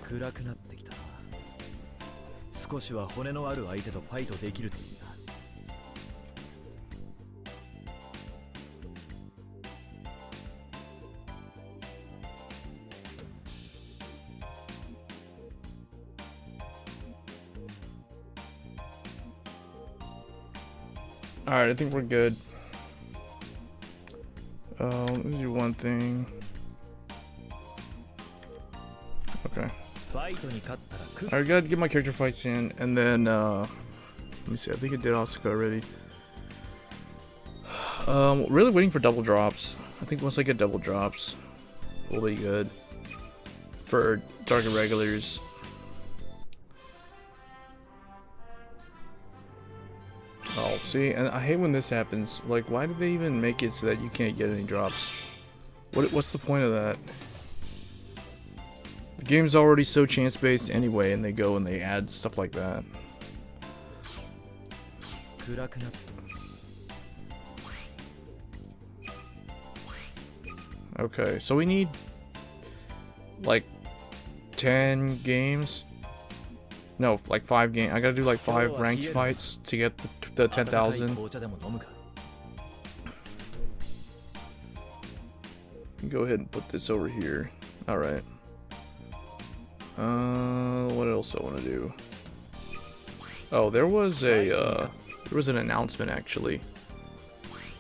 暗くなってきたな。少しは骨のある相手とファイトできるといいな。Alright, I think we're good. Let me do one thing. Okay. I gotta get my character fights in, and then, let me see, I think it did Asuka already. Really waiting for double drops. I think once I get double drops, we'll be good. For Dark Irregulars. Oh, see, and I hate when this happens. Like, why did they even make it so that you can't get any drops? What's the point of that? The game's already so chance-based anyway, and they go and they add stuff like that. Okay, so we need like 10 games. No, like 5 games. I gotta do like 5 ranked fights to get the 10,000. Go ahead and put this over here. Alright. What else I want to do? Oh, there was an announcement actually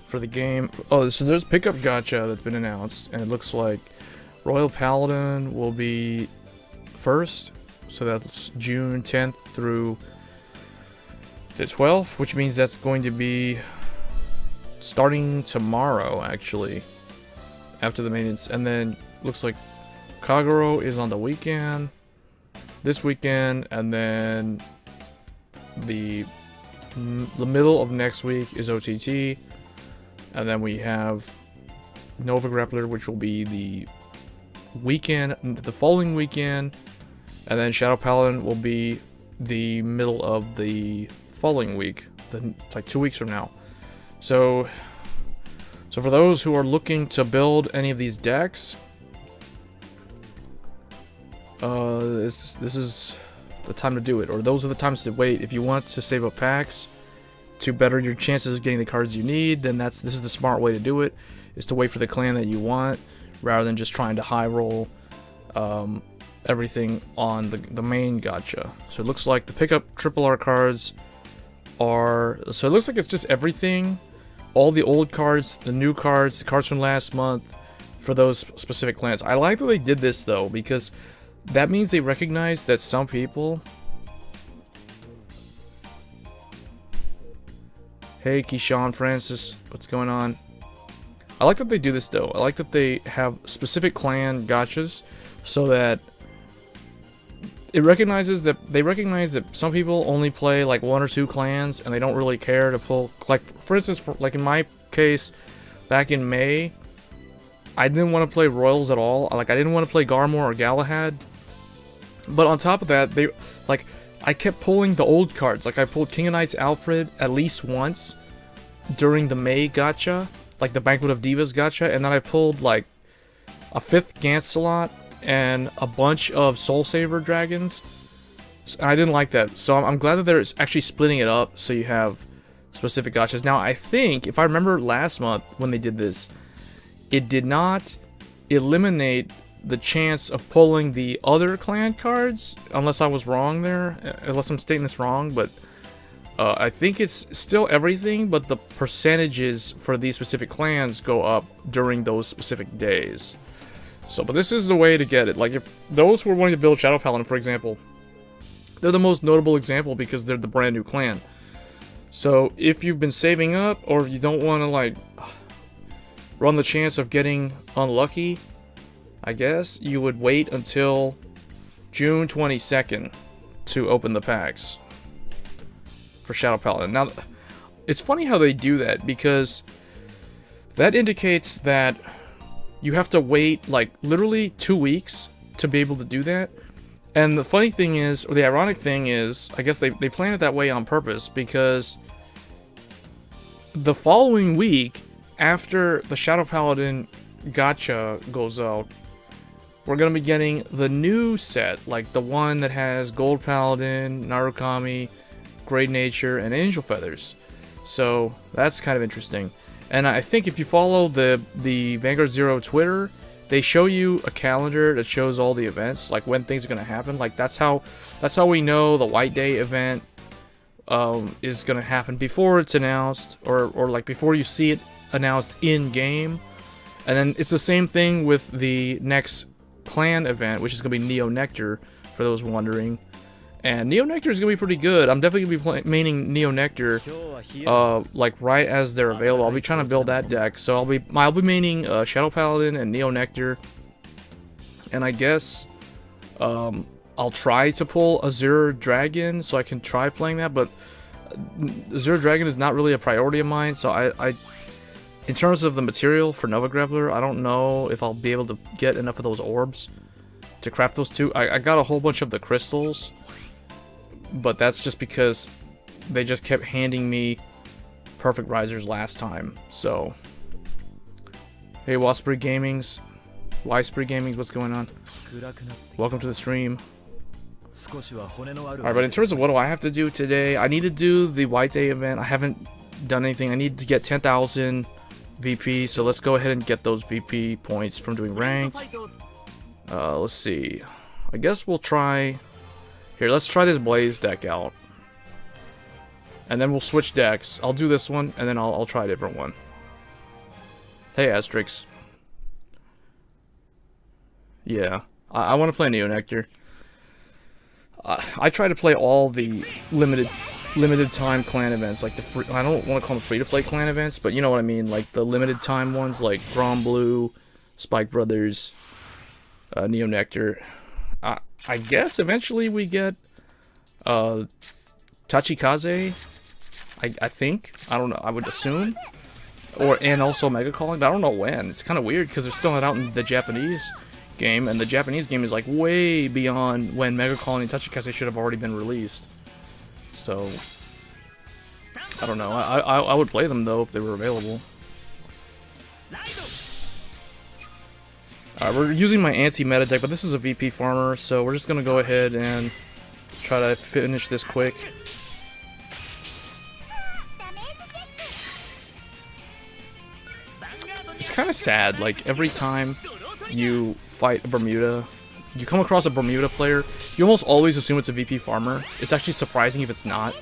for the game. Oh, so there's pickup gacha that's been announced, and it looks like Royal Paladin will be first. So that's June 10th through the 12th, which means that's going to be starting tomorrow, actually, after the maintenance. And then looks like Kagero is on the weekend, this weekend, and then the middle of next week is OTT, and then we have Nova Grappler, which will be the weekend, the following weekend. And then Shadow Paladin will be the middle of the following week, like 2 weeks from now. So for those who are looking to build any of these decks, this is the time to do it. Or those are the times to wait. If you want to save up packs to better your chances of getting the cards you need, then this is the smart way to do it. Is to wait for the clan that you want, rather than just trying to high roll. Everything on the main gacha. So it looks like the pickup triple R cards are, so it looks like it's just everything, all the old cards, the new cards, the cards from last month for those specific clans. I like that they did this though, because that means they recognize that some people, hey Keyshawn Francis, what's going on? I like that they do this though. I like that they have specific clan gachas so that they recognize that some people only play like 1 or 2 clans, and they don't really care to pull, like, for instance, like in my case, back in May, I didn't want to play Royals at all. Like, I didn't want to play Garmor or Galahad. But on top of that, I kept pulling the old cards. Like, I pulled King of Knights Alfred at least once during the May gacha, like the Banquet of Divas gacha, and then I pulled like a 5th Gancelot and a bunch of Soul Saver dragons. I didn't like that, so I'm glad that they're actually splitting it up so you have specific gachas. Now, I think, if I remember last month when they did this, it did not eliminate the chance of pulling the other clan cards, unless I was wrong there, unless I'm stating this wrong, but I think it's still everything, but the percentages for these specific clans go up during those specific days. So, but this is the way to get it. Like, if those who are wanting to build Shadow Paladin, for example, they're the most notable example because they're the brand new clan. So, if you've been saving up, or if you don't want to, like, run the chance of getting unlucky, I guess, you would wait until June 22nd to open the packs for Shadow Paladin. Now, it's funny how they do that, because that indicates that you have to wait, like, literally 2 weeks to be able to do that. And the funny thing is, or the ironic thing is, I guess they plan it that way on purpose, because the following week, after the Shadow Paladin gacha goes out, we're going to be getting the new set, like the one that has Gold Paladin, Narukami, Great Nature, and Angel Feathers. So that's kind of interesting. And I think if you follow the Vanguard Zero Twitter, they show you a calendar that shows all the events, like when things are going to happen. Like that's how we know the White Day event is going to happen before it's announced, or like before you see it announced in game. And then it's the same thing with the next clan event, which is going to be Neo Nectar, for those wondering. And Neo Nectar is going to be pretty good. I'm definitely going to be maining Neo Nectar, like right as they're available. I'll be trying to build that deck. So I'll be maining Shadow Paladin and Neo Nectar. And I guess I'll try to pull Azure Dragon, so I can try playing that. But Azure Dragon is not really a priority of mine. So I in terms of the material for Nova Grappler, I don't know if I'll be able to get enough of those orbs to craft those two. I got a whole bunch of the crystals, but that's just because they just kept handing me Perfect Raizers last time. So, hey, Wasprey Gamings, what's going on? Welcome to the stream. Alright, but in terms of what do I have to do today, I need to do the White Day event. I haven't done anything. I need to get 10,000 VP, so let's go ahead and get those VP points from doing ranked. Let's see. I guess we'll try... Here, let's try this Blaze deck out. And then we'll switch decks. I'll do this one, and then I'll try a different one. Hey, Asterix. Yeah, I want to play Neo Nectar. I try to play all the limited time clan events, like the free, I don't want to call them free-to-play clan events, but you know what I mean, like the limited time ones, like Grand Blue, Spike Brothers, Neo Nectar. I guess eventually we get Tachikaze. I think. I don't know. I would assume. And also Mega Calling, but I don't know when. It's kind of weird because they're still not out in the Japanese game, and the Japanese game is like way beyond when Mega Calling and Tachikaze should have already been released. So I don't know. I would play them though if they were available. Alright, we're using my anti-meta deck, but this is a VP farmer, so we're just gonna go ahead and try to finish this quick. It's kind of sad, like every time you fight a Bermuda, you come across a Bermuda player, you almost always assume it's a VP farmer. It's actually surprising if it's not.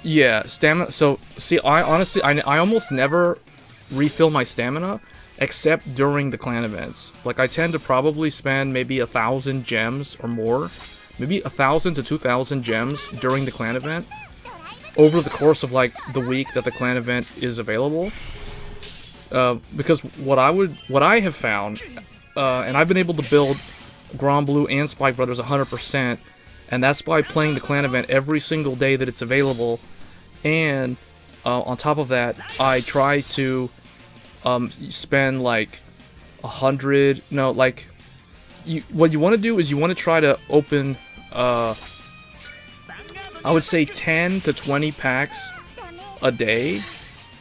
Yeah, stamina. So, see, I honestly almost never refill my stamina except during the clan events. Like, I tend to probably spend maybe 1,000 gems or more, maybe 1,000 to 2,000 gems during the clan event over the course of like the week that the clan event is available. Because what I have found, and I've been able to build Grand Blue and Spike Brothers 100%, and that's by playing the clan event every single day that it's available. And on top of that, I try to spend like 100. No, like what you want to do is you want to try to open, I would say 10 to 20 packs a day.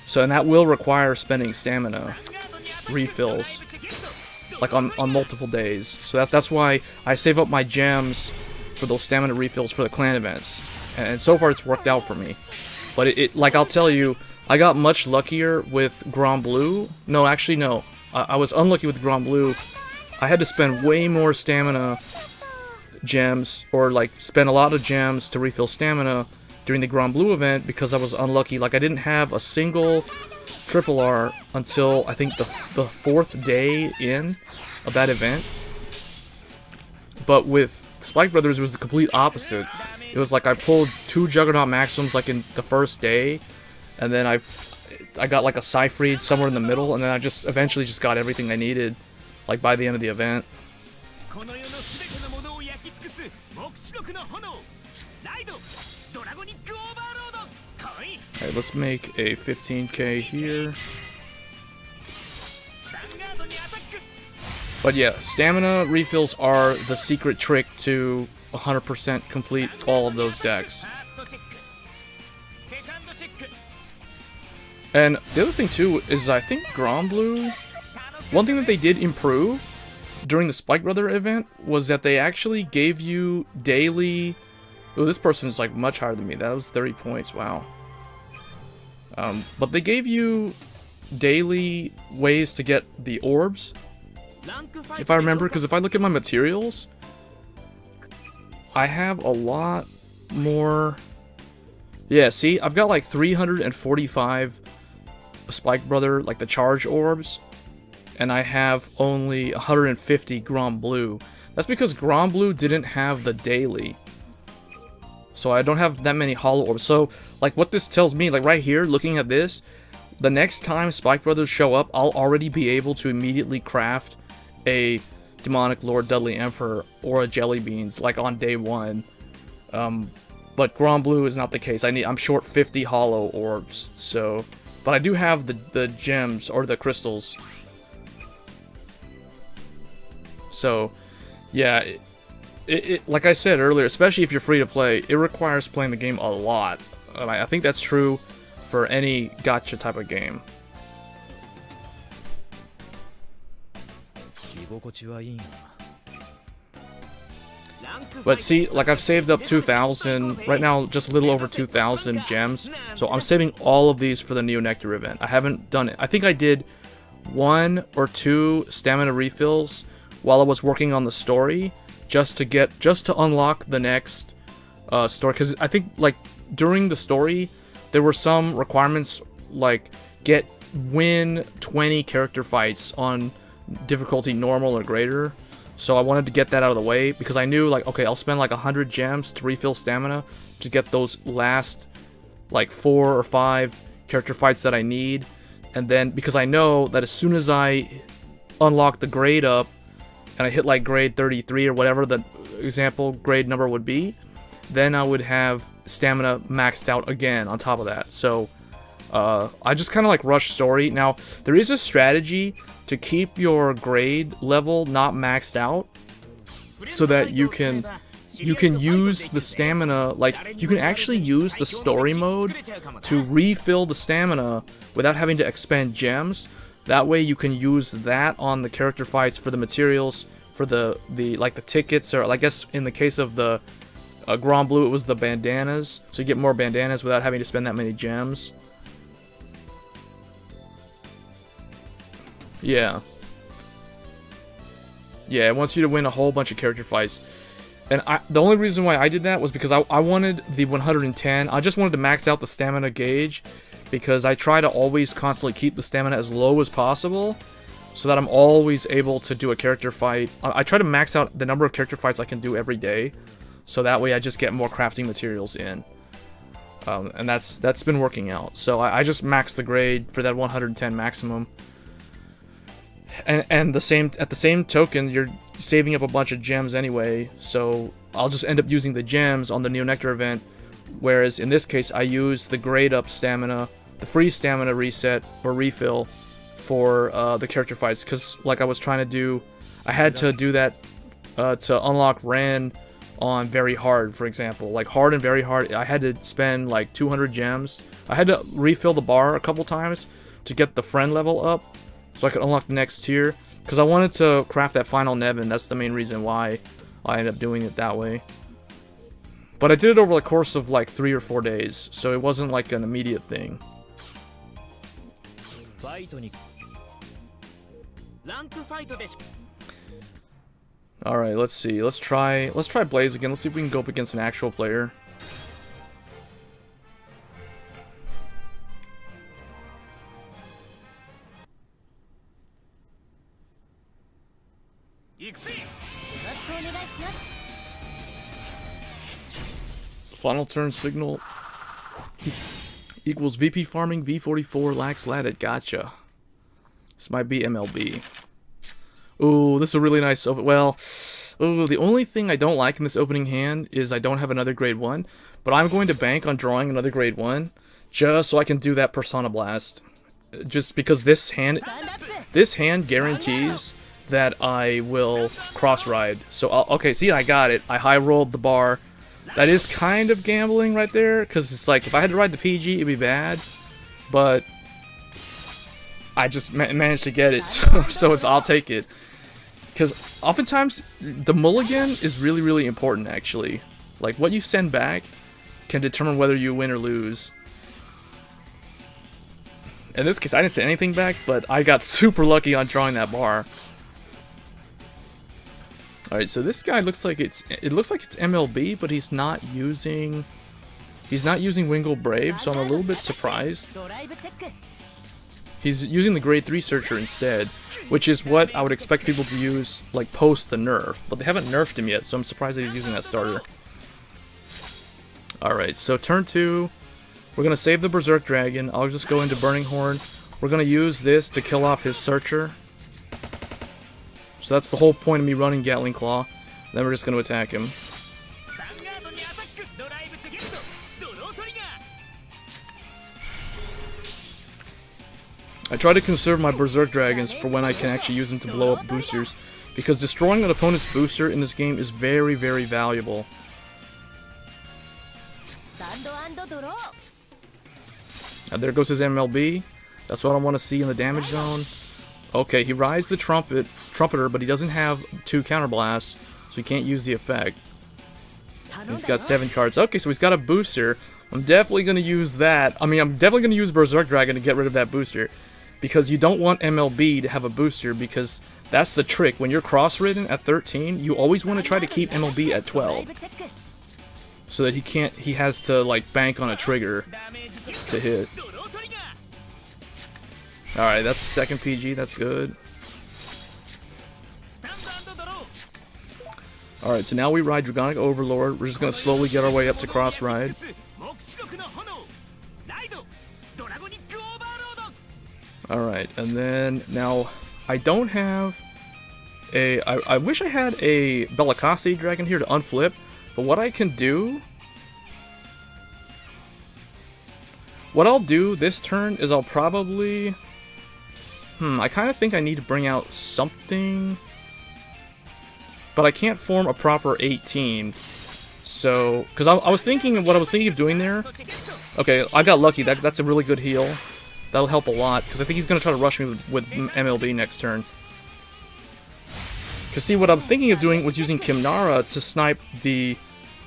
So, and that will require spending stamina refills, like on multiple days. So that's why I save up my gems for those stamina refills for the clan events. And so far it's worked out for me. But it like I'll tell you, I got much luckier with Grand Blue. No, actually no. I was unlucky with Grand Blue. I had to spend way more stamina gems, or like spend a lot of gems to refill stamina during the Grand Blue event because I was unlucky. Like, I didn't have a single triple R until I think the 4th day in of that event. But with Spike Brothers, it was the complete opposite. It was like I pulled 2 Juggernaut Maxims like in the first day, and then I got like a Cyfried somewhere in the middle, and then I just eventually just got everything I needed, like by the end of the event. Alright, let's make a 15k here. But yeah, stamina refills are the secret trick to 100% complete all of those decks. And the other thing too is I think Grand Blue one thing that they did improve during the Spike Brother event was that they actually gave you daily... Oh, this person is like much higher than me. That was 30 points. Wow. But they gave you daily ways to get the orbs, if I remember, because if I look at my materials, I have a lot more. Yeah, see, I've got like 345 Spike Brother, like the charge orbs, and I have only 150 Grand Blue. That's because Grand Blue didn't have the daily, so I don't have that many hollow orbs. So, like, what this tells me, like right here, looking at this, the next time Spike Brothers show up, I'll already be able to immediately craft a Demonic Lord Dudley Emperor or a Jelly Beans, like on day one. But Grand Blue is not the case. I'm short 50 hollow orbs, so... But I do have the gems, or the crystals. So, yeah, like I said earlier, especially if you're free to play, it requires playing the game a lot. And I think that's true for any gacha type of game. But see, like I've saved up 2,000, right now just a little over 2,000 gems, so I'm saving all of these for the Neo Nectar event. I haven't done it. I think I did 1 or 2 stamina refills while I was working on the story, just to unlock the next story, because I think like during the story there were some requirements like win 20 character fights on difficulty normal or greater. So I wanted to get that out of the way, because I knew, like, okay, I'll spend like 100 gems to refill stamina to get those last like 4 or 5 character fights that I need. And then, because I know that as soon as I unlock the grade up and I hit like grade 33 or whatever the example grade number would be, then I would have stamina maxed out again on top of that. So I just kind of like rush story. Now, there is a strategy to keep your grade level not maxed out, so that you can use the stamina, like you can actually use the story mode to refill the stamina without having to expend gems. That way you can use that on the character fights for the materials, for the like the tickets, or I guess in the case of the Grand Blue it was the bandanas, so you get more bandanas without having to spend that many gems. Yeah. Yeah, it wants you to win a whole bunch of character fights. And the only reason why I did that was because I wanted the 110. I just wanted to max out the stamina gauge, because I try to always constantly keep the stamina as low as possible, so that I'm always able to do a character fight. I try to max out the number of character fights I can do every day, so that way I just get more crafting materials in. And that's been working out. So I just maxed the grade for that 110 maximum. And at the same token, you're saving up a bunch of gems anyway, so I'll just end up using the gems on the Neo Nectar event, whereas in this case I use the grade up stamina, the free stamina reset or refill for the character fights, because like I was trying to do, I had to do that to unlock Ren on very hard, for example. Like hard and very hard, I had to spend like 200 gems. I had to refill the bar a couple times to get the friend level up, so I could unlock the next tier, because I wanted to craft that final Nevin. That's the main reason why I ended up doing it that way. But I did it over the course of like 3 or 4 days, so it wasn't like an immediate thing. Alright, let's see. Let's try Blaze again. Let's see if we can go up against an actual player. Final turn signal equals VP farming V44 lax latted. Gotcha. This might be MLB. Ooh, this is a really nice open. Well, ooh, the only thing I don't like in this opening hand is I don't have another grade 1, but I'm going to bank on drawing another grade 1 just so I can do that Persona Blast. Just because this hand guarantees that I will cross ride. So okay, see, I got it. I high rolled the bar. That is kind of gambling right there, because it's like if I had to ride the PG, it'd be bad. But I just managed to get it, so I'll take it. Because oftentimes, the mulligan is really, really important, actually. Like, what you send back can determine whether you win or lose. In this case, I didn't send anything back, but I got super lucky on drawing that bar. Alright, so this guy looks like it's MLB, but he's not using Wingull Brave, so I'm a little bit surprised. He's using the grade 3 searcher instead, which is what I would expect people to use like post the nerf, but they haven't nerfed him yet, so I'm surprised that he's using that starter. Alright, so turn 2, we're gonna save the Berserk Dragon. I'll just go into Burning Horn. We're gonna use this to kill off his searcher. So that's the whole point of me running Gatling Claw. Then we're just gonna attack him. I try to conserve my Berserk Dragons for when I can actually use them to blow up boosters, because destroying an opponent's booster in this game is very, very valuable. Now there goes his MLB. That's what I want to see in the damage zone. Okay, he rides the trumpeter, but he doesn't have 2 counterblasts, so he can't use the effect. He's got 7 cards. Okay, so he's got a booster. I'm definitely going to use that. I mean, I'm definitely going to use Berserk Dragon to get rid of that booster. Because you don't want MLB to have a booster, because that's the trick. When you're cross-ridden at 13, you always want to try to keep MLB at 12. So that he has to, like, bank on a trigger to hit. Alright, that's the second PG, that's good. Alright, so now we ride Dragonic Overlord. We're just going to slowly get our way up to cross-ride. Alright, and then now I don't have a... I wish I had a Bellicosity Dragon here to unflip, but what I can do... What I'll do this turn is I'll probably... I kind of think I need to bring out something... But I can't form a proper 18. So... Because I was thinking... What I was thinking of doing there... Okay, I got lucky. That's a really good heal. That'll help a lot, because I think he's going to try to rush me with MLB next turn. Because see, what I'm thinking of doing was using Kimnara to snipe the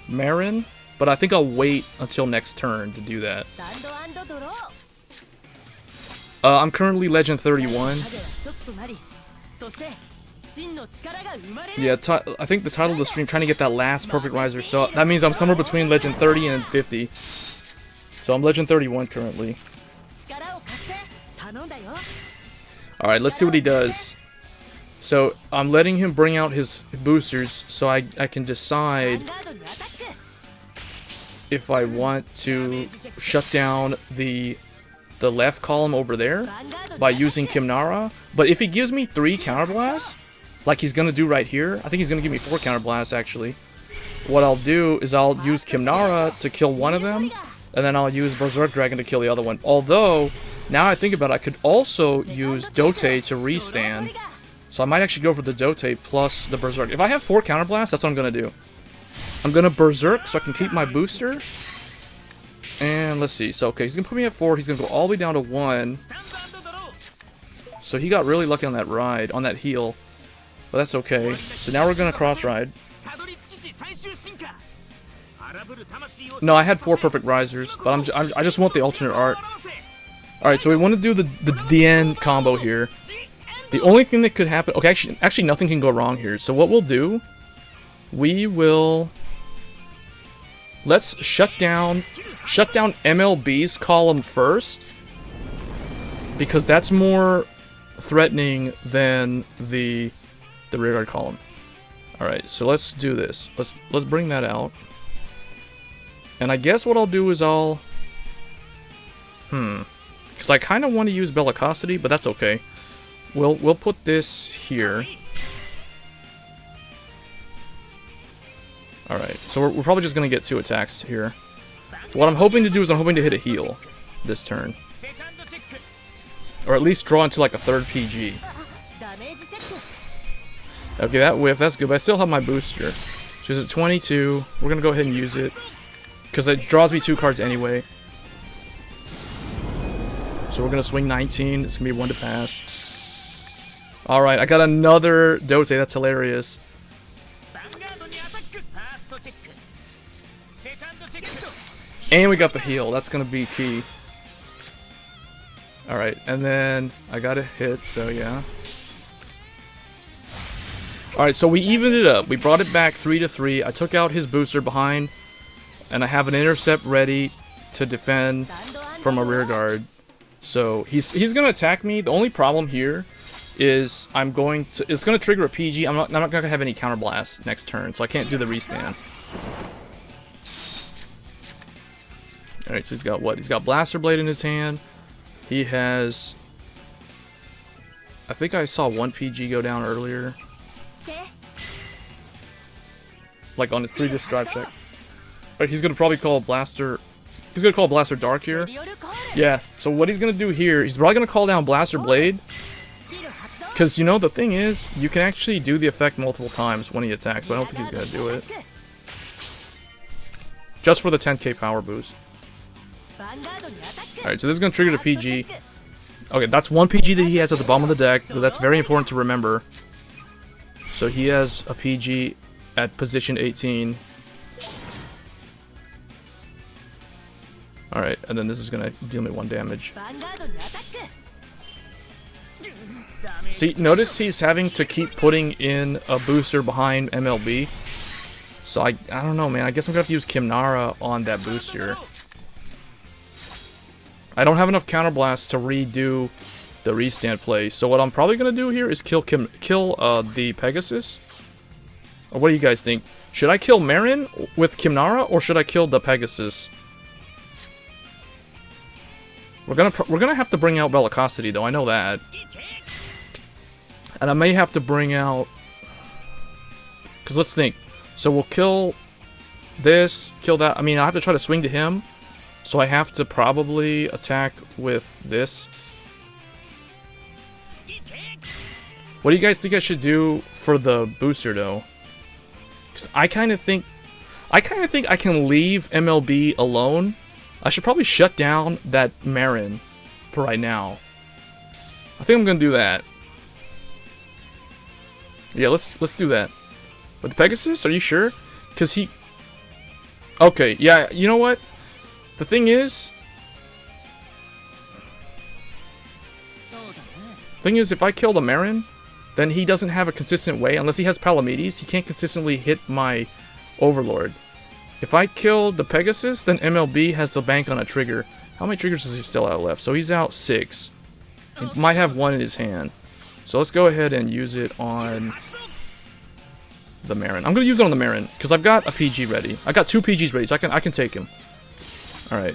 Marin, but I think I'll wait until next turn to do that. I'm currently Legend 31. Yeah, I think the title of the stream, trying to get that last Perfect Raizer, so that means I'm somewhere between Legend 30 and 50. So I'm Legend 31 currently. Alright, let's see what he does. So, I'm letting him bring out his boosters so I can decide if I want to shut down the left column over there by using Kimnara. But if he gives me 3 counterblasts, like he's going to do right here, I think he's going to give me 4 counterblasts actually. What I'll do is I'll use Kimnara to kill one of them, and then I'll use Berserk Dragon to kill the other one. Although, now I think about it, I could also use Dote to restand. So I might actually go for the Dote plus the Berserk. If I have 4 counterblasts, that's what I'm going to do. I'm going to Berserk so I can keep my booster. And let's see. So, okay, he's going to put me at 4. He's going to go all the way down to 1. So he got really lucky on that ride, on that heal. But that's okay. So now we're going to cross ride. No, I had 4 Perfect Raizers, but I just want the alternate art. Alright, so we want to do the end combo here. The only thing that could happen... Okay, actually nothing can go wrong here. So what we'll do... We will... Let's shut down MLB's column first. Because that's more threatening than the rearguard column. Alright, so let's do this. Let's bring that out. And I guess what I'll do is I'll... Because I kind of want to use Bellicosity, but that's okay. We'll put this here. Alright, so we're probably just going to get 2 attacks here. What I'm hoping to do is I'm hoping to hit a heal this turn. Or at least draw into like a 3rd PG. Okay, that whiff, that's good, but I still have my booster. So it's at 22. We're going to go ahead and use it. Because it draws me 2 cards anyway. So we're gonna swing 19. It's gonna be 1 to pass. Alright, I got another Dote. That's hilarious. And we got the heal. That's gonna be key. Alright, and then I got a hit, so yeah. Alright, so we evened it up. We brought it back 3 to 3. I took out his booster behind, and I have an intercept ready to defend from a rear guard. So he's gonna attack me. The only problem here is it's gonna trigger a PG. I'm not gonna have any counter blast next turn, so I can't do the restand. Alright, so he's got what? He's got Blaster Blade in his hand. He has... I think I saw 1 PG go down earlier. Like on his previous drive check. Alright, he's gonna probably call Blaster... He's gonna call Blaster Dark here. Yeah, so what he's gonna do here, he's probably gonna call down Blaster Blade. Because, you know, the thing is, you can actually do the effect multiple times when he attacks, but I don't think he's gonna do it. Just for the 10k power boost. Alright, so this is going to trigger the PG. Okay, that's 1 PG that he has at the bottom of the deck. That's very important to remember. So he has a PG at position 18. Alright, and then this is going to deal me 1 damage. See, notice he's having to keep putting in a booster behind MLB. So I don't know, man. I guess I'm going to have to use Kimnara on that booster. I don't have enough counterblast to redo the restand play, so what I'm probably gonna do here is kill the Pegasus. Or what do you guys think? Should I kill Marin with Kimnara, or should I kill the Pegasus? We're gonna have to bring out Bellicosity, though. I know that, and I may have to bring out. Cause let's think. So we'll kill this, kill that. I mean, I have to try to swing to him. So I have to probably attack with this. What do you guys think I should do for the booster, though? Because I kind of think I can leave MLB alone. I should probably shut down that Marin for right now. I think I'm gonna do that. Yeah, let's do that. With the Pegasus, are you sure? Because he... Okay, yeah, you know what? The thing is... if I kill the Marin, then he doesn't have a consistent way. Unless he has Palamedes, he can't consistently hit my Overlord. If I kill the Pegasus, then MLB has to bank on a trigger. How many triggers does he still have left? So he's out 6. He might have 1 in his hand. So let's go ahead and use it on the Marin. I'm going to use it on the Marin, because I've got a PG ready. I got 2 PGs ready, so I can take him. Alright.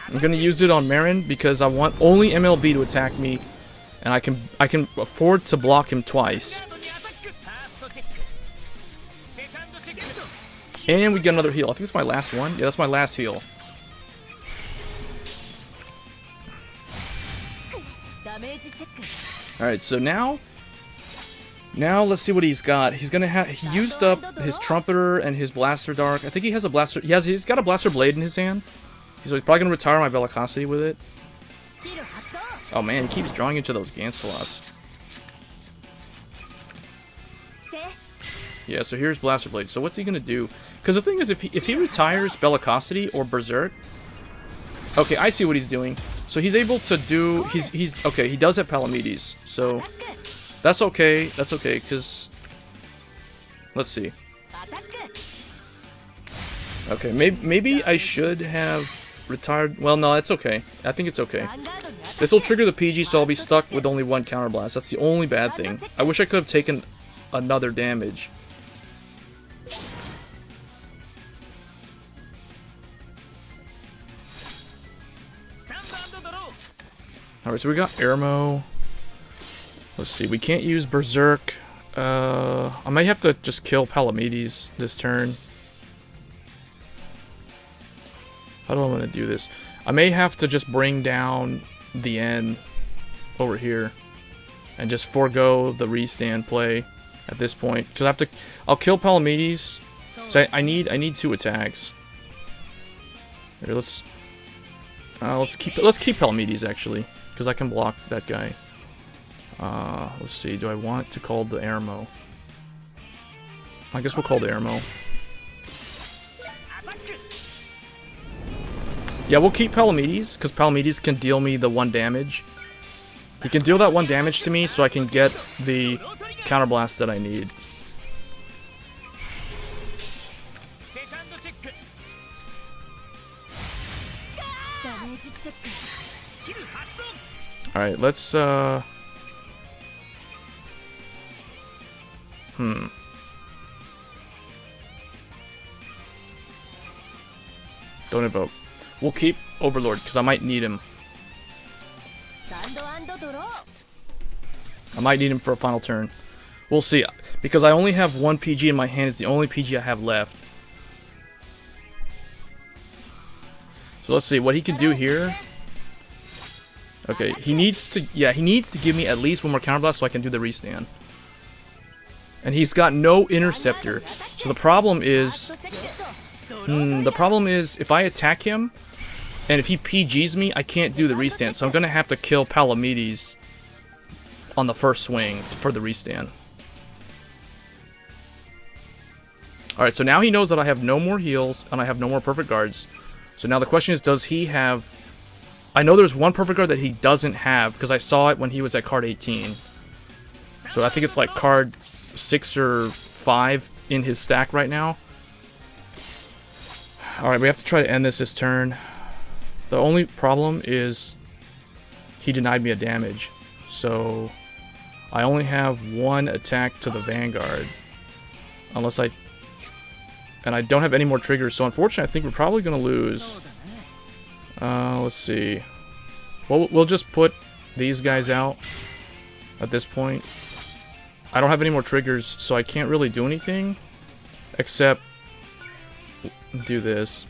I'm gonna use it on Marin because I want only MLB to attack me, and I can afford to block him twice. And we get another heal. I think it's my last one. Yeah, that's my last heal. Alright, so now let's see what he's got. He's gonna have he used up his Trumpeter and his Blaster Dark. I think he has a Blaster. He's got a Blaster Blade in his hand. So he's probably gonna retire my Bellicosity with it. Oh man, he keeps drawing into those Gancelots. Yeah, so here's Blaster Blade. So what's he gonna do? Because the thing is, if he retires Bellicosity or Berserk, okay, I see what he's doing. So he's able to do. He's okay. He does have Palamedes, so that's okay. That's okay. Because let's see. Okay, maybe I should have retired. Well, no, it's okay. I think it's okay. This will trigger the PG, so I'll be stuck with only 1 counterblast. That's the only bad thing. I wish I could have taken another damage. Alright, so we got Airmo. Let's see, we can't use Berserk. I might have to just kill Palamedes this turn. How do I want to do this? I may have to just bring down the N over here and just forego the restand play at this point, because I'll kill Palamedes So I need 2 attacks. Here, let's keep Palamedes actually, because I can block that guy. Let's see. Do I want to call the Airmo? I guess we'll call the Airmo. Yeah, we'll keep Palamedes, because Palamedes can deal me the 1 damage. He can deal that 1 damage to me, so I can get the counterblast that I need. Alright, let's, Don't invoke. We'll keep Overlord, because I might need him. I might need him for a final turn. We'll see. Because I only have 1 PG in my hand. It's the only PG I have left. So let's see what he can do here. Okay, he needs to give me at least 1 more counterblast so I can do the restand. And he's got no interceptor. So the problem is if I attack him and if he PGs me, I can't do the restand. So I'm going to have to kill Palamedes on the first swing for the restand. Alright, so now he knows that I have no more heals and I have no more perfect guards. So now the question is, does he have... I know there's 1 perfect guard that he doesn't have, because I saw it when he was at card 18. So I think it's like card 6 or 5 in his stack right now. Alright, we have to try to end this turn. The only problem is he denied me a damage. So I only have 1 attack to the Vanguard. Unless I... And I don't have any more triggers, so unfortunately I think we're probably going to lose. Let's see. We'll just put these guys out at this point. I don't have any more triggers, so I can't really do anything. Except do this.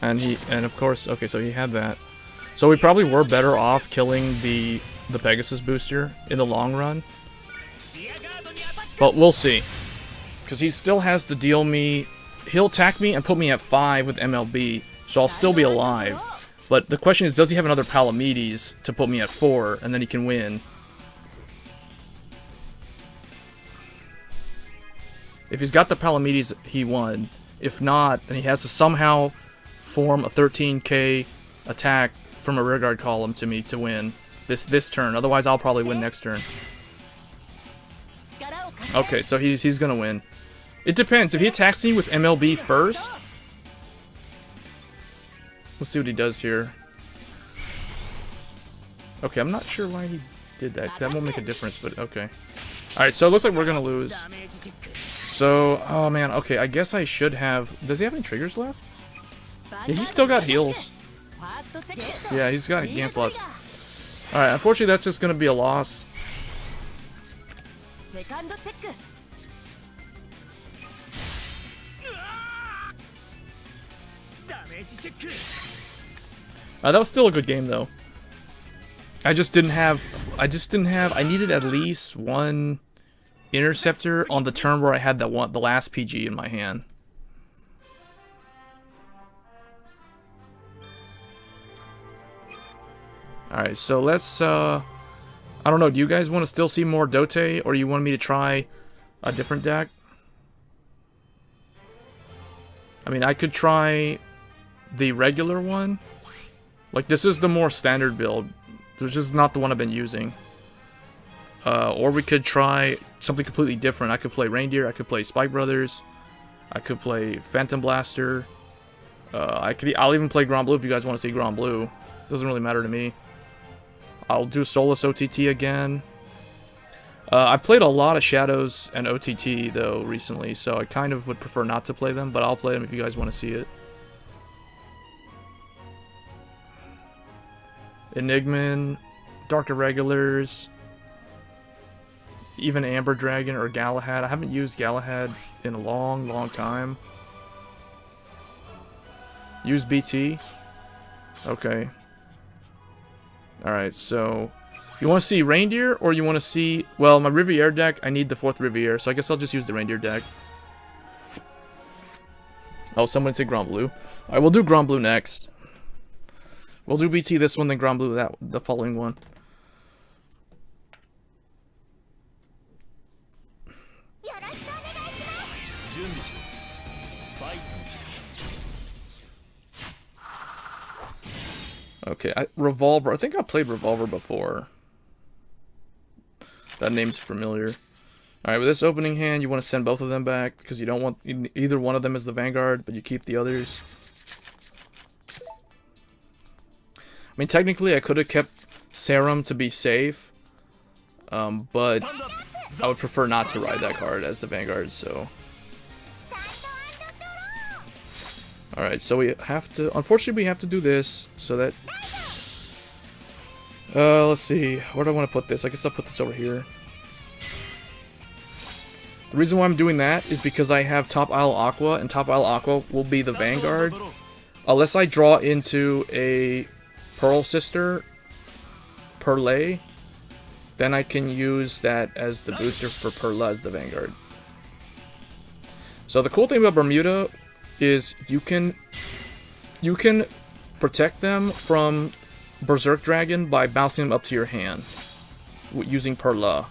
And of course, okay, so he had that. So we probably were better off killing the Pegasus booster in the long run. But we'll see. Because he still has to deal me... He'll attack me and put me at 5 with MLB, so I'll still be alive. But the question is, does he have another Palamedes to put me at 4, and then he can win? If he's got the Palamedes, he won. If not, then he has to somehow form a 13k attack from a rearguard column to me to win this turn. Otherwise, I'll probably win next turn. Okay, so he's gonna win. It depends. If he attacks me with MLB first... Let's see what he does here. Okay, I'm not sure why he did that. That won't make a difference, but okay. Alright, so it looks like we're gonna lose. So, oh man, okay, I guess I should have... Does he have any triggers left? Yeah, he's still got heals. Yeah, he's got against lots. Alright, unfortunately that's just gonna be a loss. That was still a good game though. I needed at least 1 interceptor on the turn where I had the last PG in my hand. Alright, so let's, I don't know, do you guys want to still see more Dote, or you want me to try a different deck? I mean, I could try the regular one. Like, this is the more standard build. This is not the one I've been using. Or we could try something completely different. I could play Reindeer, I could play Spike Brothers, I could play Phantom Blaster. I'll even play Grand Blue if you guys want to see Grand Blue. Doesn't really matter to me. I'll do Solus OTT again. I've played a lot of Shadows and OTT, though, recently, so I kind of would prefer not to play them, but I'll play them if you guys want to see it. Enigman, Dark Irregulars, even Amber Dragon or Galahad. I haven't used Galahad in a long, long time. Use BT. Okay. Alright, so You want to see Reindeer, or you want to see... Well, my Riviere deck, I need the 4th Riviere, so I guess I'll just use the Reindeer deck. Oh, someone said Grand Blue. Alright, we'll do Grand Blue next. We'll do BT this one, then Grand Blue the following one. Okay, Revolver. I think I played Revolver before. That name's familiar. Alright, with this opening hand, you want to send both of them back because you don't want either one of them as the Vanguard, but you keep the others. I mean, technically, I could have kept Serum to be safe, but I would prefer not to ride that card as the Vanguard, so... Alright, so we have to... Unfortunately, we have to do this, so that... let's see. Where do I want to put this? I guess I'll put this over here. The reason why I'm doing that is because I have Top Isle Aqua, and Top Isle Aqua will be the Vanguard. Unless I draw into a Pearl Sister, Perle, then I can use that as the booster for Perla as the Vanguard. So the cool thing about Bermuda is you can protect them from Berserk Dragon by bouncing them up to your hand using Perla.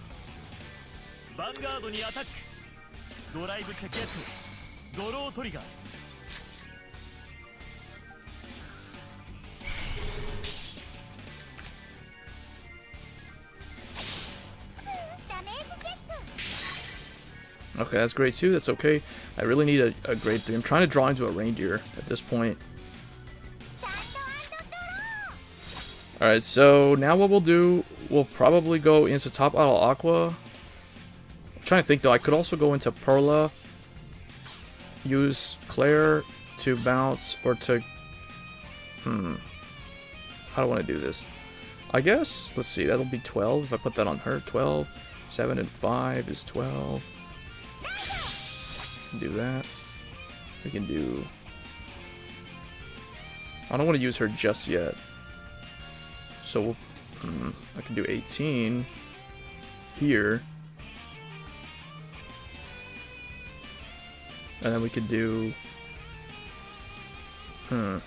Okay, that's grade 2. That's okay. I really need a grade 3. I'm trying to draw into a Reindeer at this point. Alright, so now what we'll do, we'll probably go into Top Isle Aqua. I'm trying to think though, I could also go into Perla, use Claire to bounce, or to... How do I want to do this? I guess, let's see, that'll be 12 if I put that on her. 12, 7 and 5 is 12. Do that. We can do... I don't want to use her just yet. So we'll, I can do 18 here. And then we could do... I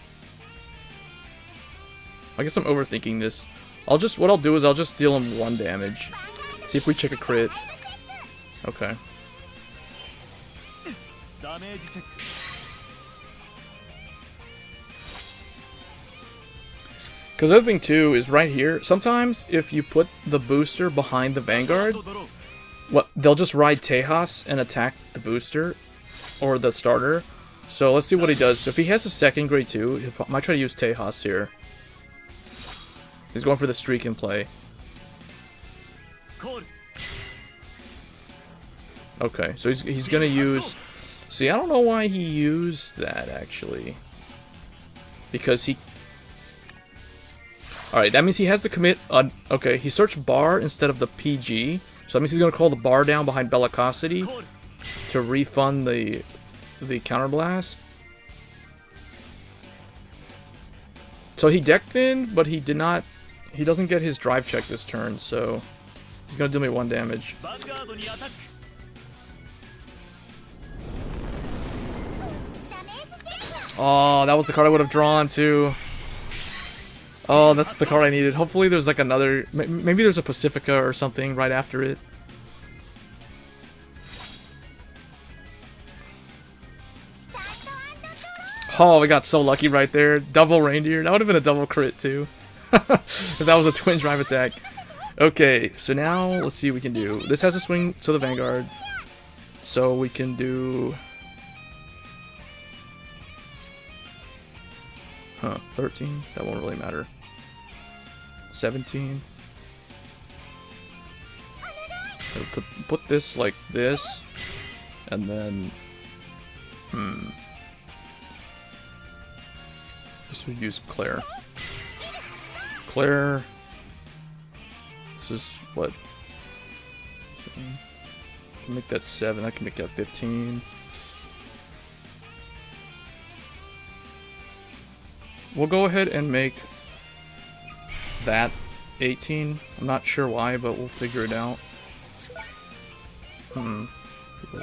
guess I'm overthinking this. What I'll do is I'll just deal him 1 damage. See if we check a crit. Okay. Because the other thing too is right here, sometimes if you put the booster behind the Vanguard, they'll just ride Tejas and attack the booster or the starter. So let's see what he does. So if he has a second grade 2, he might try to use Tejas here. He's going for the streak in play. Okay, so he's gonna use... See, I don't know why he used that, actually. Because he... Alright, that means he has to commit... okay, he searched bar instead of the PG. So that means he's gonna call the bar down behind Bellicosity to refund the counterblast. So he decked in, but he did not... He doesn't get his drive check this turn, so... He's gonna do me 1 damage. Oh, that was the card I would have drawn too. Oh, that's the card I needed. Hopefully there's like another... Maybe there's a Pacifica or something right after it. Oh, we got so lucky right there. Double Reindeer. That would have been a double crit too. If that was a twin drive attack. Okay, so now let's see what we can do. This has a swing to the Vanguard. So we can do... 13? That won't really matter. 17. So put this like this. And then... This would use Claire. Claire... This is what? I can make that 7. I can make that 15. We'll go ahead and make that 18. I'm not sure why, but we'll figure it out. We'll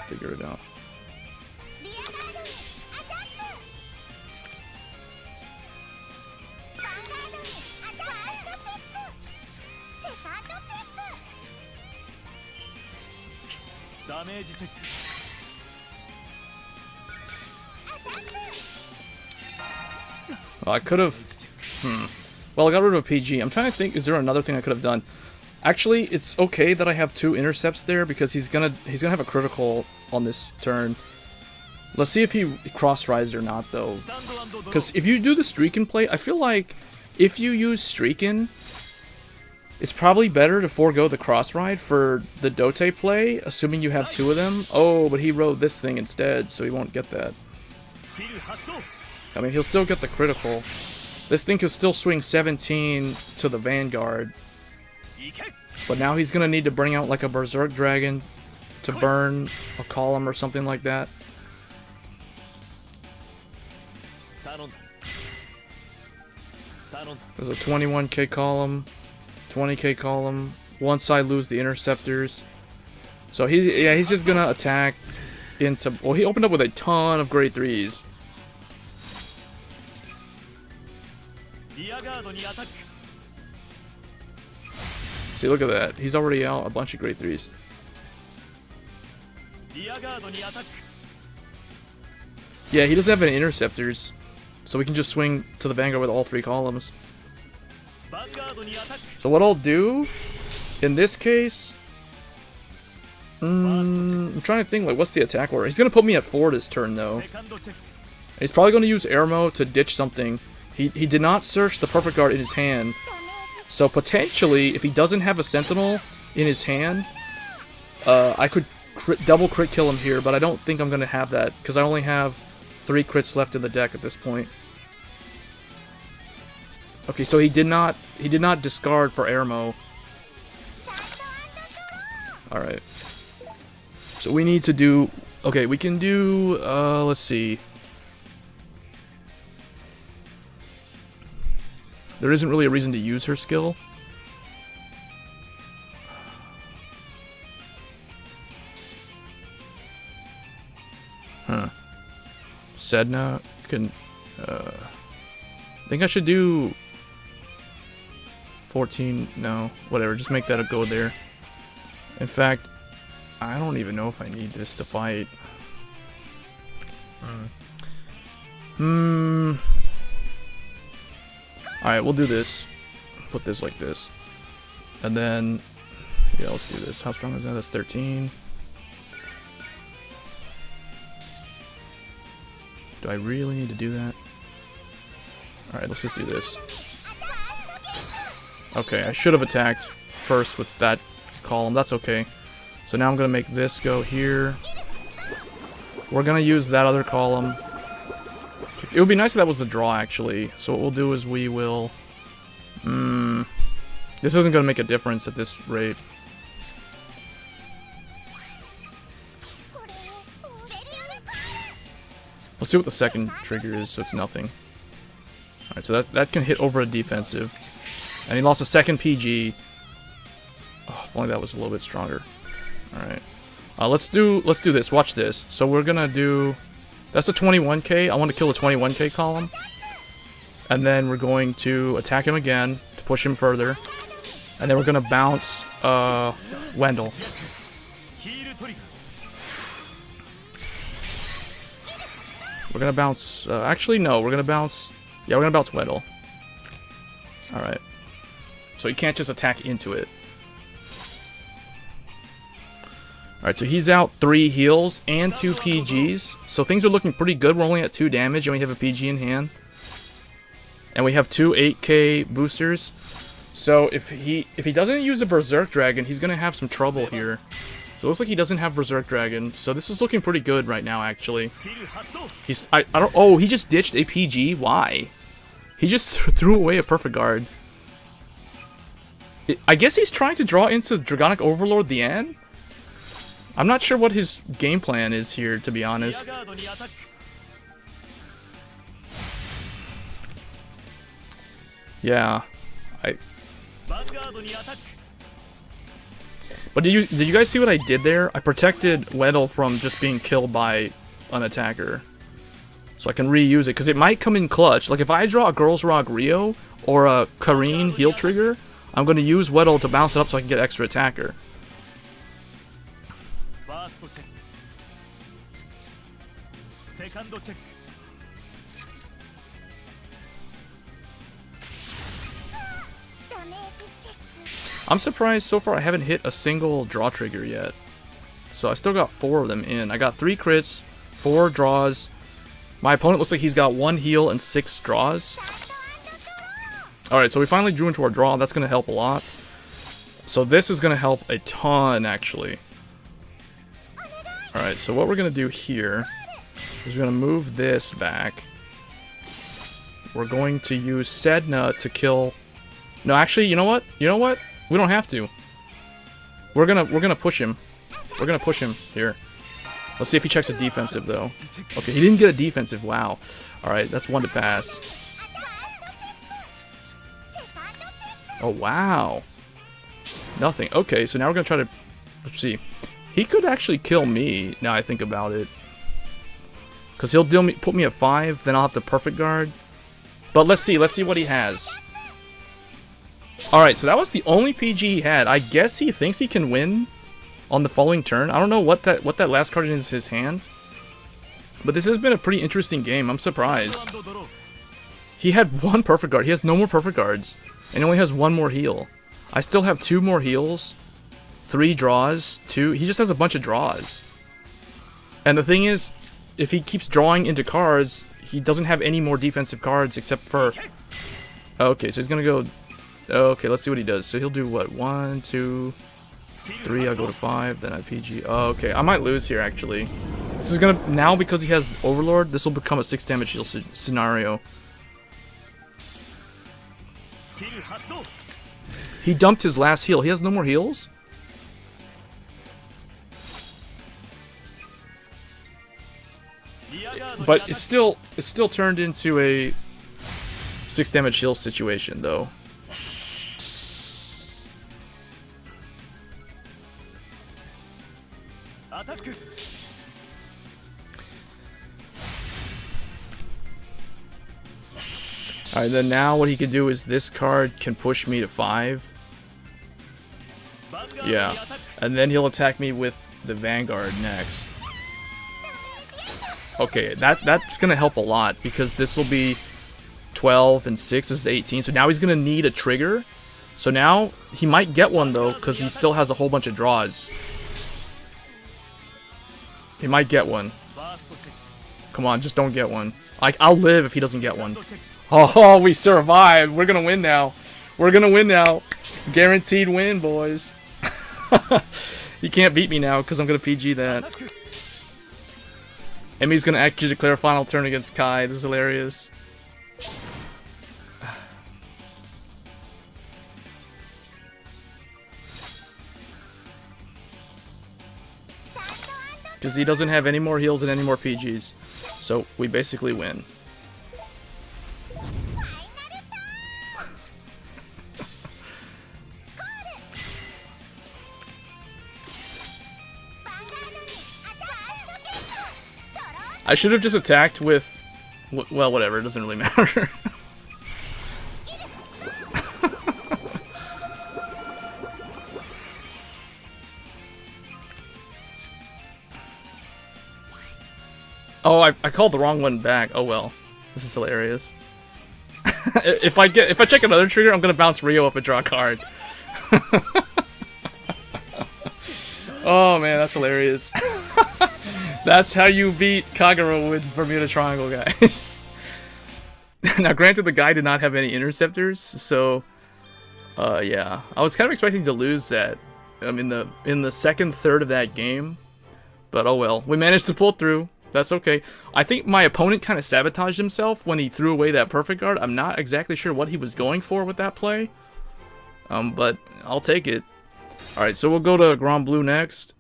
figure it out. Well, I could have... Well, I got rid of a PG. I'm trying to think, is there another thing I could have done? Actually, it's okay that I have 2 intercepts there because he's gonna have a critical on this turn. Let's see if he cross rides or not, though. Because if you do the Streakin' play, I feel like if you use Streakin', it's probably better to forego the cross ride for the Dote play, assuming you have 2 of them. Oh, but he rode this thing instead, so he won't get that. I mean, he'll still get the critical. This thing can still swing 17 to the Vanguard. But now he's going to need to bring out like a Berserk Dragon to burn a column or something like that. There's a 21k column, 20k column. Once I lose the interceptors. So he's just going to attack into... Well, he opened up with a ton of grade 3s. See, look at that. He's already out a bunch of grade 3s. Yeah, he doesn't have any interceptors. So we can just swing to the Vanguard with all 3 columns. So what I'll do, in this case... I'm trying to think, like, what's the attack order? He's going to put me at 4 this turn, though. And he's probably going to use air mode to ditch something. He did not search the Perfect Guard in his hand. So potentially, if he doesn't have a Sentinel in his hand, I could double crit kill him here, but I don't think I'm going to have that, because I only have 3 crits left in the deck at this point. Okay, so he did not discard for Airmo. Alright. So we need to do... Okay, we can do... let's see. There isn't really a reason to use her skill. Huh. Sedna can... I think I should do... 14... No, whatever. Just make that a go there. In fact, I don't even know if I need this to fight. Alright, we'll do this. Put this like this. And then... Yeah, let's do this. How strong is that? That's 13. Do I really need to do that? Alright, let's just do this. Okay, I should have attacked first with that column. That's okay. So now I'm going to make this go here. We're going to use that other column. It would be nice if that was a draw, actually. So what we'll do is we will... This isn't going to make a difference at this rate. Let's see what the second trigger is, so it's nothing. Alright, so that can hit over a defensive. And he lost a second PG. Oh, if only that was a little bit stronger. Alright. Let's do this. Watch this. So we're gonna do... That's a 21k. I want to kill the 21k column. And then we're going to attack him again to push him further. And then we're gonna bounce Wendell. We're gonna bounce... actually, no. We're gonna bounce... Yeah, we're gonna bounce Wendell. Alright. So he can't just attack into it. Alright, so he's out 3 heals and 2 PGs. So things are looking pretty good. We're only at 2 damage and we have a PG in hand. And we have 2 8k boosters. So if he doesn't use a Berserk Dragon, he's gonna have some trouble here. So it looks like he doesn't have Berserk Dragon. So this is looking pretty good right now, actually. I don't... Oh, he just ditched a PG? Why? He just threw away a Perfect Guard. I guess he's trying to draw into Dragonic Overlord the end? I'm not sure what his game plan is here, to be honest. Yeah. But did you guys see what I did there? I protected Weddle from just being killed by an attacker. So I can reuse it, because it might come in clutch. Like if I draw a Girls Rock Rio or a Kareen heal trigger, I'm going to use Weddle to bounce it up so I can get extra attacker. I'm surprised so far I haven't hit a single draw trigger yet. So I still got 4 of them in. I got 3 crits, 4 draws. My opponent looks like he's got 1 heal and 6 draws. Alright, so we finally drew into our draw. That's going to help a lot. So this is going to help a ton, actually. Alright, so what we're going to do here is we're going to move this back. We're going to use Sedna to kill... No, actually, you know what? You know what? We don't have to. We're gonna push him. We're gonna push him here. Let's see if he checks a defensive, though. Okay, he didn't get a defensive. Wow. Alright, that's 1 to pass. Oh, wow. Nothing. Okay, so now we're gonna try to... Let's see. He could actually kill me, now I think about it. Because he'll deal me, put me at 5, then I'll have to perfect guard. But let's see what he has. Alright, so that was the only PG he had. I guess he thinks he can win on the following turn. I don't know what that last card is in his hand. But this has been a pretty interesting game. I'm surprised. He had 1 perfect guard. He has no more perfect guards. And he only has 1 more heal. I still have 2 more heals. 3 draws. 2. He just has a bunch of draws. And the thing is, if he keeps drawing into cards, he doesn't have any more defensive cards except for... Okay, so he's gonna go... Okay, let's see what he does. So he'll do what? 1, 2, 3. I'll go to 5. Then I PG. Oh, okay. I might lose here, actually. This is gonna... Now, because he has Overlord, this will become a 6 damage heal scenario. He dumped his last heal. He has no more heals? But it's still turned into a 6 damage heal situation, though. Alright, then now what he can do is this card can push me to 5. Yeah. And then he'll attack me with the Vanguard next. Okay, that's gonna help a lot, because this will be 12 and 6, this is 18, so now he's gonna need a trigger. So now, he might get one though, because he still has a whole bunch of draws. He might get one. Come on, just don't get one. I'll live if he doesn't get one. Oh, we survived. We're gonna win now. We're gonna win now. Guaranteed win, boys. You can't beat me now, because I'm gonna PG that. Emmy's gonna actually declare a final turn against Kai. This is hilarious. Because he doesn't have any more heals and any more PGs. So we basically win. I should have just attacked with... Well, whatever. It doesn't really matter. Oh, I called the wrong one back. Oh well. This is hilarious. If I check another trigger, I'm gonna bounce Rio up and draw a card. Oh man, that's hilarious. That's how you beat Kagero with Bermuda Triangle, guys. Now, granted, the guy did not have any interceptors, so yeah, I was kind of expecting to lose that. In the second third of that game, but oh well, we managed to pull through. That's okay. I think my opponent kind of sabotaged himself when he threw away that perfect guard. I'm not exactly sure what he was going for with that play, but I'll take it. All right, so we'll go to Grand Blue next.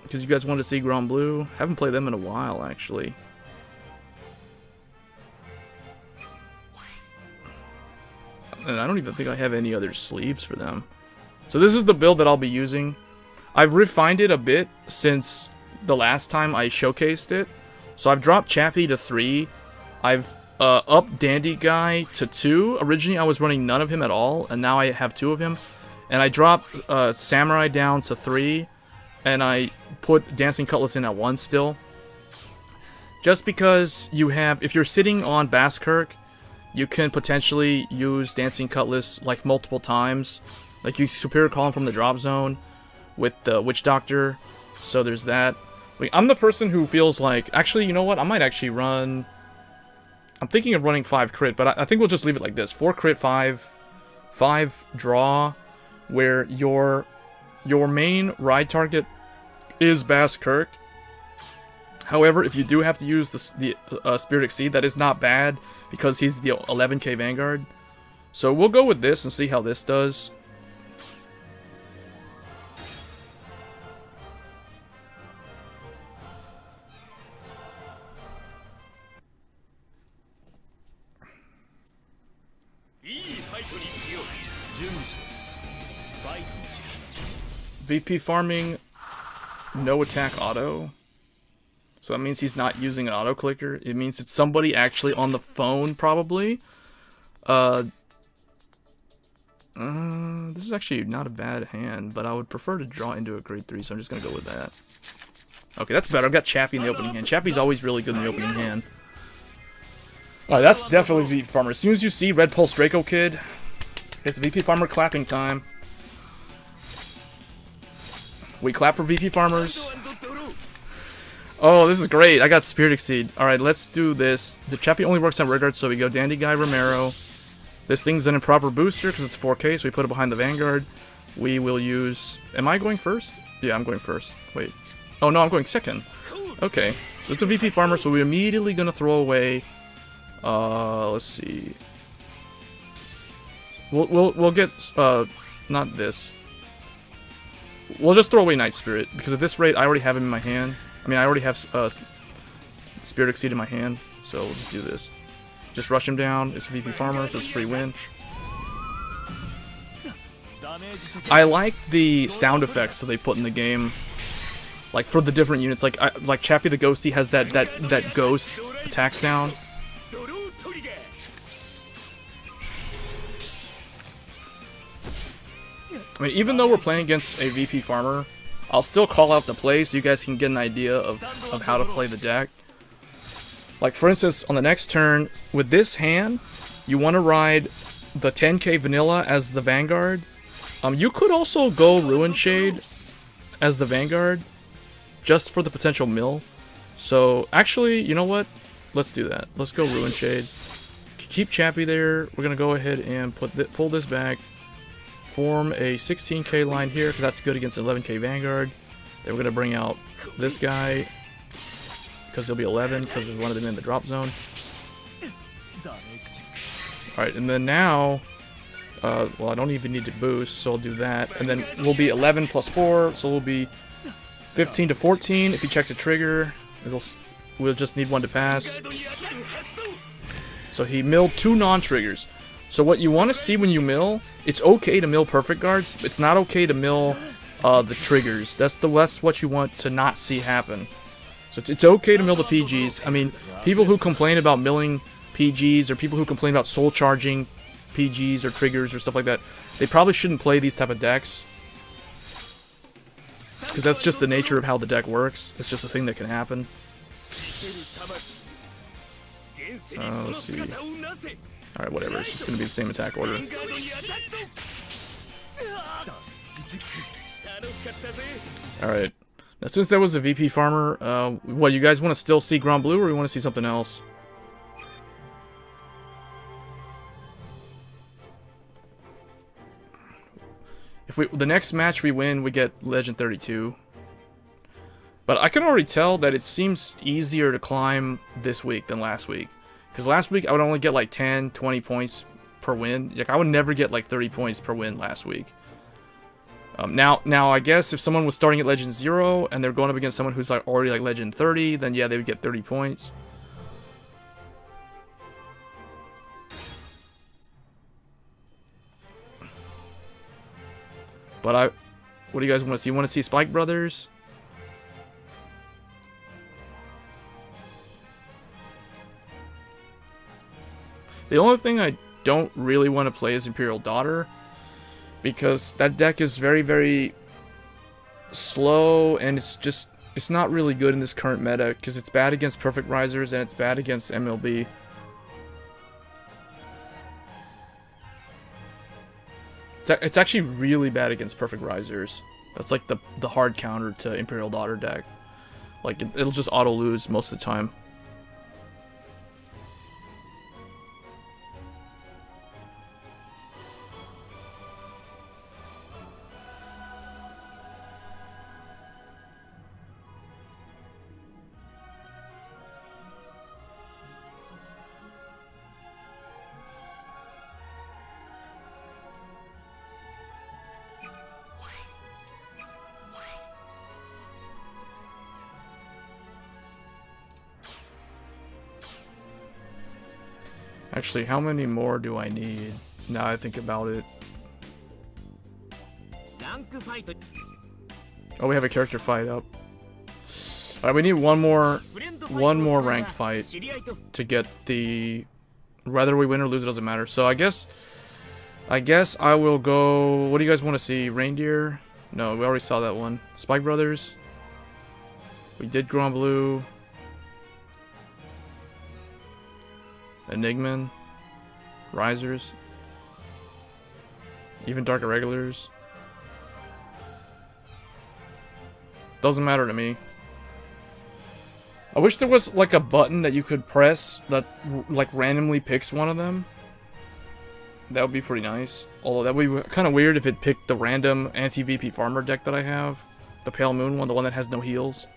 Because you guys wanted to see Grand Blue. Haven't played them in a while, actually. And I don't even think I have any other sleeves for them. So this is the build that I'll be using. I've refined it a bit since the last time I showcased it. So I've dropped Chappie to 3. I've upped Dandy Guy to 2. Originally I was running none of him at all, and now I have 2 of him. And I dropped Samurai down to 3, and I put Dancing Cutlass in at 1 still. Just because you have, if you're sitting on Basskirk, you can potentially use Dancing Cutlass like multiple times. Like you Superior Column from the drop zone with the Witch Doctor. So there's that. Like, I'm the person who feels like, actually, you know what? I might actually run. I'm thinking of running 5 crit, but I think we'll just leave it like this: 4 crit, 5 draw, where your main ride target is Basskirk. However, if you do have to use the Spirit Exceed, that is not bad, because he's the 11k Vanguard. So we'll go with this and see how this does. VP farming, no attack auto. So that means he's not using an auto clicker. It means it's somebody actually on the phone, probably. This is actually not a bad hand, but I would prefer to draw into a grade 3, so I'm just going to go with that. Okay, that's better. I've got Chappie in the opening hand. Chappie's always really good in the opening hand. Alright, that's definitely VP Farmer. As soon as you see Red Pulse Draco Kid, it's VP Farmer clapping time. We clap for VP Farmers. Oh, this is great. I got Spirit Exceed. Alright, let's do this. The Chappie only works on Rearguard, so we go Dandy Guy, Romero. This thing's an improper booster because it's 4k, so we put it behind the Vanguard. We will use... Am I going first? Yeah, I'm going first. Wait. Oh, no, I'm going second. Okay. So it's a VP Farmer, so we're immediately going to throw away... let's see. We'll get... not this. We'll just throw away Night Spirit, because at this rate, I already have him in my hand. I mean, I already have Spirit Exceed in my hand, so we'll just do this. Just rush him down. It's a VP Farmer, so it's free win. I like the sound effects that they put in the game, like for the different units. Like Chappie the Ghosty has that ghost attack sound. I mean, even though we're playing against a VP Farmer, I'll still call out the play so you guys can get an idea of how to play the deck. Like, for instance, on the next turn, with this hand, you want to ride the 10k Vanilla as the Vanguard. You could also go Ruin Shade as the Vanguard, just for the potential mill. So, actually, you know what? Let's do that. Let's go Ruin Shade. Keep Chappie there. We're going to go ahead and pull this back. Form a 16k line here, because that's good against an 11k Vanguard. Then we're going to bring out this guy, because he'll be 11, because there's one of them in the drop zone. Alright, and then now, well, I don't even need to boost, so I'll do that. And then we'll be 11 plus 4, so we'll be 15 to 14. If he checks a trigger, we'll just need one to pass. So he milled 2 non-triggers. So what you want to see when you mill, it's okay to mill perfect guards. It's not okay to mill the triggers. That's what you want to not see happen. So it's okay to mill the PGs. I mean, people who complain about milling PGs, or people who complain about soul charging PGs or triggers or stuff like that, they probably shouldn't play these type of decks, because that's just the nature of how the deck works. It's just a thing that can happen. Let's see. Alright, whatever. It's just going to be the same attack order. Alright. Now, since that was a VP Farmer, what, you guys want to still see Grand Blue, or you want to see something else? If the next match we win, we get Legend 32. But I can already tell that it seems easier to climb this week than last week. Because last week, I would only get like 10, 20 points per win. Like, I would never get like 30 points per win last week. Now, I guess if someone was starting at Legend 0 and they're going up against someone who's like already like Legend 30, then yeah, they would get 30 points. But what do you guys want to see? You want to see Spike Brothers? The only thing I don't really want to play is Imperial Daughter, because that deck is very, very slow, and it's not really good in this current meta, because it's bad against Perfect Raizers and it's bad against MLB. It's actually really bad against Perfect Raizers. That's like the hard counter to Imperial Daughter deck. Like, it'll just auto-lose most of the time. Actually, how many more do I need? Now I think about it. Oh, we have a character fight up. Alright, we need one more ranked fight to get the... Whether we win or lose, it doesn't matter. So I guess I will go... What do you guys want to see? Reindeer? No, we already saw that one. Spike Brothers? We did Grand Blue. Enigman, Raizers, even Dark Irregulars. Doesn't matter to me. I wish there was like a button that you could press that like randomly picks one of them. That would be pretty nice. Although that would be kind of weird if it picked the random anti-VP farmer deck that I have. The Pale Moon one, the one that has no heals.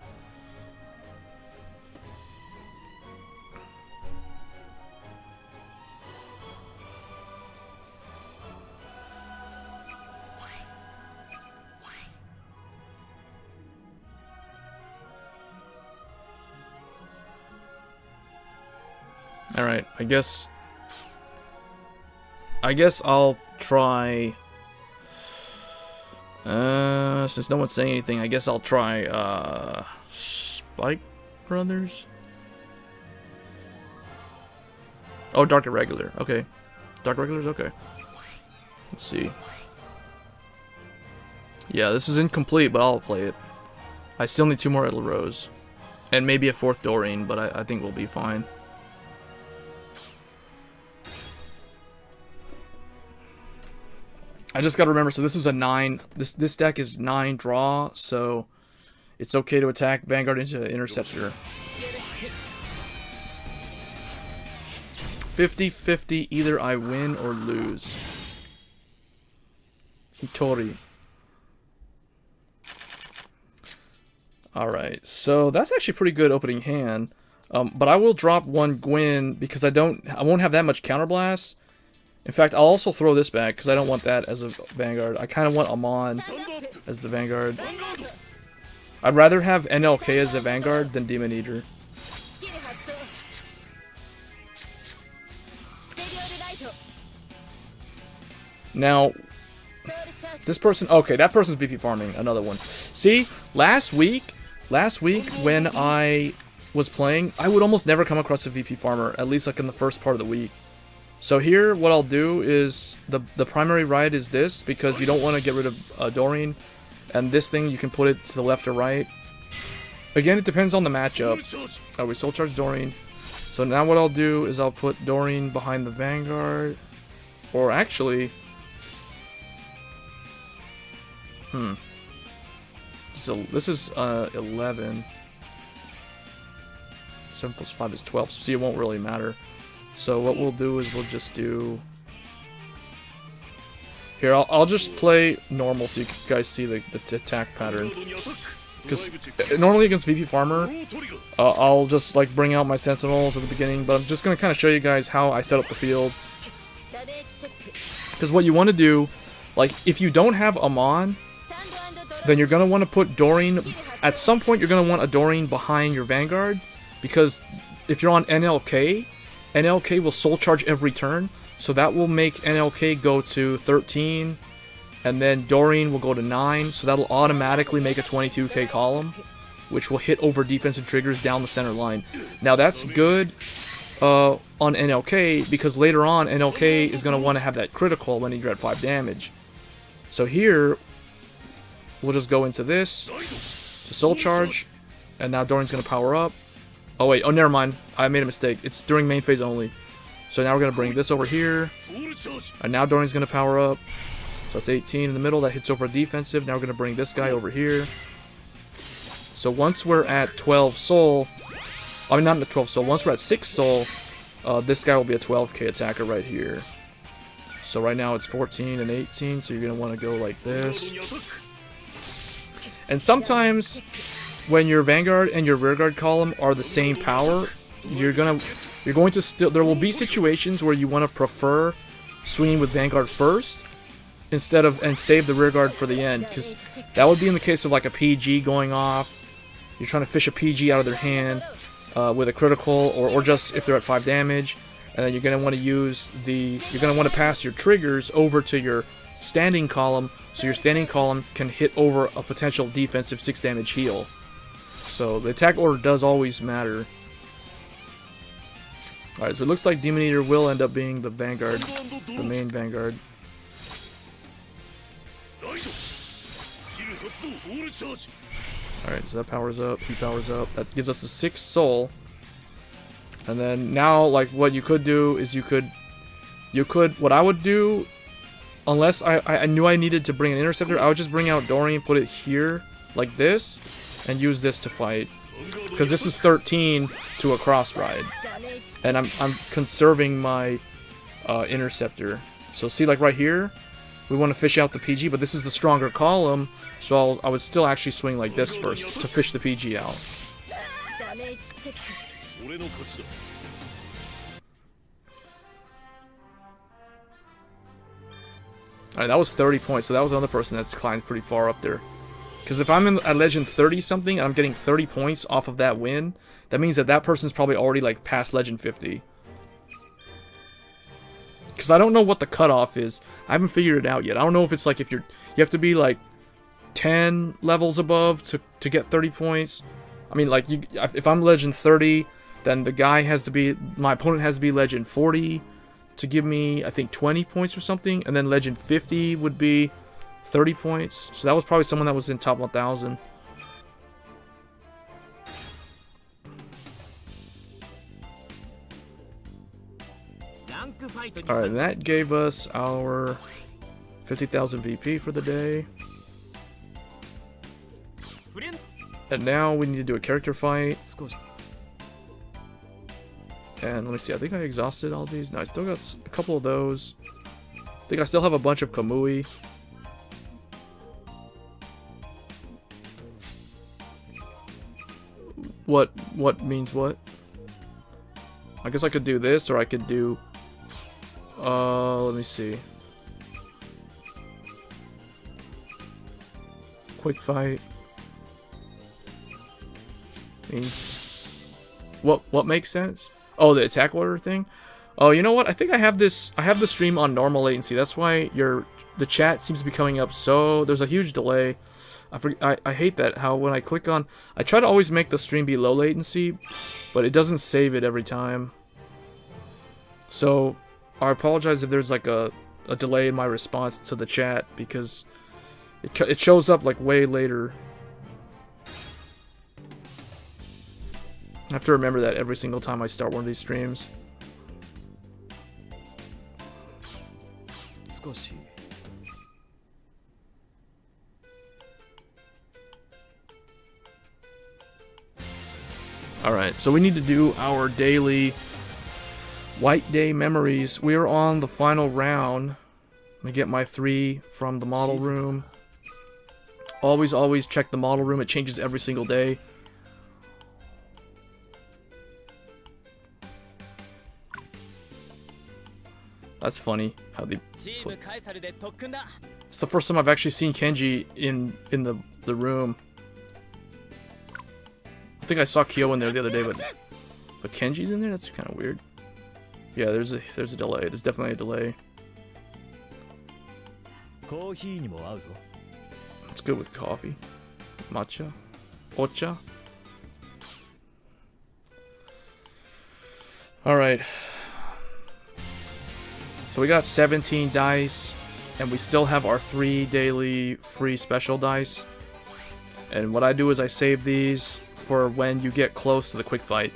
Alright, I guess I'll try, since no one's saying anything, I guess I'll try, Spike Brothers? Oh, Dark Irregular, okay. Dark Irregular's okay. Let's see. Yeah, this is incomplete, but I'll play it. I still need 2 more Idle Rose. And maybe a 4th Doreen, but I think we'll be fine. I just gotta remember, so this is a 9, this deck is 9 draw, so it's okay to attack Vanguard into Interceptor. 50-50, either I win or lose. Hitori. Alright, so that's actually a pretty good opening hand. But I will drop 1 Gwyn because I won't have that much counterblast. In fact, I'll also throw this back because I don't want that as a Vanguard. I kind of want Amon as the Vanguard. I'd rather have NLK as the Vanguard than Demon Eater. Now, this person... Okay, that person's VP farming. Another one. See, last week when I was playing, I would almost never come across a VP farmer, at least like in the first part of the week. So here, what I'll do is, the primary ride is this, because you don't want to get rid of Doreen. And this thing, you can put it to the left or right. Again, it depends on the matchup. Oh, we Soul Charge Doreen. So now what I'll do is I'll put Doreen behind the Vanguard. Or actually... So this is 11. 7 plus 5 is 12. So see, it won't really matter. So what we'll do is we'll just do... Here, I'll just play normal so you guys see the attack pattern. Because normally against VP Farmer, I'll just like bring out my Sentinels at the beginning, but I'm just going to kind of show you guys how I set up the field. Because what you want to do, like if you don't have Amon, then you're going to want to put Doreen... At some point you're going to want a Doreen behind your Vanguard, because if you're on NLK, NLK will soul charge every turn, so that will make NLK go to 13, and then Doreen will go to 9, so that'll automatically make a 22k column, which will hit over defensive triggers down the center line. Now that's good on NLK, because later on NLK is going to want to have that critical when you're at 5 damage. So here, we'll just go into this, to Soul Charge, and now Doreen's going to power up. Oh wait, oh never mind, I made a mistake. It's during main phase only. So now we're going to bring this over here, and now Doreen's going to power up. So it's 18 in the middle, that hits over defensive. Now we're going to bring this guy over here. So once we're at 12 soul, I mean not at 12 soul, once we're at 6 soul, this guy will be a 12k attacker right here. So right now it's 14 and 18, so you're going to want to go like this. And sometimes when your Vanguard and your Rearguard column are the same power, you're going to still, there will be situations where you want to prefer swinging with Vanguard first instead of, and save the Rearguard for the end, because that would be in the case of like a PG going off. You're trying to fish a PG out of their hand with a critical, or just if they're at 5 damage, and then you're going to want to use the, you're going to want to pass your triggers over to your standing column, so your standing column can hit over a potential defensive 6 damage heal. So the attack order does always matter. Alright, so it looks like Demon Eater will end up being the Vanguard, the main Vanguard. Alright, so that powers up, he powers up. That gives us a 6 soul. And then now, like, what you could do is you could, what I would do, unless I knew I needed to bring an Interceptor, I would just bring out Doreen, put it here, like this, and use this to fight. Because this is 13 to a cross ride. And I'm conserving my Interceptor. So see, like right here, we want to fish out the PG, but this is the stronger column, so I would still actually swing like this first to fish the PG out. Alright, that was 30 points, so that was another person that's climbed pretty far up there. Because if I'm at Legend 30 something and I'm getting 30 points off of that win, that means that that person's probably already like past Legend 50. Because I don't know what the cutoff is. I haven't figured it out yet. I don't know if it's like if you have to be like 10 levels above to get 30 points. I mean, like, if I'm Legend 30, then the guy has to be, my opponent has to be Legend 40 to give me, I think, 20 points or something. And then Legend 50 would be 30 points. So that was probably someone that was in top 1000. Alright, that gave us our 50,000 VP for the day. And now we need to do a character fight. And let me see, I think I exhausted all these. No, I still got a couple of those. I think I still have a bunch of Kamui. What means what? I guess I could do this, or I could do... let me see. Quick fight. Means... What makes sense? Oh, the attack order thing? Oh, you know what? I think I have this... I have the stream on normal latency. That's why the chat seems to be coming up so... There's a huge delay. I hate that, how when I click on... I try to always make the stream be low latency, but it doesn't save it every time. So, I apologize if there's like a delay in my response to the chat, because it shows up like way later. I have to remember that every single time I start one of these streams. Alright, so we need to do our daily White Day memories. We're on the final round. Let me get my 3 from the model room. Always check the model room. It changes every single day. That's funny how they put... It's the first time I've actually seen Kenji in the room. I think I saw Kyo in there the other day, but Kenji's in there? That's kind of weird. Yeah, there's a delay. There's definitely a delay. コーヒーにも合うぞ。 It's good with coffee. Matcha. Ocha. Alright. So we got 17 dice. And we still have our 3 daily free special dice. And what I do is I save these for when you get close to the quick fight.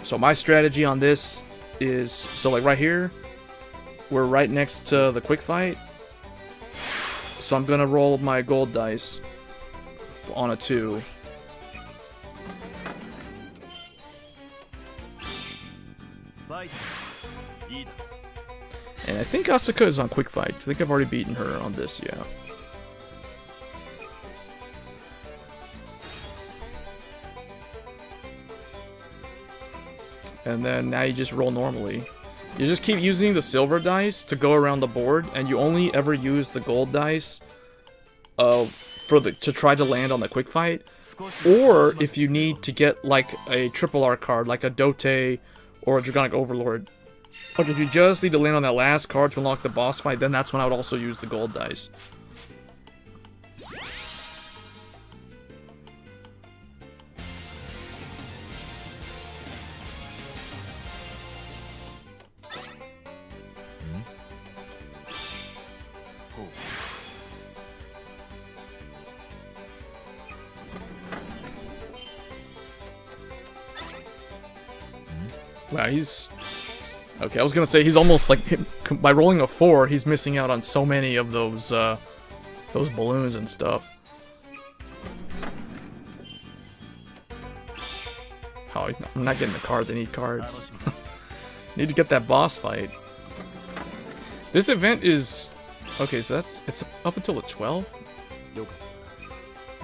So my strategy on this is, so like right here, we're right next to the quick fight. So I'm gonna roll my gold dice on a 2. And I think Asuka is on quick fight. I think I've already beaten her on this, yeah. And then now you just roll normally. You just keep using the silver dice to go around the board, and you only ever use the gold dice to try to land on the quick fight. Or if you need to get like a triple R card, like a Dote or a Dragonic Overlord. But if you just need to land on that last card to unlock the boss fight, then that's when I would also use the gold dice. Wow, he's... Okay, I was gonna say he's almost like... By rolling a 4, he's missing out on so many of those balloons and stuff. Oh, I'm not getting the cards, I need cards. Need to get that boss fight. This event is... Okay, so it's up until the 12th?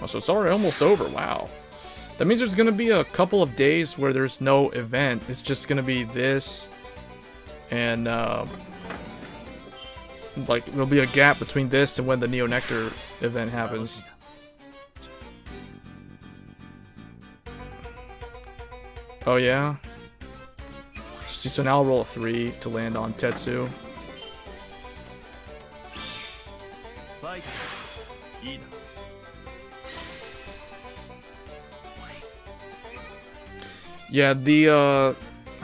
Oh, so it's already almost over, wow. That means there's gonna be a couple of days where there's no event. It's just gonna be this, and like there'll be a gap between this and when the Neo Nectar event happens. Oh yeah. See, so now I'll roll a 3 to land on Tetsu. Yeah,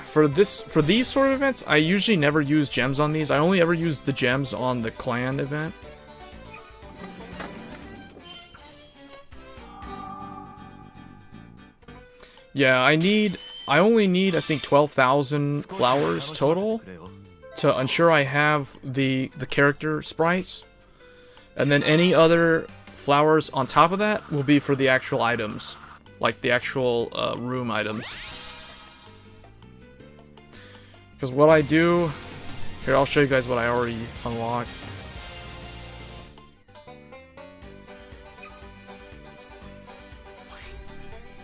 for these sort of events, I usually never use gems on these. I only ever use the gems on the clan event. Yeah, I only need I think 12,000 flowers total to ensure I have the character sprites. And then any other flowers on top of that will be for the actual items, like the actual room items. Because what I do... Here, I'll show you guys what I already unlocked.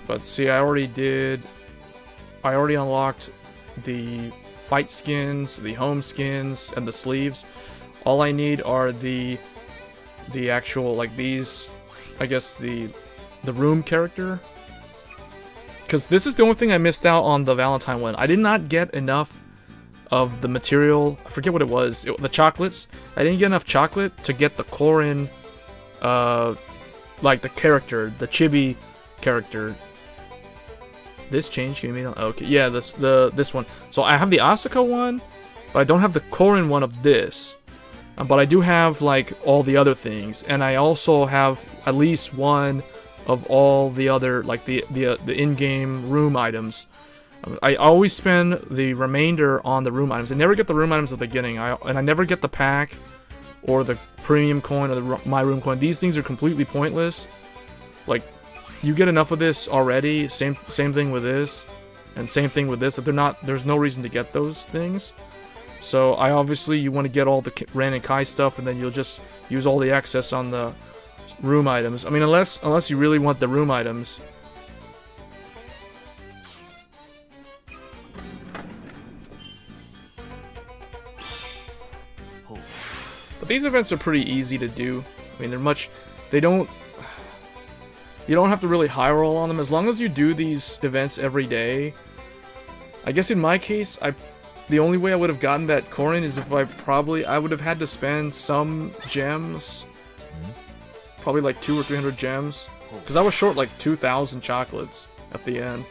But see, I already unlocked the fight skins, the home skins, and the sleeves. All I need are the actual, like these, I guess the room character. Because this is the only thing I missed out on the Valentine one. I did not get enough of the material. I forget what it was. The chocolates. I didn't get enough chocolate to get the Korin, like the character, the chibi character. This change can be made on. Okay, yeah, this one. So I have the Asuka one, but I don't have the Korin one of this. But I do have like all the other things, and I also have at least one of all the other like the in-game room items. I always spend the remainder on the room items. I never get the room items at the beginning. And I never get the pack or the premium coin or the my room coin. These things are completely pointless. Like, you get enough of this already. Same thing with this, and same thing with this. That they're not. There's no reason to get those things. So you want to get all the Ren and Kai stuff, and then you'll just use all the excess on the room items. I mean, unless you really want the room items. But these events are pretty easy to do. I mean, you don't have to really high roll on them. As long as you do these events every day. I guess in my case, the only way I would have gotten that coin is if I would have had to spend some gems. Probably like 200 or 300 gems. Because I was short like 2,000 chocolates at the end.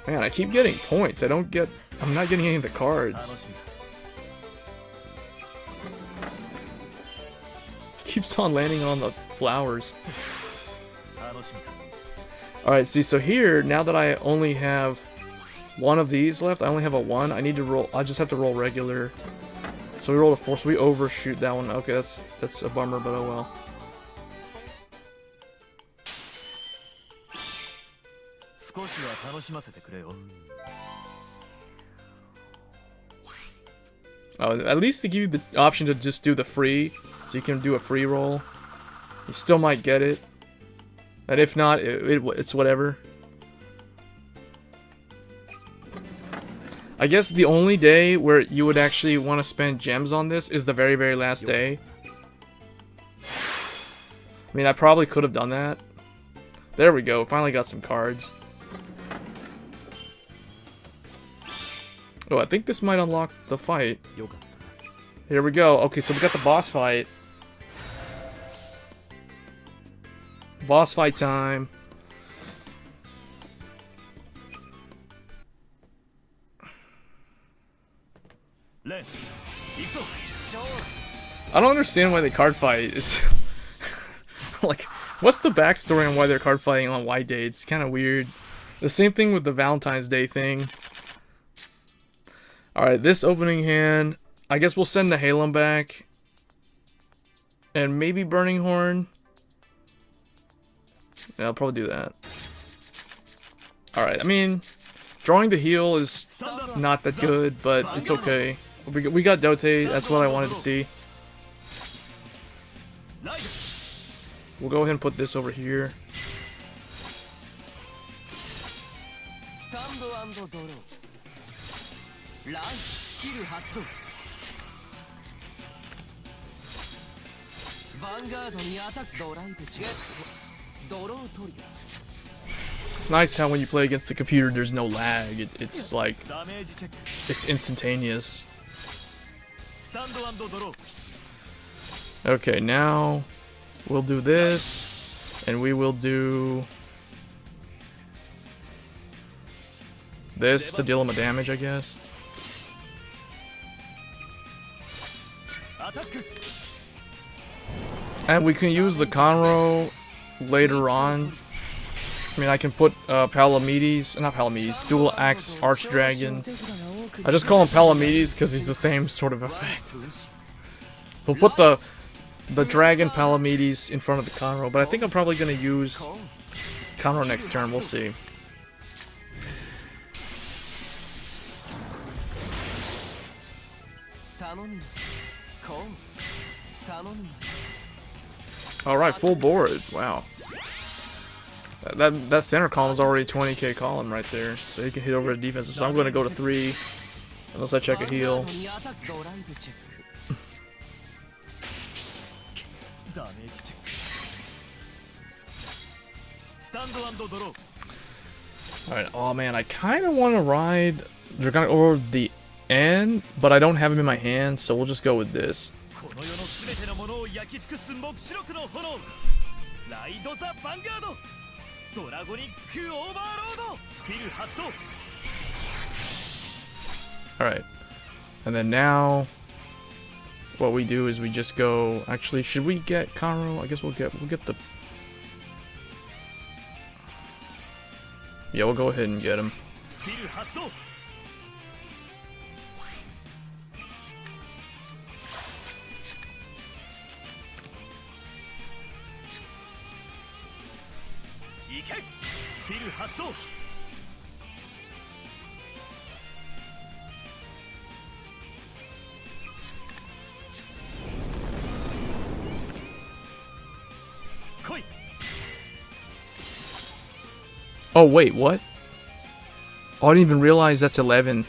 Man, I keep getting points. I'm not getting any of the cards. Keeps on landing on the flowers. Alright, see, so here, now that I only have one of these left, I only have a 1, I need to roll, I just have to roll regular. So we rolled a 4, so we overshoot that one. Okay, that's a bummer, but oh well. Oh, at least they give you the option to just do the free, so you can do a free roll. You still might get it, and if not, it's whatever. I guess the only day where you would actually want to spend gems on this is the very, very last day. I mean, I probably could have done that. There we go, finally got some cards. Oh, I think this might unlock the fight. Here we go. Okay, so we got the boss fight. Boss fight time. I don't understand why they card fight. It's like, what's the backstory on why they're card fighting on White Day? It's kind of weird. The same thing with the Valentine's Day thing. Alright, this opening hand, I guess we'll send the Halem back. And maybe Burning Horn. Yeah, I'll probably do that. Alright, I mean, drawing the heal is not that good, but it's okay. We got Dote, that's what I wanted to see. We'll go ahead and put this over here. It's nice how when you play against the computer there's no lag. It's like, it's instantaneous. Okay, now we'll do this, and we will do this to deal him a damage, I guess. And we can use the Conroe later on. I mean, I can put Palamedes, not Palamedes, Dual Axe Archdragon. I just call him Palamedes because he's the same sort of effect. We'll put the Dragon Palamedes in front of the Conroe, but I think I'm probably going to use Conroe next turn. We'll see. Alright, full board. Wow. That center column is already 20k column right there, so he can hit over the defensive. So I'm going to go to 3, unless I check a heal. Alright, oh man, I kind of want to ride Dragonic over the end, but I don't have him in my hand, so we'll just go with this. Alright, and then now what we do is we just go, actually, should we get Conroe? I guess we'll get the, yeah, we'll go ahead and get him. Oh wait, what? Oh, I didn't even realize that's 11.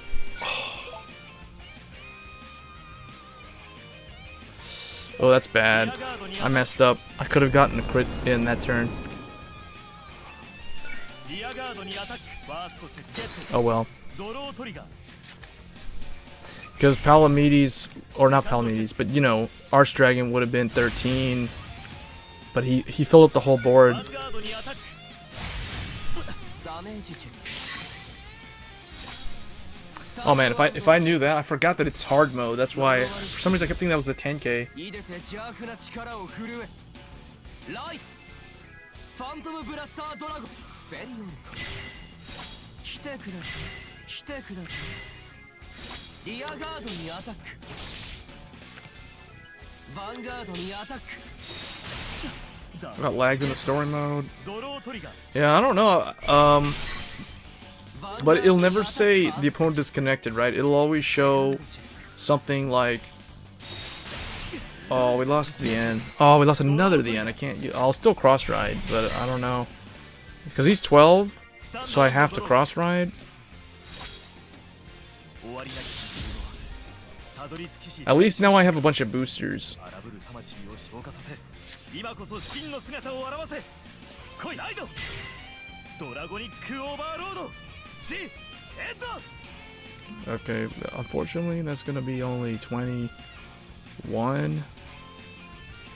Oh, that's bad. I messed up. I could have gotten a crit in that turn. Oh well. Because Palamedes, or not Palamedes, but you know, Archdragon would have been 13, but he filled up the whole board. Oh man, if I knew that, I forgot that it's hard mode. That's why for some reason I kept thinking that was a 10k. I got lagged in the story mode. Yeah, I don't know. But it'll never say the opponent disconnected, right? It'll always show something like, oh, we lost the end. Oh, we lost another the end. I can't. I'll still cross ride, but I don't know because he's 12, so I have to cross ride. At least now I have a bunch of boosters. Okay, unfortunately that's gonna be only 21.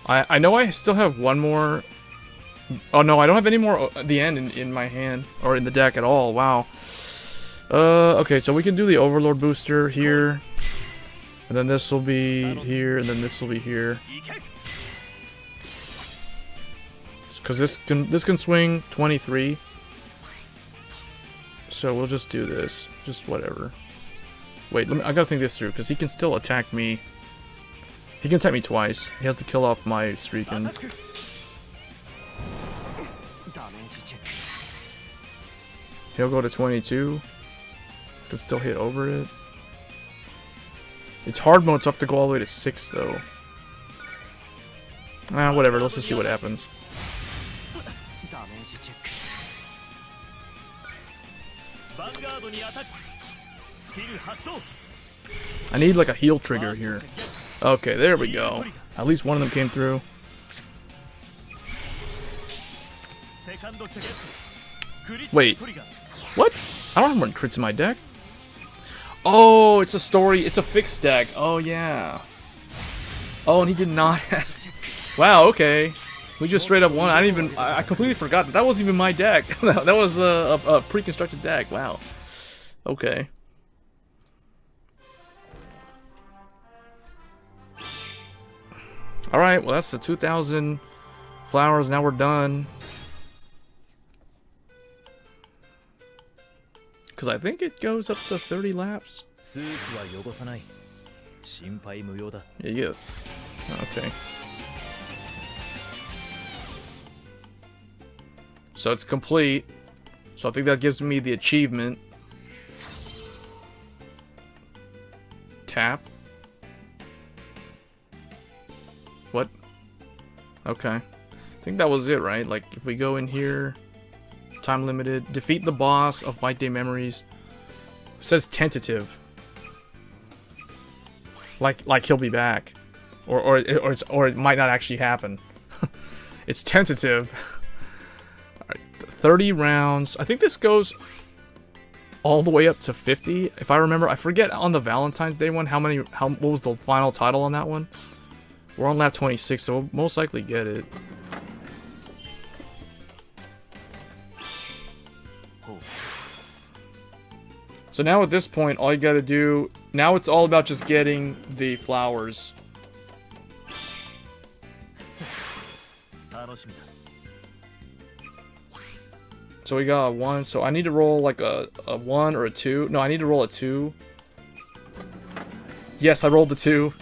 I know I still have one more. Oh no, I don't have any more at the end in my hand or in the deck at all. Wow. Okay, so we can do the Overlord booster here, and then this will be here, and then this will be here. Because this can swing 23. So we'll just do this. Just whatever. Wait, I gotta think this through, because he can still attack me. He can attack me twice. He has to kill off my Streakin'. He'll go to 22. Can still hit over it. It's hard mode, so I have to go all the way to 6, though. Whatever. Let's just see what happens. I need like a heal trigger here. Okay, there we go. At least one of them came through. Wait, what? I don't have more crits in my deck. Oh, it's a story. It's a fixed deck. Oh yeah. Oh, and he did not have... Wow, okay. We just straight up won. I didn't even... I completely forgot that wasn't even my deck. That was a pre-constructed deck. Wow. Okay. Alright, well that's the 2,000 flowers. Now we're done. Because I think it goes up to 30 laps. Yeah. Okay. So it's complete. So I think that gives me the achievement. Tap. What? Okay. I think that was it, right? Like, if we go in here, time limited, defeat the boss of White Day Memories. It says tentative. Like he'll be back, or it might not actually happen. It's tentative. All right, 30 rounds. I think this goes all the way up to 50, if I remember. I forget on the Valentine's Day one what was the final title on that one. We're on lap 26, so we'll most likely get it. So now at this point, all you gotta do... Now it's all about just getting the flowers. So we got a 1, so I need to roll like a 1 or a 2. No, I need to roll a 2. Yes, I rolled the 2.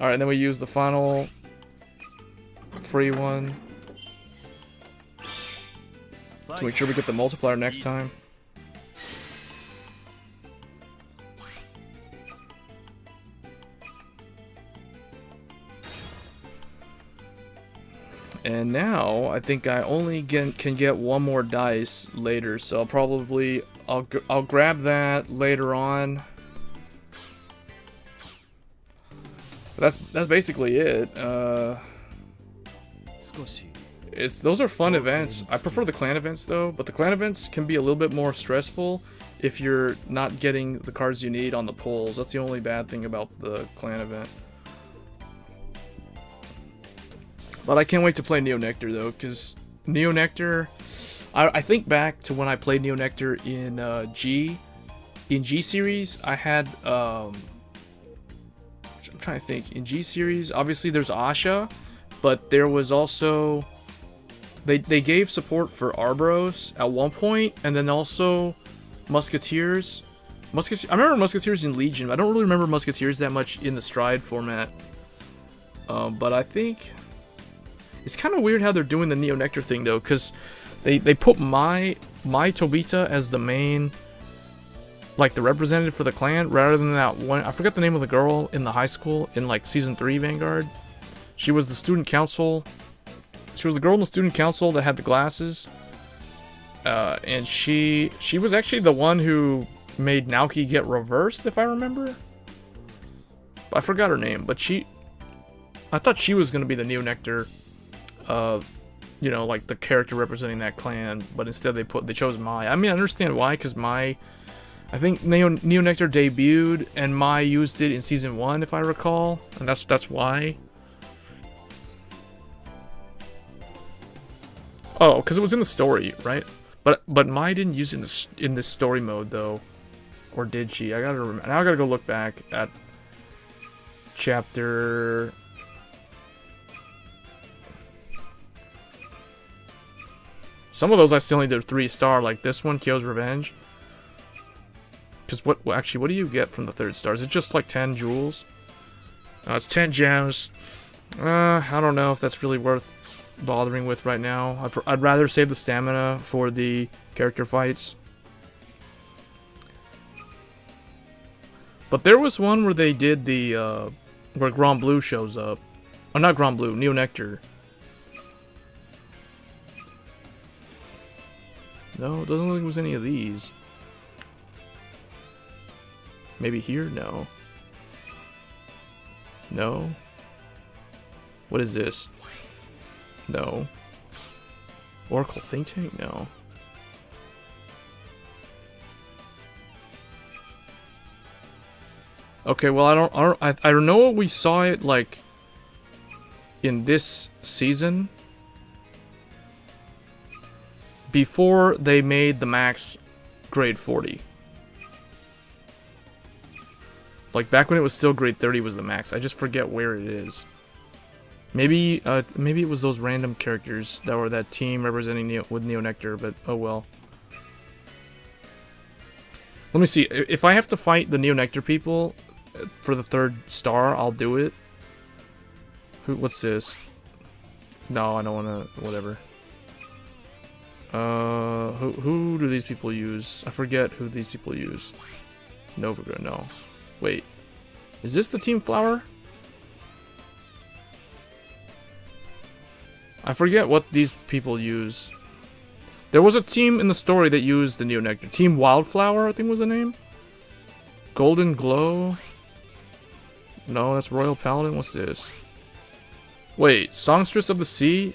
Alright, and then we use the final free one to make sure we get the multiplier next time. And now I think I only can get one more dice later, so I'll grab that later on. That's basically it. Those are fun events. I prefer the clan events though, but the clan events can be a little bit more stressful if you're not getting the cards you need on the pulls. That's the only bad thing about the clan event. But I can't wait to play Neo Nectar though, because Neo Nectar, I think back to when I played Neo Nectar in G series. I had I'm trying to think. In G series, obviously there's Asha, but there was also they gave support for Arboros at one point, and then also Musketeers. I remember Musketeers in Legion. I don't really remember Musketeers that much in the Stride format. But I think it's kind of weird how they're doing the Neo Nectar thing though, because they put my Tobita as the main, like the representative for the clan, rather than that one. I forgot the name of the girl in the high school in like season 3 Vanguard. She was the student council. She was the girl in the student council that had the glasses. And she was actually the one who made Naoki get reversed, if I remember. I forgot her name, but I thought she was gonna be the Neo Nectar, you know, like the character representing that clan, but instead they chose Mai. I mean, I understand why, because Mai, I think Neo Nectar debuted and Mai used it in season 1, if I recall, and that's why. Oh, because it was in the story, right? But Mai didn't use it in this story mode though, or did she? I gotta remember. Now I gotta go look back at chapter. Some of those I still need to 3-star, like this one, Kyo's Revenge. Because what do you get from the 3rd star? Is it just like 10 jewels? It's 10 gems. I don't know if that's really worth bothering with right now. I'd rather save the stamina for the character fights. But there was one where they did the, where Grand Blue shows up. Oh, not Grand Blue, Neo Nectar. No, it doesn't look like it was any of these. Maybe here? No. No. What is this? No. Oracle Think Tank? No. Okay, well I don't know we saw it like in this season before they made the max grade 40. Like back when it was still grade 30 was the max. I just forget where it is. Maybe maybe it was those random characters that were that team representing Neo Nectar, but oh well. Let me see. If I have to fight the Neo Nectar people for the 3rd star, I'll do it. What's this? No, I don't wanna, whatever. Who do these people use? I forget who these people use. Novagra, no. Wait. Is this the Team Flower? I forget what these people use. There was a team in the story that used the Neo Nectar. Team Wildflower, I think was the name. Golden Glow. No, that's Royal Paladin. What's this? Wait, Songstress of the Sea?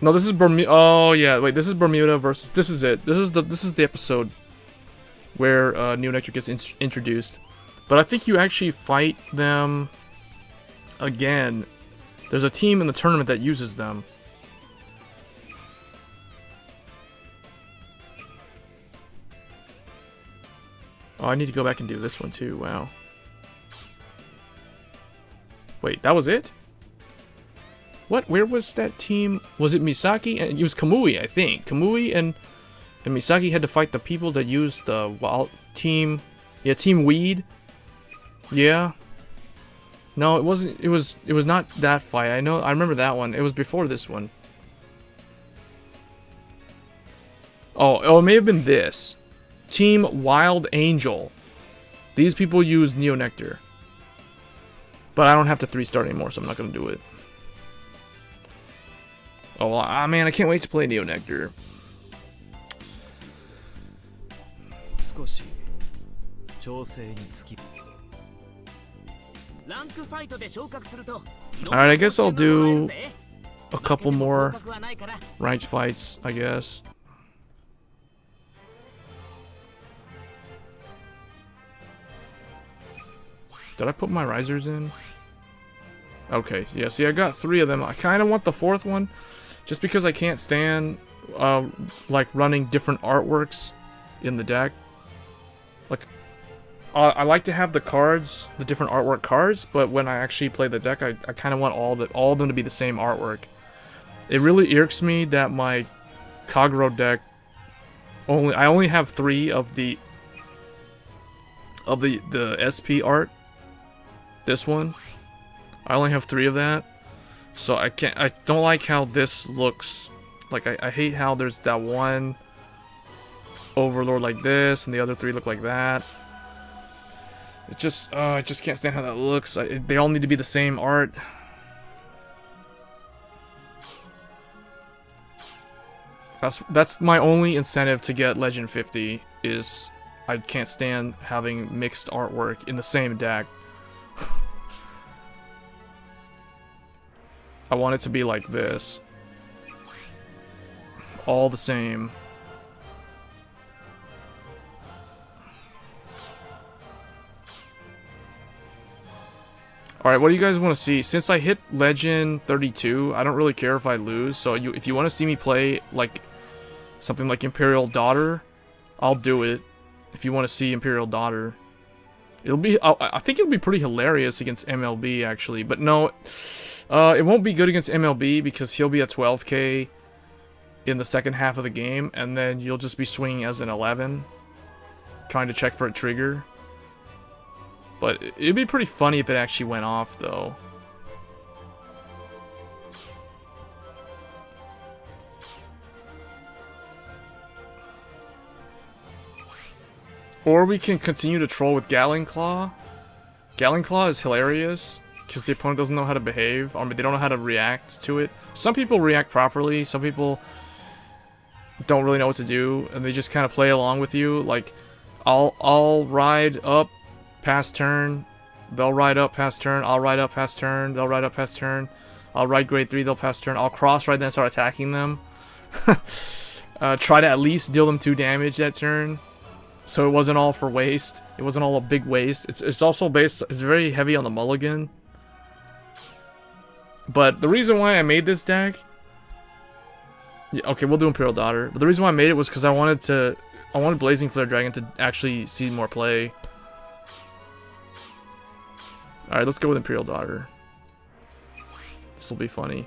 No, this is Bermuda. Oh yeah, wait, this is Bermuda versus. This is it. This is the episode where Neo Nectar gets introduced. But I think you actually fight them again. There's a team in the tournament that uses them. Oh, I need to go back and do this one too. Wow. Wait, that was it? What? Where was that team? Was it Misaki? And it was Kamui, I think. Kamui and Misaki had to fight the people that used the wild team. Yeah, Team Weed. Yeah. No, it wasn't. It was not that fight. I know. I remember that one. It was before this one. Oh, it may have been this. Team Wild Angel. These people use Neo Nectar. But I don't have to 3-star anymore, so I'm not going to do it. Oh, man, I can't wait to play Neo Nectar. 少し調整につきランクファイトで昇格すると Alright, I guess I'll do a couple more ranked fights, I guess. Did I put my risers in? Okay, yeah, see, I got 3 of them. I kind of want the 4th one, just because I can't stand, like, running different artworks in the deck. Like, I like to have the cards, the different artwork cards, but when I actually play the deck, I kind of want all of them to be the same artwork. It really irks me that my Kagero deck I only have 3 of the SP art. This one, I only have 3 of that, so I don't like how this looks. Like, I hate how there's that one Overlord like this, and the other 3 look like that. It just, I just can't stand how that looks. They all need to be the same art. That's my only incentive to get Legend 50, is I can't stand having mixed artwork in the same deck. I want it to be like this. All the same. Alright, what do you guys want to see? Since I hit Legend 32, I don't really care if I lose. So if you want to see me play like something like Imperial Daughter, I'll do it. If you want to see Imperial Daughter. It'll be, I think it'll be pretty hilarious against MLB, actually. But no, it won't be good against MLB because he'll be at 12k in the second half of the game, and then you'll just be swinging as an 11, trying to check for a trigger. But it'd be pretty funny if it actually went off, though. Or we can continue to troll with Gatling Claw. Gatling Claw is hilarious because the opponent doesn't know how to behave, or they don't know how to react to it. Some people react properly, some people don't really know what to do, and they just kind of play along with you. Like, I'll ride up past turn, they'll ride up past turn, I'll ride up past turn, they'll ride up past turn, I'll ride grade 3, they'll pass turn, I'll cross ride, then start attacking them. Try to at least deal them 2 damage that turn. So it wasn't all for waste. It wasn't all a big waste. It's also based, it's very heavy on the mulligan. But the reason why I made this deck, yeah, okay, we'll do Imperial Daughter. But the reason why I made it was because I wanted Blazing Flare Dragon to actually see more play. Alright, let's go with Imperial Daughter. This will be funny.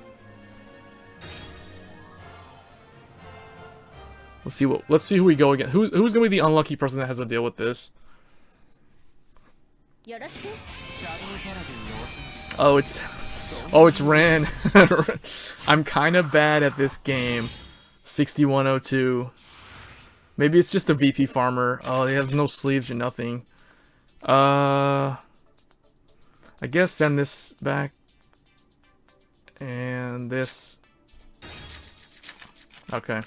Let's see who we go against. Who's gonna be the unlucky person that has to deal with this? Oh, it's Ren. I'm kind of bad at this game. 6102. Maybe it's just a VP farmer. Oh, they have no sleeves or nothing. I guess send this back. And this. Okay.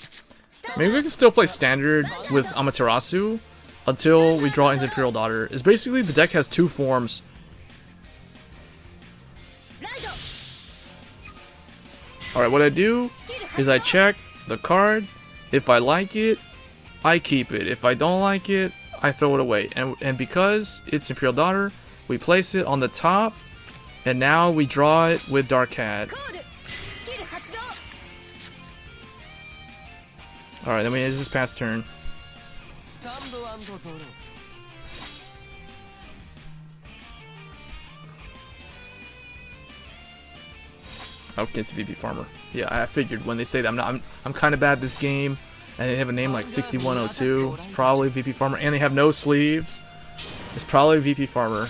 Maybe we can still play standard with Amaterasu until we draw into Imperial Daughter. It's basically the deck has 2 forms. Alright, what I do is I check the card. If I like it, I keep it. If I don't like it, I throw it away. And because it's Imperial Daughter, we place it on the top, and now we draw it with Dark Cat. Alright, then we just pass turn. Okay, it's VP Farmer. Yeah, I figured when they say that I'm kind of bad at this game, and they have a name like 6102. It's probably VP Farmer, and they have no sleeves. It's probably VP Farmer.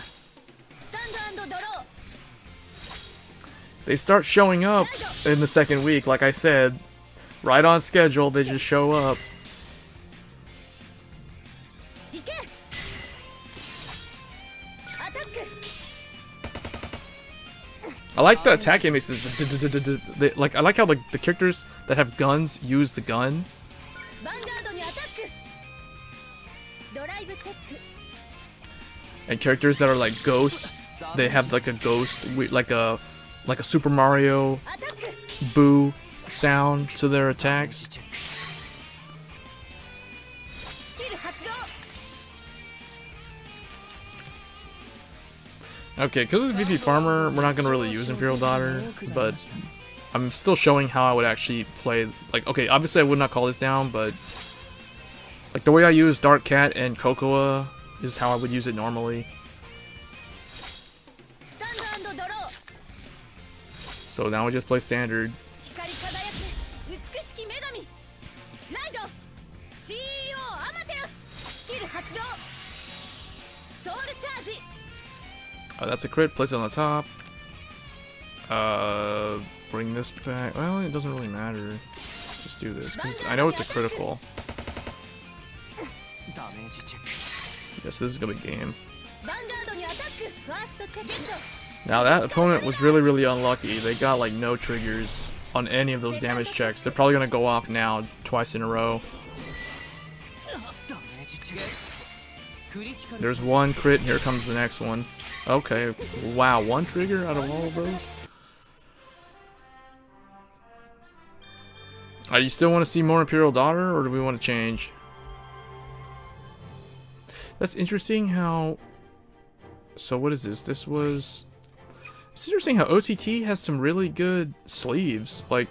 They start showing up in the second week, like I said. Right on schedule, they just show up. I like the attack animations. Like, I like how the characters that have guns use the gun. And characters that are like ghosts, they have like a ghost, like a like a Super Mario boo sound to their attacks. Okay, because it's VP Farmer, we're not going to really use Imperial Daughter, but I'm still showing how I would actually play. Like, okay, obviously I would not call this down, but like the way I use Dark Cat and Cocoa is how I would use it normally. So now we just play standard. Oh, that's a crit. Place it on the top. Bring this back. Well, it doesn't really matter. Just do this, because I know it's a critical. Yes, this is gonna be game. Now that opponent was really, really unlucky. They got like no triggers on any of those damage checks. They're probably gonna go off now twice in a row. There's one crit, and here comes the next one. Okay, wow, one trigger out of all of those? You still want to see more Imperial Daughter, or do we want to change? That's interesting how... So what is this? This was... It's interesting how OTT has some really good sleeves. Like,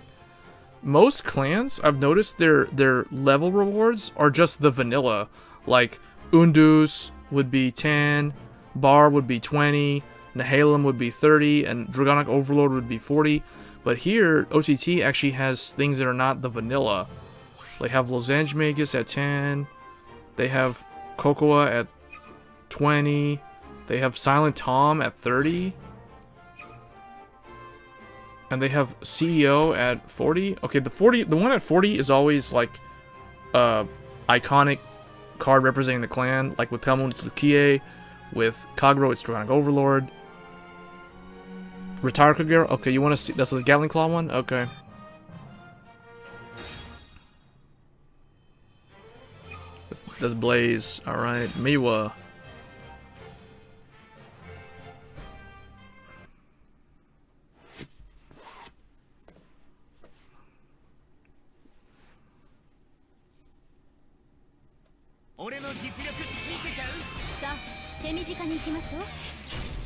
most clans, I've noticed their level rewards are just the vanilla. Like, Undus would be 10, Bar would be 20, Nihilum would be 30, and Dragonic Overlord would be 40. But here, OTT actually has things that are not the vanilla. They have Losange Magus at 10, they have Cocoa at 20, they have Silent Tom at 30, and they have CEO at 40. Okay, the one at 40 is always like iconic card representing the clan. Like with Pelmon, it's Lukie. With Kagero, it's Dragonic Overlord. Retire Kagero. Okay, you want to see? That's the Gatling Claw one. Okay. That's Blaze. All right, Miwa.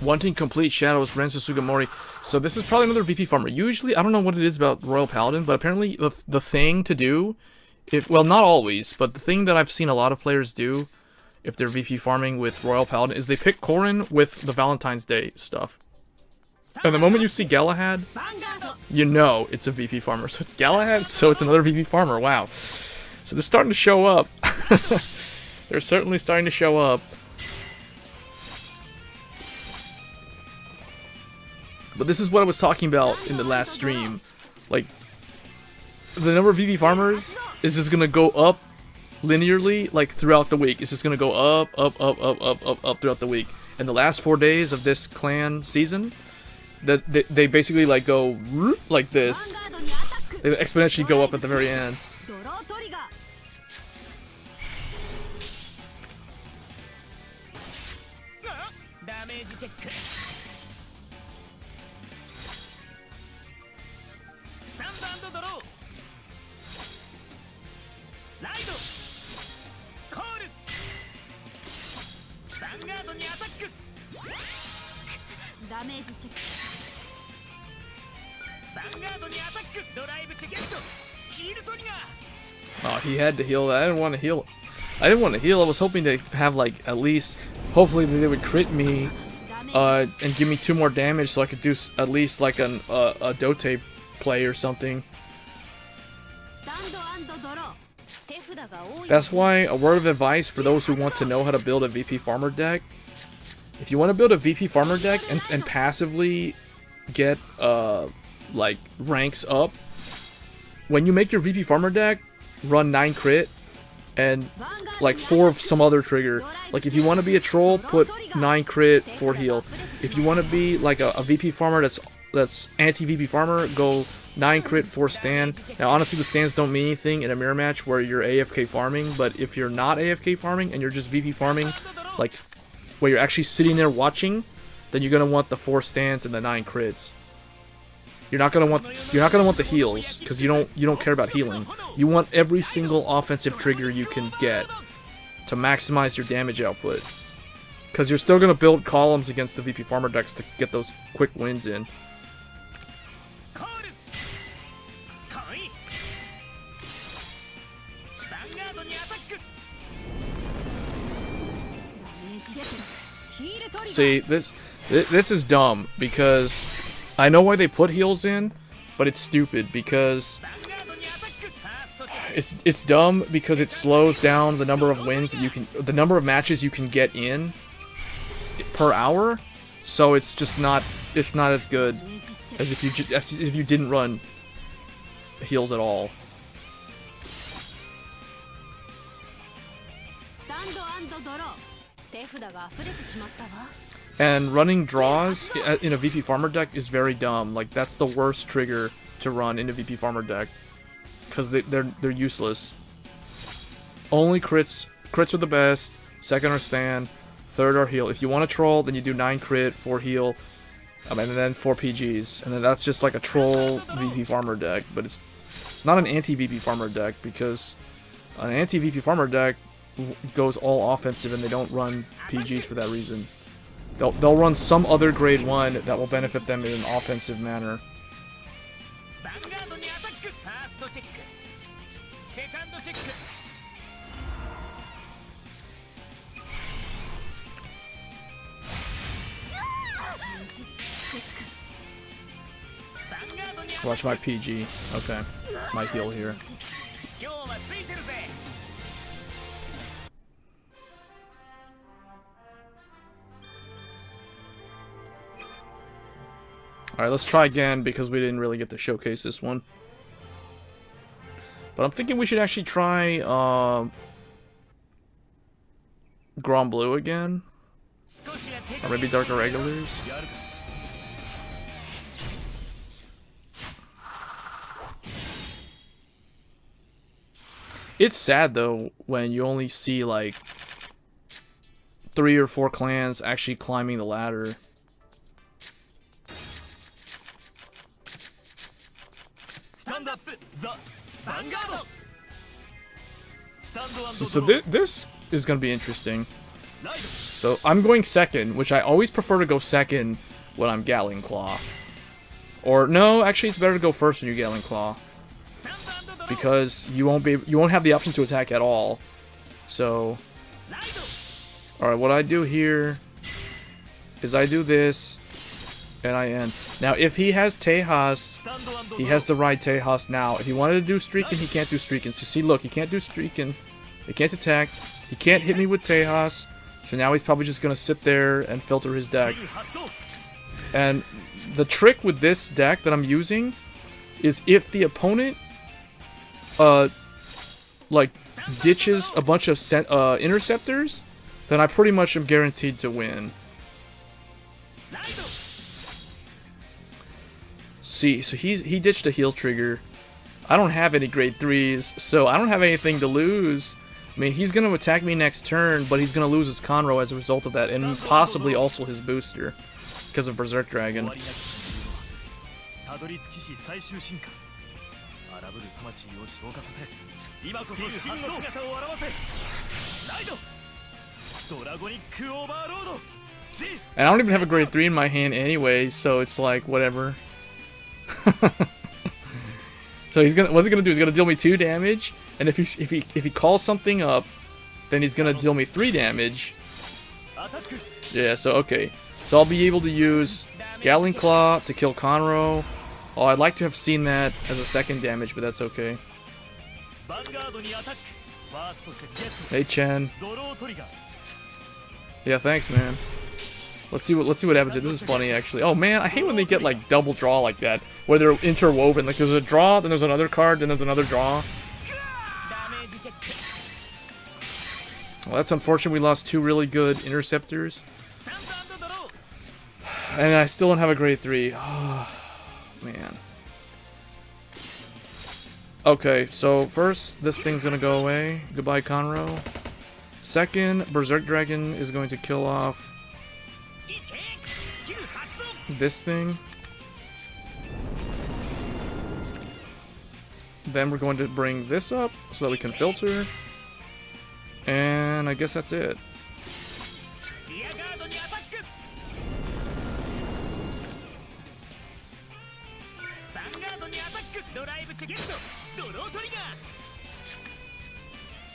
Wanting complete shadows, Rensu Sugimori. So this is probably another VP farmer. Usually, I don't know what it is about Royal Paladin, but apparently the thing to do, well, not always, but the thing that I've seen a lot of players do, if they're VP farming with Royal Paladin, is they pick Corrin with the Valentine's Day stuff. And the moment you see Galahad, you know it's a VP farmer. So it's Galahad, so it's another VP farmer. Wow. So they're starting to show up. They're certainly starting to show up. But this is what I was talking about in the last stream. Like, the number of VP farmers is just gonna go up linearly, like, throughout the week. It's just gonna go up, up, up, up, up, up, up throughout the week. And the last 4 days of this clan season, that they basically, like, go like this. They exponentially go up at the very end. Oh, he had to heal that. I didn't want to heal. I was hoping to have, like, at least, hopefully they would crit me, and give me 2 more damage so I could do at least like a Dote play or something. That's why a word of advice for those who want to know how to build a VP farmer deck. If you want to build a VP farmer deck and passively get like ranks up, when you make your VP farmer deck, run 9 crit and like 4 of some other trigger. Like if you want to be a troll, put 9 crit, 4 heal. If you want to be like a VP farmer that's anti-VP farmer, go 9 crit, 4 stand. Now honestly the stands don't mean anything in a mirror match where you're AFK farming, but if you're not AFK farming and you're just VP farming, like where you're actually sitting there watching, then you're going to want the 4 stands and the 9 crits. You're not gonna want the heals because you don't care about healing. You want every single offensive trigger you can get to maximize your damage output. Because you're still gonna build columns against the VP Farmer decks to get those quick wins in. See, this is dumb because I know why they put heals in, but it's stupid because it's dumb because it slows down the number of wins that the number of matches you can get in per hour. So it's just not as good as if you didn't run heals at all. And running draws in a VP Farmer deck is very dumb. Like, that's the worst trigger to run in a VP Farmer deck. Because they're useless. Only crits. Crits are the best. Second are stand. Third are heal. If you want to troll, then you do 9 crit, 4 heal. And then 4 PGs. And then that's just like a troll VP Farmer deck. But it's not an anti-VP Farmer deck, because an anti-VP Farmer deck goes all offensive and they don't run PGs for that reason. They'll run some other grade 1 that will benefit them in an offensive manner. Watch my PG. Okay. My heal here. Alright, let's try again because we didn't really get to showcase this one. But I'm thinking we should actually try Grand Blue again. Or maybe Dark Irregulars. It's sad though when you only see like 3 or 4 clans actually climbing the ladder. So this is going to be interesting. So I'm going second, which I always prefer to go second when I'm Gatling Claw. Or no, actually it's better to go first when you're Gatling Claw, because you won't have the option to attack at all. So, all right, what I do here is I do this. And I end. Now, if he has Tejas, he has to ride Tejas now. If he wanted to do Streaking, he can't do Streaking. So see, look, he can't do Streaking. He can't attack. He can't hit me with Tejas. So now he's probably just going to sit there and filter his deck. And the trick with this deck that I'm using is if the opponent, like, ditches a bunch of interceptors, then I pretty much am guaranteed to win. See, so he ditched a heal trigger. I don't have any grade 3s, so I don't have anything to lose. I mean, he's going to attack me next turn, but he's going to lose his Conroe as a result of that, and possibly also his booster, because of Berserk Dragon. And I don't even have a grade 3 in my hand anyway, so it's like, whatever. So what's he gonna do? He's gonna deal me 2 damage, and if he calls something up, then he's gonna deal me 3 damage. Yeah, so okay. So I'll be able to use Gatling Claw to kill Conroe. Oh, I'd like to have seen that as a second damage, but that's okay. Hey Chen. Yeah, thanks, man. Let's see what happens here. This is funny, actually. Oh man, I hate when they get like double draw like that, where they're interwoven. Like there's a draw, then there's another card, then there's another draw. Well, that's unfortunate. We lost 2 really good interceptors, and I still don't have a grade 3. Oh man. Okay, so first, this thing's gonna go away. Goodbye, Conroe. Second, Berserk Dragon is going to kill off this thing. Then we're going to bring this up so that we can filter. And I guess that's it.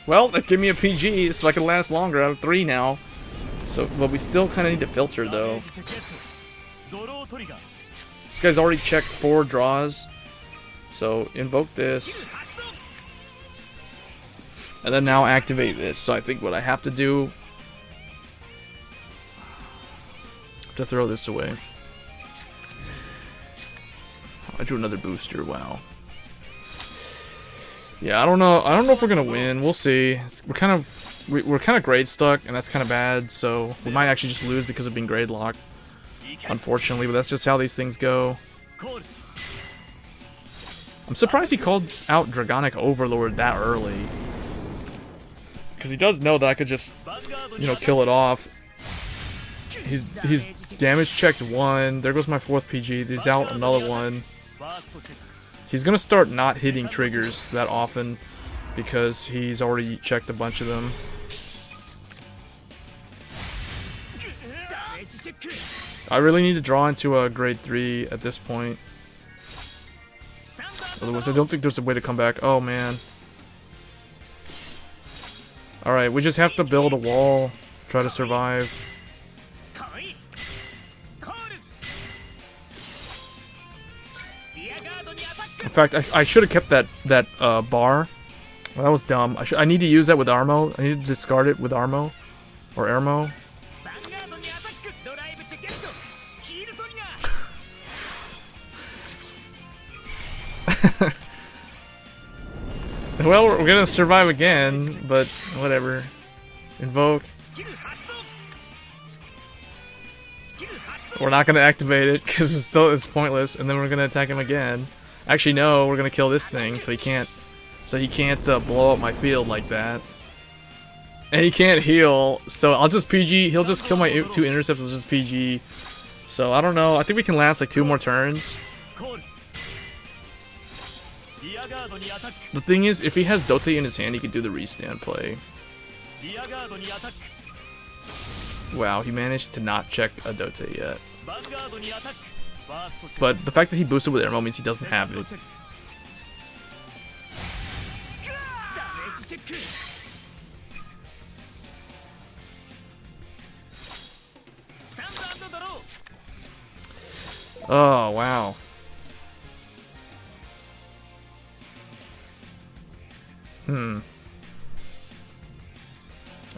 Well, that gave me a PG, so I can last longer. I have 3 now. So, but we still kind of need to filter, though. This guy's already checked 4 draws. So, invoke this. And then now activate this. So, I think what I have to do... to throw this away. I drew another booster, wow. Yeah, I don't know if we're gonna win. We'll see. We're kind of grade stuck, and that's kind of bad. So we might actually just lose because of being grade locked, unfortunately. But that's just how these things go. I'm surprised he called out Dragonic Overlord that early, because he does know that I could just, you know, kill it off. He's damage checked 1. There goes my 4th PG. He's out another one. He's gonna start not hitting triggers that often because he's already checked a bunch of them. I really need to draw into a grade 3 at this point. Otherwise, I don't think there's a way to come back. Oh man. Alright, we just have to build a wall, try to survive. In fact, I should have kept that bar. Well, that was dumb. I need to use that with Armo. I need to discard it with Armo. Or Ermo. Well, we're gonna survive again, but whatever. Invoke. We're not gonna activate it because it's pointless, and then we're gonna attack him again. Actually, no, we're gonna kill this thing, so he can't blow up my field like that. And he can't heal, so I'll just PG. He'll just kill my 2 intercepts with just PG. So I don't know. I think we can last like 2 more turns. The thing is, if he has Dote in his hand, he can do the restand play. Wow, he managed to not check a Dote yet. But the fact that he boosted with Ermo means he doesn't have it. Oh, wow.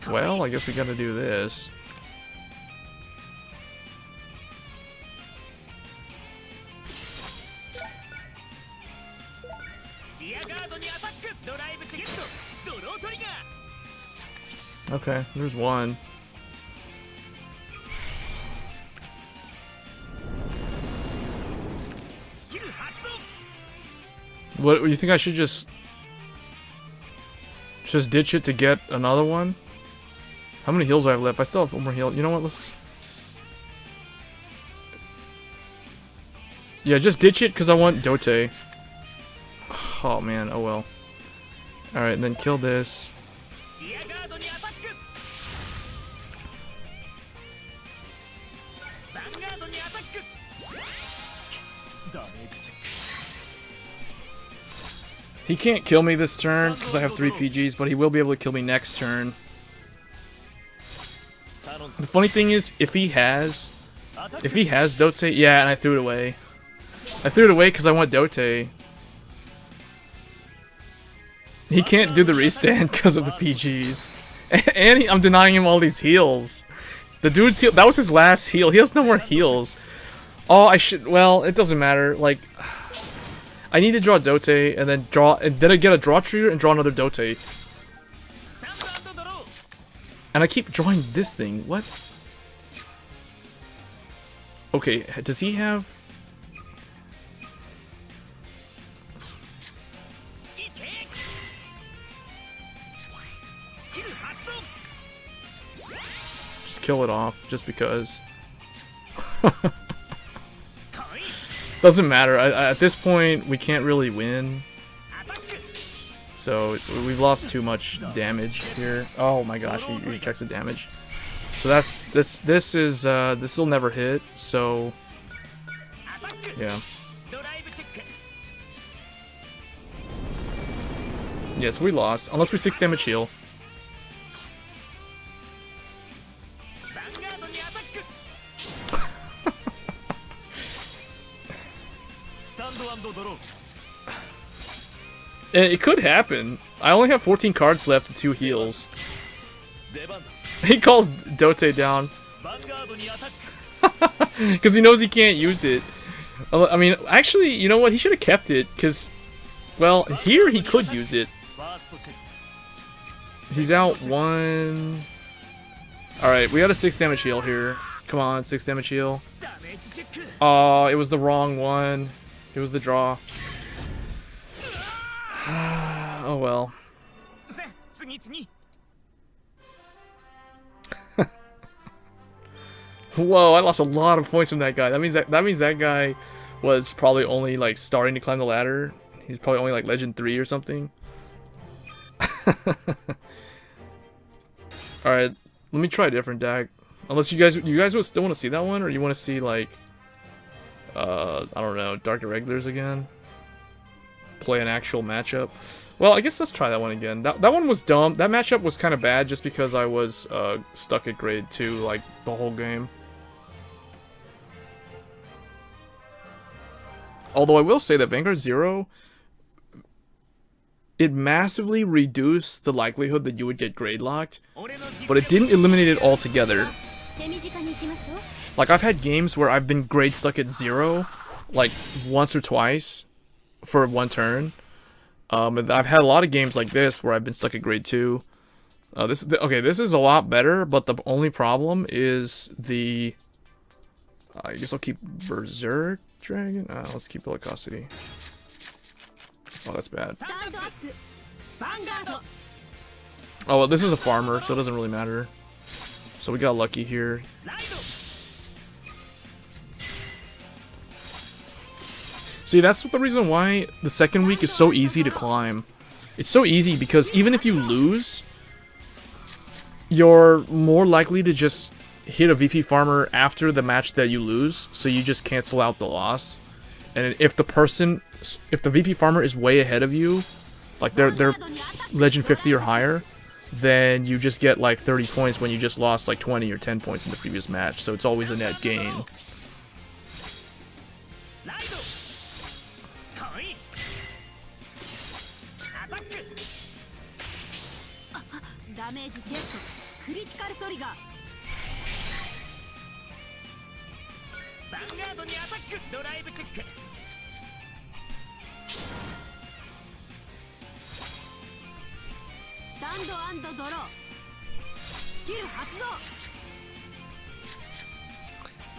Well, I guess we gotta do this. Okay, there's one. What, you think I should just ditch it to get another one? How many heals do I have left? I still have 1 more heal. You know what, let's... Yeah, just ditch it because I want Dote. Oh man, oh well. Alright, then kill this. He can't kill me this turn because I have 3 PGs, but he will be able to kill me next turn. The funny thing is, if he has Dote, yeah, and I threw it away. I threw it away because I want Dote. He can't do the restand because of the PGs. And I'm denying him all these heals. The dude's heal, that was his last heal. He has no more heals. Oh, I should, well, it doesn't matter. Like, I need to draw Dote and then I get a draw trigger and draw another Dote. And I keep drawing this thing. What? Okay, does he have... Just kill it off, just because. Doesn't matter. At this point, we can't really win. So we've lost too much damage here. Oh my gosh, he checks the damage. So this will never hit. So yeah. Yes, we lost. Unless we 6 damage heal. It could happen. I only have 14 cards left and 2 heals. He calls Dote down. Because he knows he can't use it. I mean, actually, you know what? He should have kept it. Because, well, here he could use it. He's out 1. Alright, we got a 6 damage heal here. Come on, 6 damage heal. Oh, it was the wrong one. It was the draw. Oh well. Whoa, I lost a lot of points from that guy. That means that guy was probably only like starting to climb the ladder. He's probably only like Legend 3 or something. Alright, let me try a different deck. Unless you guys would still want to see that one, or you want to see like I don't know, Dark Irregulars again? Play an actual matchup. Well, I guess let's try that one again. That one was dumb. That matchup was kind of bad just because I was stuck at grade 2 like the whole game. Although I will say that Vanguard 0, it massively reduced the likelihood that you would get grade locked, but it didn't eliminate it altogether. Like, I've had games where I've been grade stuck at 0, like, once or twice for one turn. I've had a lot of games like this where I've been stuck at grade 2. Okay, this is a lot better, but the only problem is the... I guess I'll keep Berserk Dragon? Let's keep Bellicosity. Oh, that's bad. Oh, well, this is a farmer, so it doesn't really matter. So we got lucky here. See, that's the reason why the second week is so easy to climb. It's so easy because even if you lose, you're more likely to just hit a VP farmer after the match that you lose, so you just cancel out the loss. And if the VP farmer is way ahead of you, like they're Legend 50 or higher, then you just get like 30 points when you just lost like 20 or 10 points in the previous match, so it's always a net gain.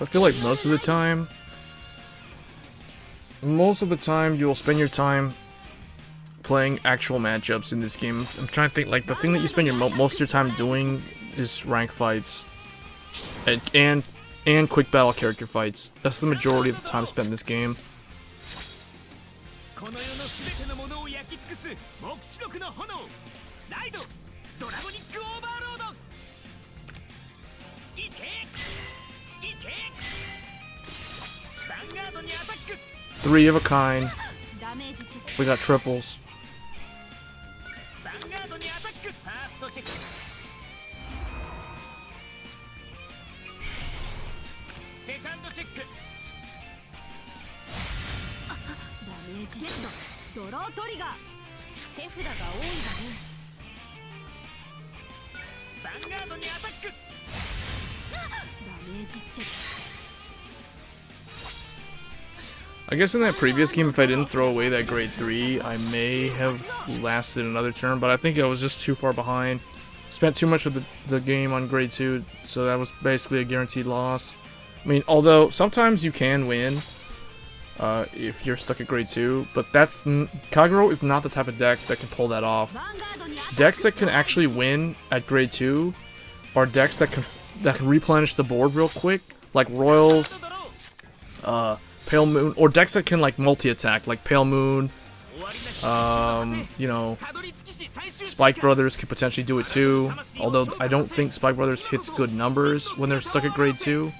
I feel like most of the time you will spend your time playing actual matchups in this game. I'm trying to think, like, the thing that you spend your most of your time doing is rank fights and quick battle character fights. That's the majority of the time spent in this game. Three of a kind. We got triples. I guess in that previous game, if I didn't throw away that grade 3, I may have lasted another turn, but I think I was just too far behind. Spent too much of the game on grade 2, so that was basically a guaranteed loss. I mean, although sometimes you can win if you're stuck at grade 2, but Kagero is not the type of deck that can pull that off. Decks that can actually win at grade 2 are decks that can replenish the board real quick, like Royals, Pale Moon, or decks that can like multi-attack, like Pale Moon, You know, Spike Brothers could potentially do it too. Although I don't think Spike Brothers hits good numbers when they're stuck at grade 2.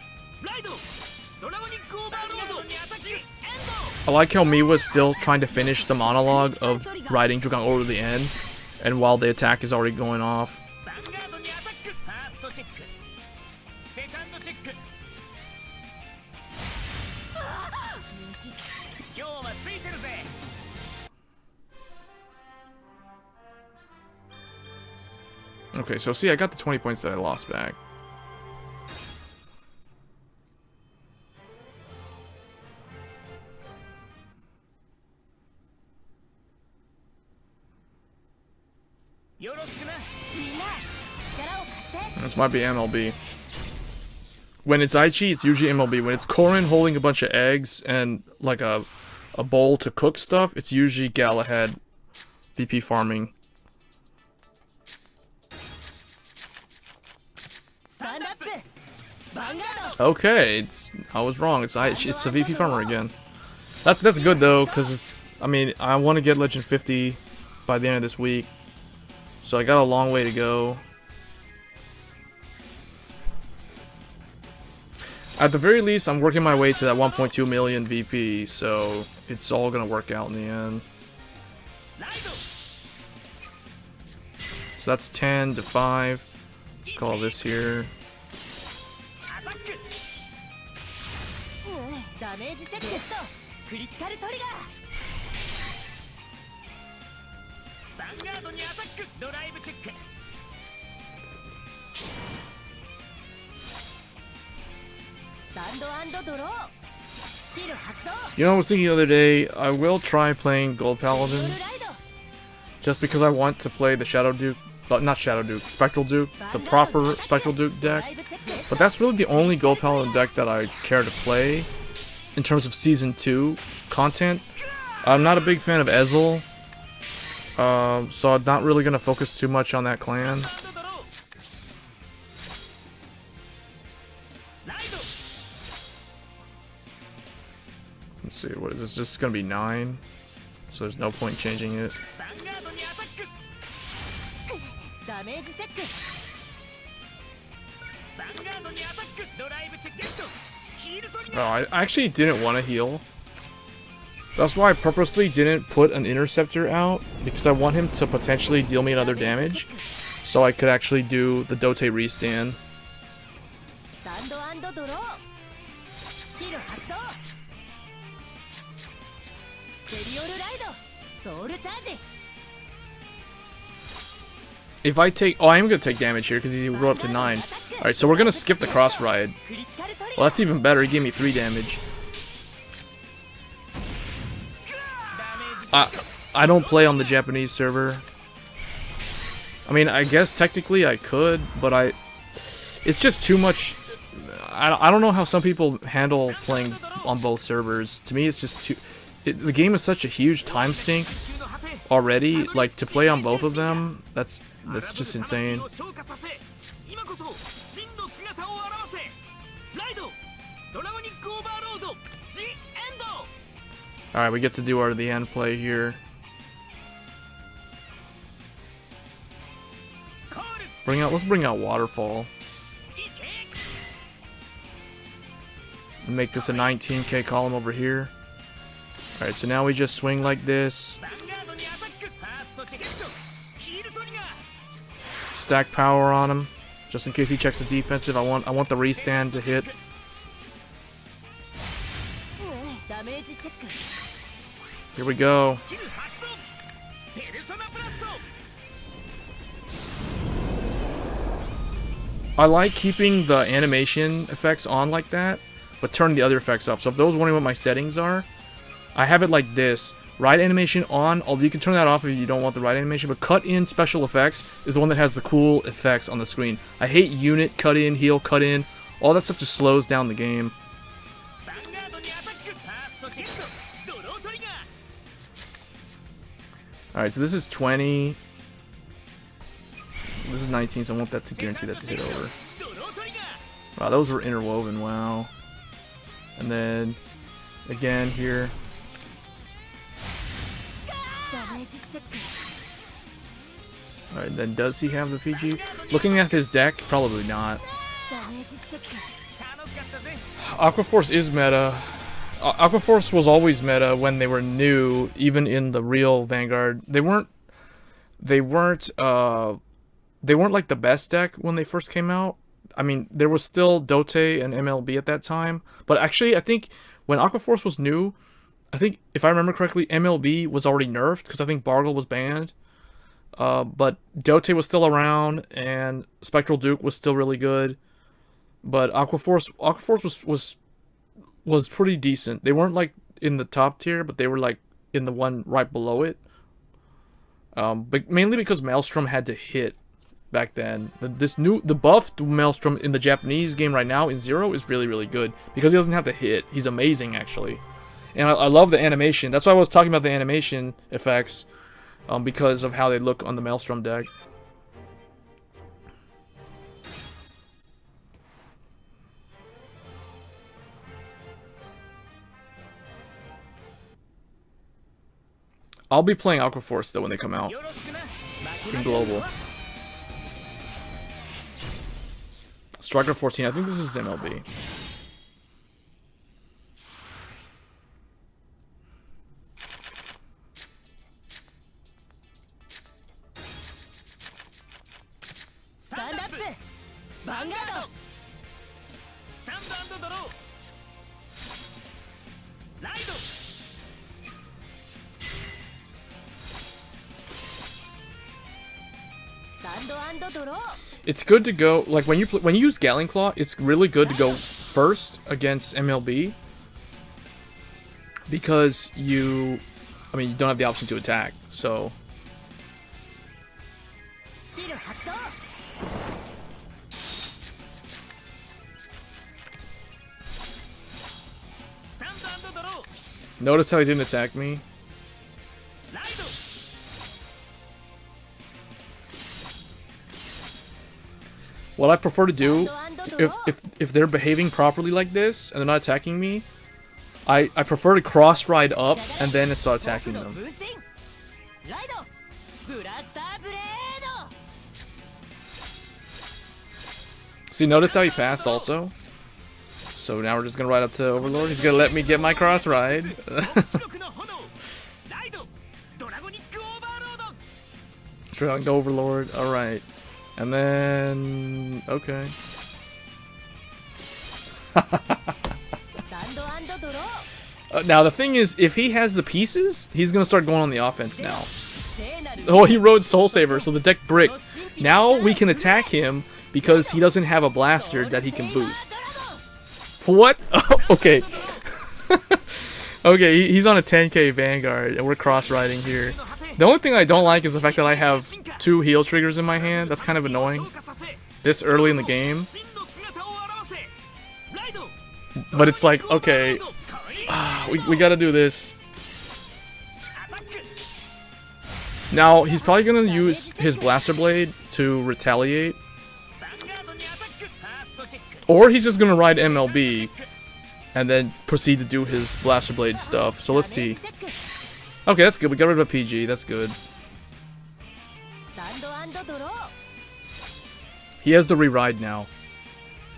I like how Miwa's still trying to finish the monologue of riding Drugang over to the end, and while the attack is already going off. Okay, so see, I got the 20 points that I lost back. This might be MLB. When it's Aichi, it's usually MLB. When it's Korin holding a bunch of eggs and like a bowl to cook stuff, it's usually Galahad VP farming. Okay, I was wrong. It's a VP farmer again. That's good though, because it's. I mean, I want to get Legend 50 by the end of this week, so I got a long way to go. At the very least, I'm working my way to that 1.2 million VP, so it's all gonna work out in the end. So that's 10 to 5. Let's call this here. You know, I was thinking the other day, I will try playing Gold Paladin. Just because I want to play the Shadow Duke. Not Shadow Duke, Spectral Duke. The proper Spectral Duke deck. But that's really the only Gold Paladin deck that I care to play in terms of Season 2 content. I'm not a big fan of Ezel. So I'm not really going to focus too much on that clan. Let's see, what is this? This is going to be 9. So there's no point changing it. Oh, I actually didn't want to heal. That's why I purposely didn't put an Interceptor out, because I want him to potentially deal me another damage, so I could actually do the Dote restand. If I take... Oh, I am going to take damage here, because he rolled up to 9. Alright, so we're going to skip the cross ride. Well, that's even better. He gave me 3 damage. I don't play on the Japanese server. I mean, I guess technically I could, but it's just too much. I don't know how some people handle playing on both servers. To me, it's just too. The game is such a huge time sink already. Like, to play on both of them, that's just insane. Alright, we get to do the end play here. Let's bring out Waterfall. Make this a 19k column over here. Alright, so now we just swing like this. Stack power on him, just in case he checks the defensive. I want the restand to hit. Here we go. I like keeping the animation effects on like that, but turn the other effects off. So if those wondering what my settings are, I have it like this. Ride animation on, although you can turn that off if you don't want the ride animation, but cut in special effects is the one that has the cool effects on the screen. I hate unit, cut in, heal, cut in. All that stuff just slows down the game. Alright, so this is 20. This is 19, so I want that to guarantee that to hit over. Wow, those were interwoven, wow. And then, again, here. Alright, then does he have the PG? Looking at his deck, probably not. Aquaforce is meta. Aquaforce was always meta when they were new, even in the real Vanguard. They weren't like the best deck when they first came out. I mean, there was still Dote and MLB at that time, but actually I think when Aquaforce was new, I think if I remember correctly, MLB was already nerfed because I think Bargle was banned. But Dote was still around and Spectral Duke was still really good. But Aquaforce was pretty decent. They weren't like in the top tier, but they were like in the one right below it. But mainly because Maelstrom had to hit back then. The buffed Maelstrom in the Japanese game right now in Zero is really, really good because he doesn't have to hit. He's amazing actually, and I love the animation. That's why I was talking about the animation effects, because of how they look on the Maelstrom deck. I'll be playing Aquaforce though when they come out in Global. Striker 14, I think this is MLB. It's good to go, like when you use Gatling Claw, it's really good to go first against MLB because you don't have the option to attack, so notice how he didn't attack me. What I prefer to do, if they're behaving properly like this and they're not attacking me, I prefer to cross ride up and then start attacking them. See, notice how he passed also? So now we're just gonna ride up to Overlord. He's gonna let me get my cross ride. Trying to Overlord, alright. And then... okay. Now the thing is, if he has the pieces, he's gonna start going on the offense now. Oh, he rode Soul Saver, so the deck bricked. Now we can attack him because he doesn't have a blaster that he can boost. What? Oh, okay. Okay, he's on a 10k Vanguard, and we're cross-riding here. The only thing I don't like is the fact that I have 2 heal triggers in my hand. That's kind of annoying. This early in the game. But it's like, okay, we gotta do this. Now, he's probably gonna use his Blaster Blade to retaliate. Or he's just gonna ride MLB and then proceed to do his Blaster Blade stuff. So let's see. Okay, that's good. We got rid of a PG. That's good. He has to re-ride now.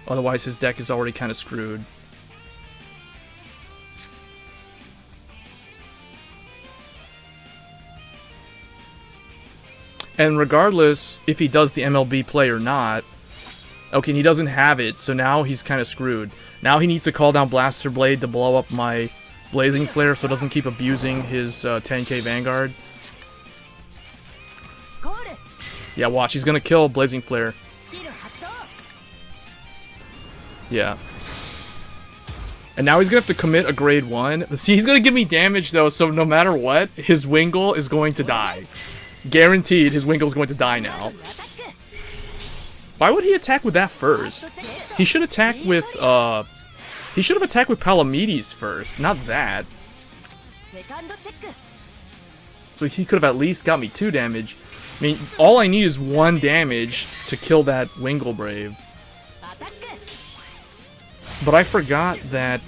Otherwise, his deck is already kind of screwed. And regardless if he does the MLB play or not, okay, he doesn't have it, so now he's kind of screwed. Now he needs to call down Blaster Blade to blow up my Blazing Flare so it doesn't keep abusing his 10k Vanguard. Yeah, watch, he's gonna kill Blazing Flare. Yeah. And now he's gonna have to commit a grade 1. See, he's gonna give me damage though, so no matter what, his Wingull is going to die. Guaranteed his Wingull is going to die now. Why would he attack with that first? He should attack with, he should have attacked with Palamedes first, not that. So he could have at least got me 2 damage. I mean, all I need is 1 damage to kill that Wingull Brave. But I forgot that,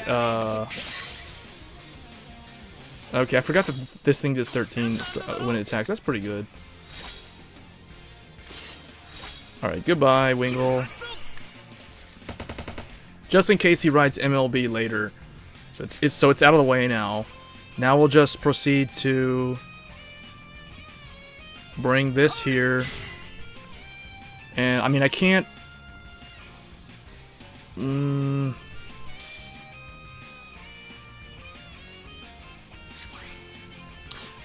Okay, I forgot that this thing does 13 when it attacks. That's pretty good. Alright, goodbye, Wingle. Just in case he writes MLB later. So it's out of the way now. Now we'll just proceed to bring this here. And, I mean, I can't...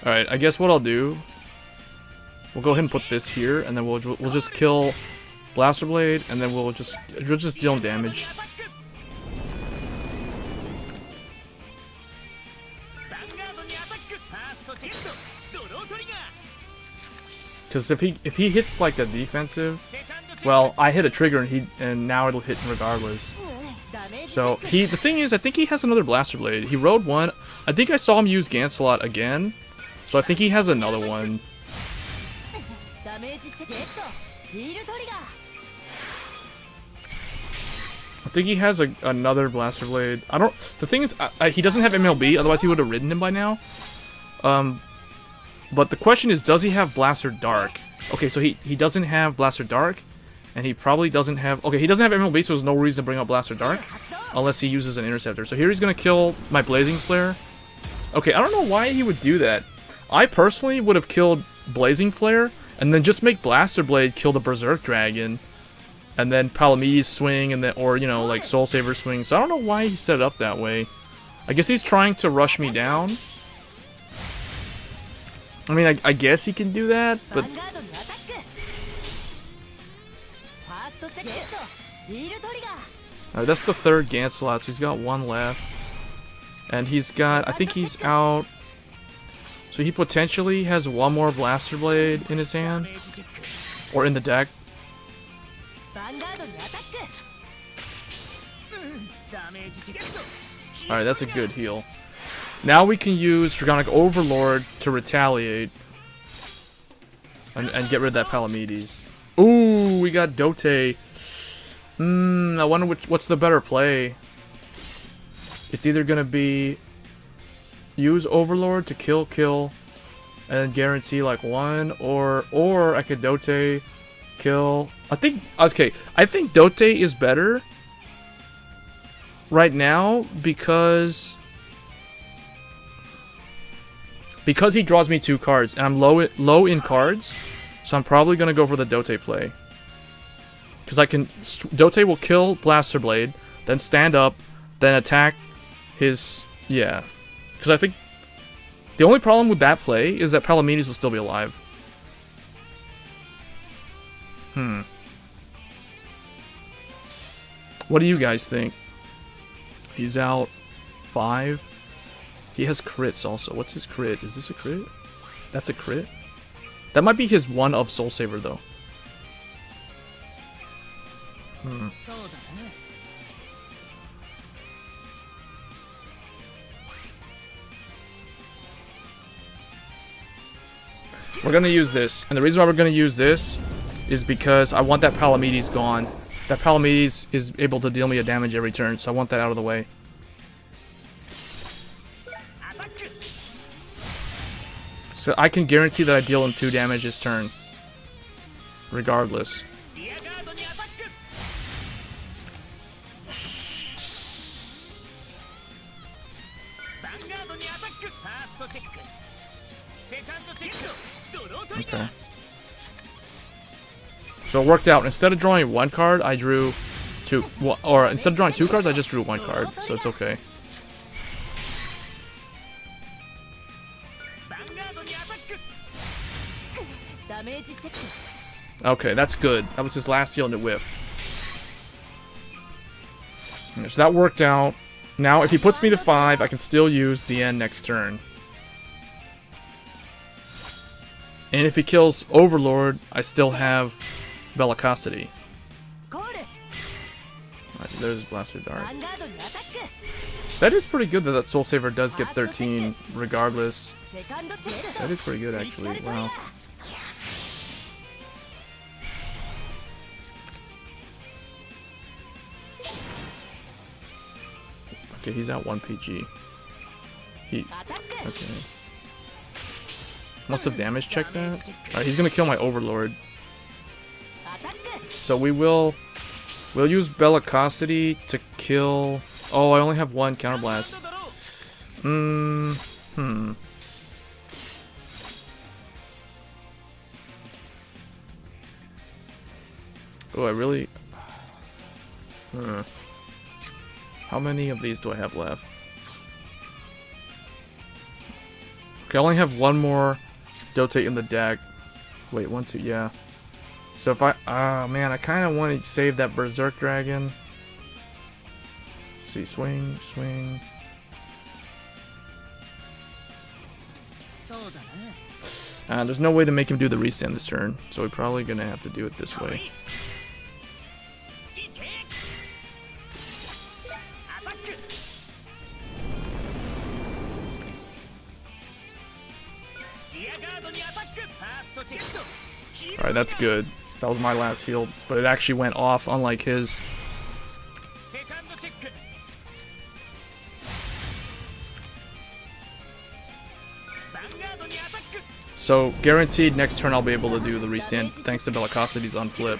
Alright, I guess what I'll do... We'll go ahead and put this here, and then we'll just kill Blaster Blade, and then we'll just deal him damage. Because if he hits like a defensive, well, I hit a trigger and now it'll hit regardless. So the thing is, I think he has another Blaster Blade. He rode one. I think I saw him use Gancelot again, so I think he has another one. I think he has another Blaster Blade. I don't. The thing is, he doesn't have MLB. Otherwise, he would have ridden him by now. But the question is, does he have Blaster Dark? Okay, so he doesn't have Blaster Dark, and he probably doesn't have. Okay, he doesn't have MLB, so there's no reason to bring up Blaster Dark, unless he uses an Interceptor. So here he's gonna kill my Blazing Flare. Okay, I don't know why he would do that. I personally would have killed Blazing Flare, and then just make Blaster Blade kill the Berserk Dragon, and then Palamedes swing, and then, or, you know, like Soul Saver swing. So I don't know why he set it up that way. I guess he's trying to rush me down. I mean, I guess he can do that, but... Alright, that's the third Gancelot, so he's got one left. And he's got, I think he's out... So he potentially has one more Blaster Blade in his hand. Or in the deck. Alright, that's a good heal. Now we can use Dragonic Overlord to retaliate. And get rid of that Palamedes. Ooh, we got Dote. I wonder what's the better play. It's either gonna be use Overlord to kill, and guarantee like one, or I could Dote, kill. I think Dote is better right now because he draws me 2 cards, and I'm low in cards, so I'm probably gonna go for the Dote play. Because Dote will kill Blaster Blade, then stand up, then attack his, yeah. Because I think the only problem with that play is that Palamedes will still be alive. What do you guys think? He's out 5. He has crits also. What's his crit? Is this a crit? That's a crit? That might be his one of Soul Saver though. We're gonna use this, and the reason why we're gonna use this is because I want that Palamedes gone. That Palamedes is able to deal me a damage every turn, so I want that out of the way. So I can guarantee that I deal him 2 damage this turn, regardless. Okay. So it worked out. Instead of drawing 1 card, I drew 2. Or instead of drawing 2 cards, I just drew 1 card. So it's okay. Okay, that's good. That was his last heal and it whiffed. So that worked out. Now, if he puts me to 5, I can still use the end next turn. And if he kills Overlord, I still have Bellicosity. Right, there's Blaster Dark. That is pretty good that Soul Saver does get 13 regardless. That is pretty good actually. Wow. Okay, he's out 1 PG. Okay. Must have damage checked that. Alright, he's gonna kill my Overlord. So we'll use Bellicosity to kill. Oh, I only have one counterblast. Oh, I really. How many of these do I have left? Okay, I only have one more Dote in the deck. Wait, 1, 2, yeah. So if I, man, I kind of want to save that Berserk Dragon. Let's see, swing, swing. There's no way to make him do the restand this turn, so we're probably gonna have to do it this way. Alright, that's good. That was my last heal, but it actually went off, unlike his. So, guaranteed next turn I'll be able to do the restand thanks to Bellicosity's on flip.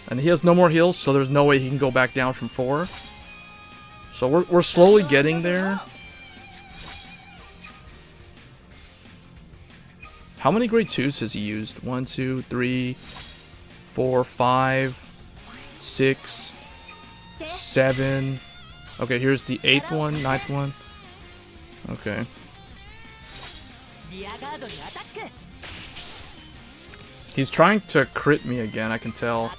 And he has no more heals, so there's no way he can go back down from 4. So we're slowly getting there. How many grade 2s has he used? 1, 2, 3, 4, 5, 6, 7. Okay, here's the 8th one, 9th one. Okay. He's trying to crit me again, I can tell.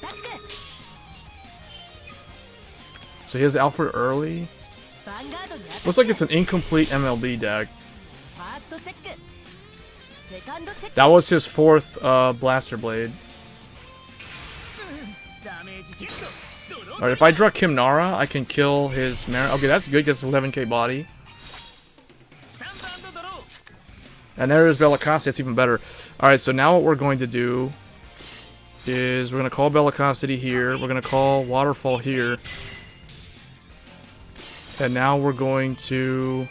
So he has Alfred early. Looks like it's an incomplete MLB deck. That was his 4th Blaster Blade. Alright, if I draw Kimnara, I can kill his Marin. Okay, that's good, gets 11k body. And there is Bellicosity, that's even better. Alright, so now what we're going to do is we're going to call Bellicosity here. We're going to call Waterfall here. And now we're going to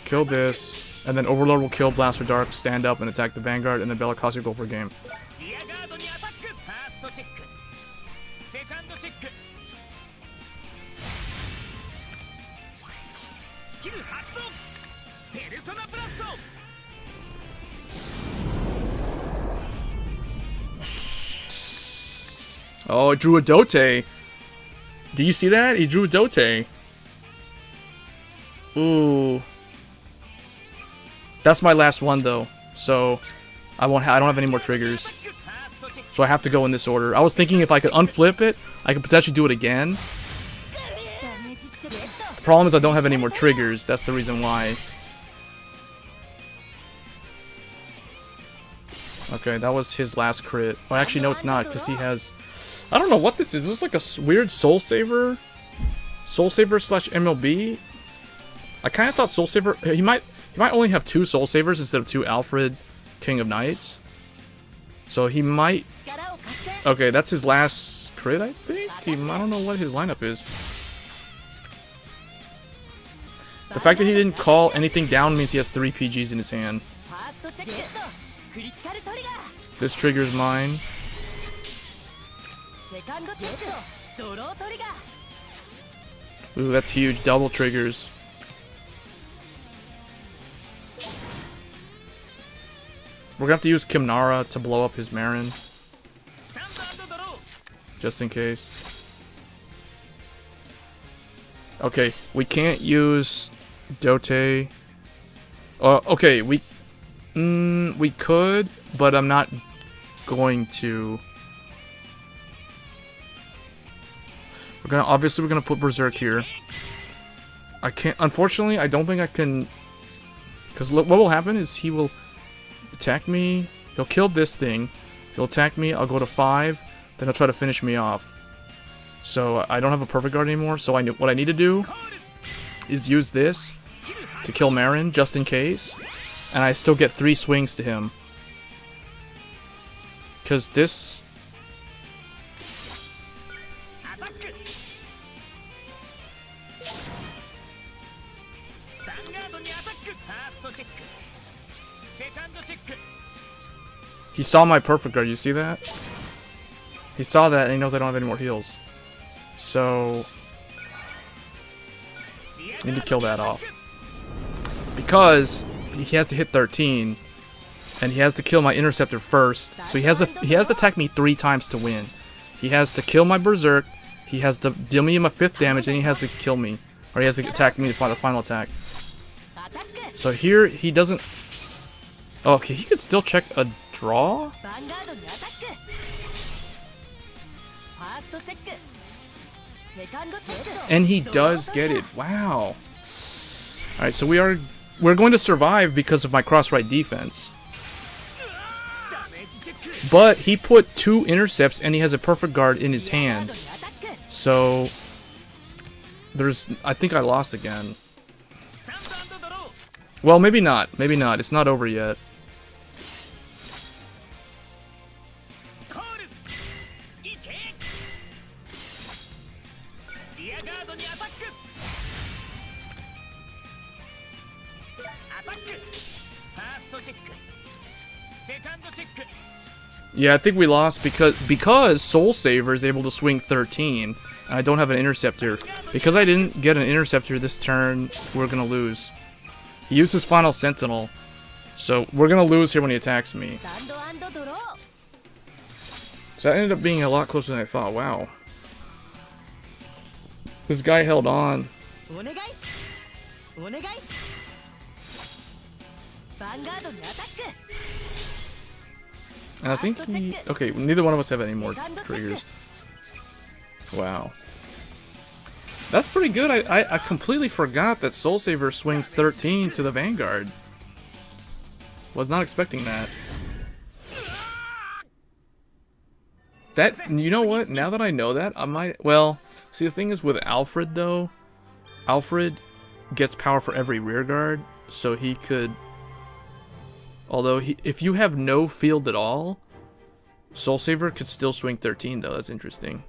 kill this. And then Overlord will kill Blaster Dark, stand up, and attack the Vanguard. And then Bellicosity will go for a game. Oh, it drew a Dote. Do you see that? He drew a Dote. Ooh. That's my last one though. So I don't have any more triggers. So I have to go in this order. I was thinking if I could unflip it, I could potentially do it again. The problem is I don't have any more triggers. That's the reason why. Okay, that was his last crit. Oh, actually, no, it's not, because he has... I don't know what this is. Is this like a weird Soul Saver? Soul Saver slash MLB? I kind of thought Soul Saver... He might only have 2 Soul Savers instead of 2 Alfred King of Knights. So he might... Okay, that's his last crit, I think? I don't know what his lineup is. The fact that he didn't call anything down means he has 3 PGs in his hand. This triggers mine. Ooh, that's huge. Double triggers. We're gonna have to use Kimnara to blow up his Marin. Just in case. Okay, we can't use Dote. Okay, we could, but I'm not going to. We're gonna put Berserk here. I can't. Unfortunately, I don't think I can. Because what will happen is he will attack me. He'll kill this thing. He'll attack me. I'll go to 5. Then he'll try to finish me off. So I don't have a Perfect Guard anymore. So what I need to do is use this to kill Marin just in case, and I still get 3 swings to him. Because this... He saw my perfect guard, you see that? He saw that and he knows I don't have any more heals. So I need to kill that off. Because he has to hit 13 and he has to kill my interceptor first. So he has to attack me 3 times to win. He has to kill my berserk, he has to deal me my 5th damage, and he has to kill me. Or he has to attack me for the final attack. So here he doesn't. Oh, okay, he could still check a draw? And he does get it. Wow. Alright, so we're going to survive because of my cross-right defense. But he put 2 intercepts and he has a perfect guard in his hand. So I think I lost again. Well, maybe not. Maybe not. It's not over yet. Yeah, I think we lost because Soul Saver is able to swing 13, and I don't have an interceptor. Because I didn't get an interceptor this turn, we're gonna lose. He used his final Sentinel, so we're gonna lose here when he attacks me. So that ended up being a lot closer than I thought. Wow. This guy held on. And I think he... Okay, neither one of us have any more triggers. Wow. That's pretty good. I completely forgot that Soul Saver swings 13 to the Vanguard. Was not expecting that. You know what? Now that I know that, I might... Well, see, the thing is with Alfred, though, Alfred gets power for every rear guard, so he could... Although, if you have no field at all, Soul Saver could still swing 13, though. That's interesting.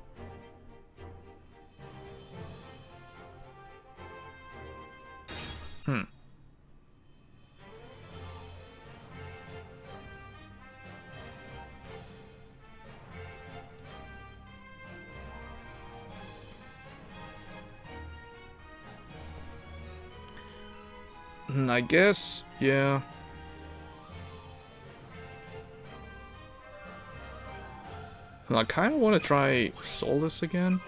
I guess, yeah. I kind of want to try Soulless again.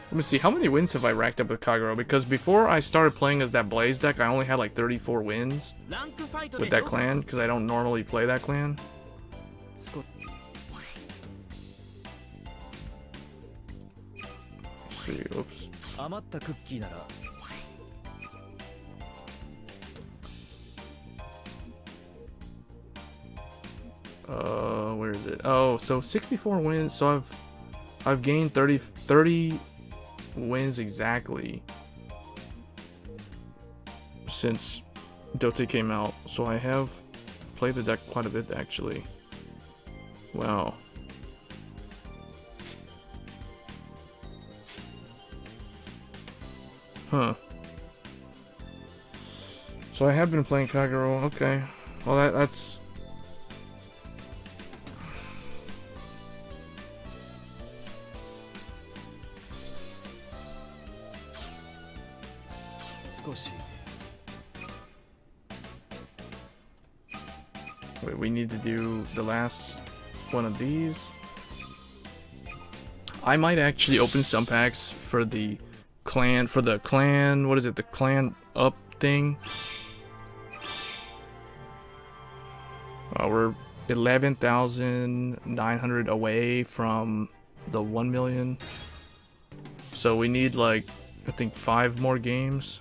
Let me see, how many wins have I racked up with Kagero? Because before I started playing as that Blaze deck, I only had like 34 wins with that clan, because I don't normally play that clan. Let's see, oops. Where is it? Oh, so 64 wins. So I've gained 30 wins exactly since Dote came out. So I have played the deck quite a bit actually. Wow. Huh. So I have been playing Kagero. Okay. Well, that's. Wait, we need to do the last one of these. I might actually open some packs for the clan, what is it, the clan up thing. We're 11,900 away from the 1 million. So we need like, I think 5 more games.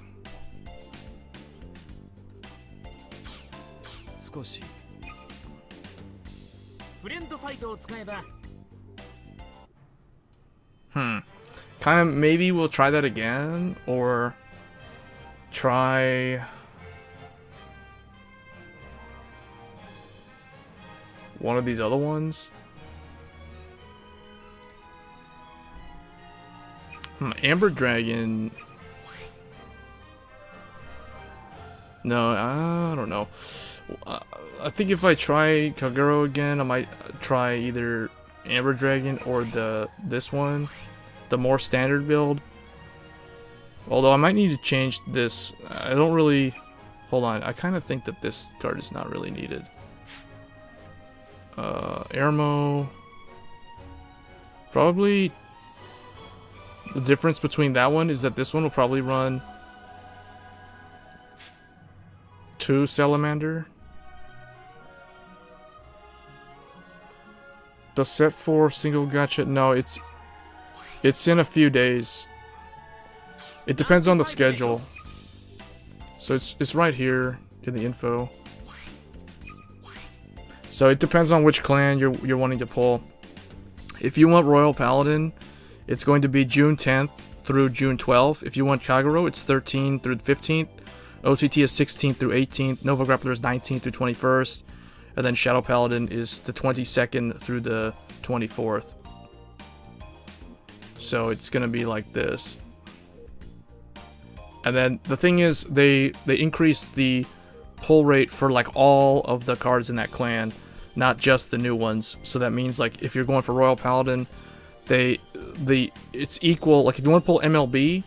Kind of, maybe we'll try that again, or try one of these other ones. Amber Dragon. No, I don't know. I think if I try Kagero again, I might try either Amber Dragon or this one, the more standard build. Although I might need to change this. I don't really... Hold on, I kind of think that this card is not really needed. Airmo... Probably... The difference between that one is that this one will probably run 2 Salamander. The set 4 single gacha... No, it's in a few days. It depends on the schedule. So it's right here in the info. So it depends on which clan you're wanting to pull. If you want Royal Paladin, it's going to be June 10th through June 12th. If you want Kagero, it's 13th through 15th. OTT is 16th through 18th. Nova Grappler is 19th through 21st. And then Shadow Paladin is the 22nd through the 24th. So it's going to be like this. And then the thing is, they increased the pull rate for like all of the cards in that clan, not just the new ones. So that means like if you're going for Royal Paladin, it's equal. Like if you want to pull MLB,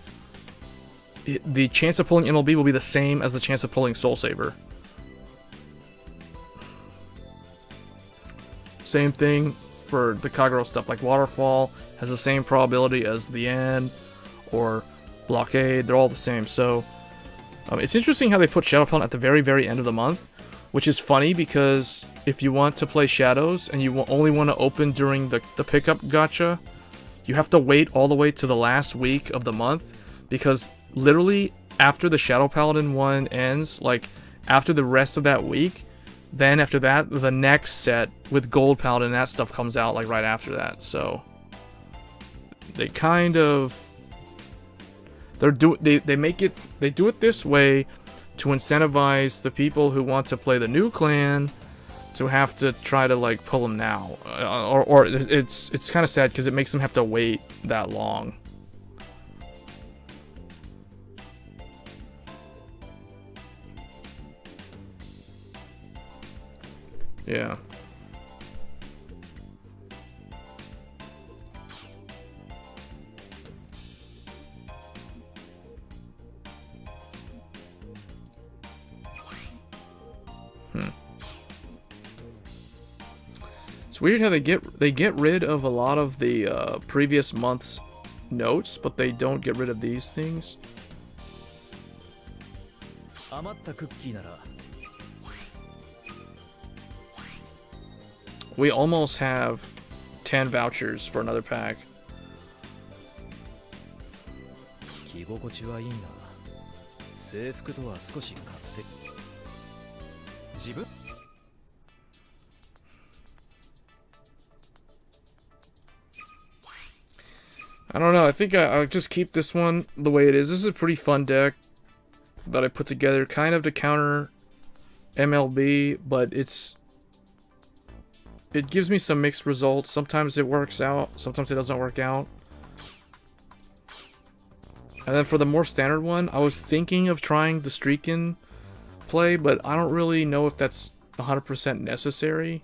the chance of pulling MLB will be the same as the chance of pulling Soul Saber. Same thing for the Kagero stuff. Like Waterfall has the same probability as the End or Blockade. They're all the same. So it's interesting how they put Shadow Paladin at the very, very end of the month, which is funny because if you want to play Shadows and you only want to open during the pickup gacha, you have to wait all the way to the last week of the month, because literally after the Shadow Paladin one ends, like after the rest of that week, then after that the next set with Gold Paladin and that stuff comes out like right after that. So they kind of they do it this way to incentivize the people who want to play the new clan to have to try to like pull them now, or it's kind of sad because it makes them have to wait that long. Yeah. It's weird how they get rid of a lot of the previous month's notes, but they don't get rid of these things. We almost have 10 vouchers for another pack. I don't know, I think I'll just keep this one the way it is. This is a pretty fun deck that I put together kind of to counter MLB, but it gives me some mixed results. Sometimes it works out, sometimes it doesn't work out. And then for the more standard one, I was thinking of trying the Streakin' play, but I don't really know if that's 100% necessary.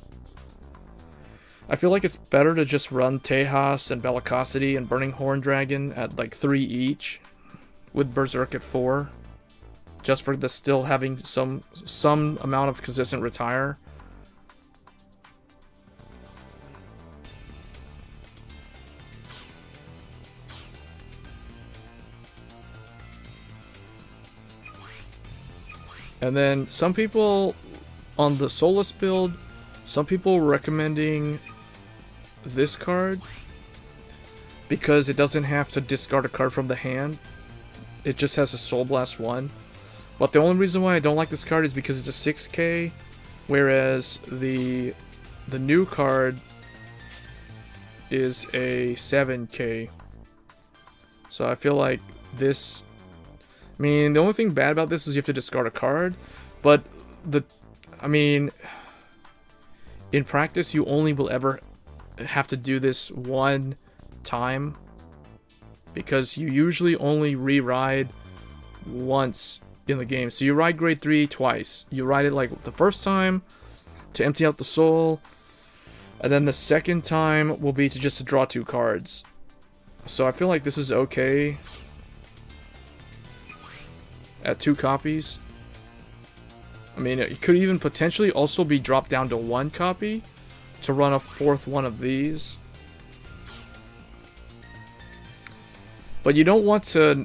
I feel like it's better to just run Tejas and Bellicosity and Burning Horn Dragon at like 3 each, with Berserk at 4, just for the still having some amount of consistent retire. And then some people on the Solus build, some people recommending this card because it doesn't have to discard a card from the hand. It just has a Soul Blast 1. But the only reason why I don't like this card is because it's a 6k, whereas the new card is a 7k. So I feel like this... I mean, the only thing bad about this is you have to discard a card, but in practice, you only will ever have to do this one time, because you usually only re-ride once in the game. So you ride grade 3 twice. You ride it like the first time to empty out the soul, and then the second time will be to just to draw 2 cards. So I feel like this is okay at 2 copies. I mean, it could even potentially also be dropped down to 1 copy to run a 4th one of these. But you don't want to...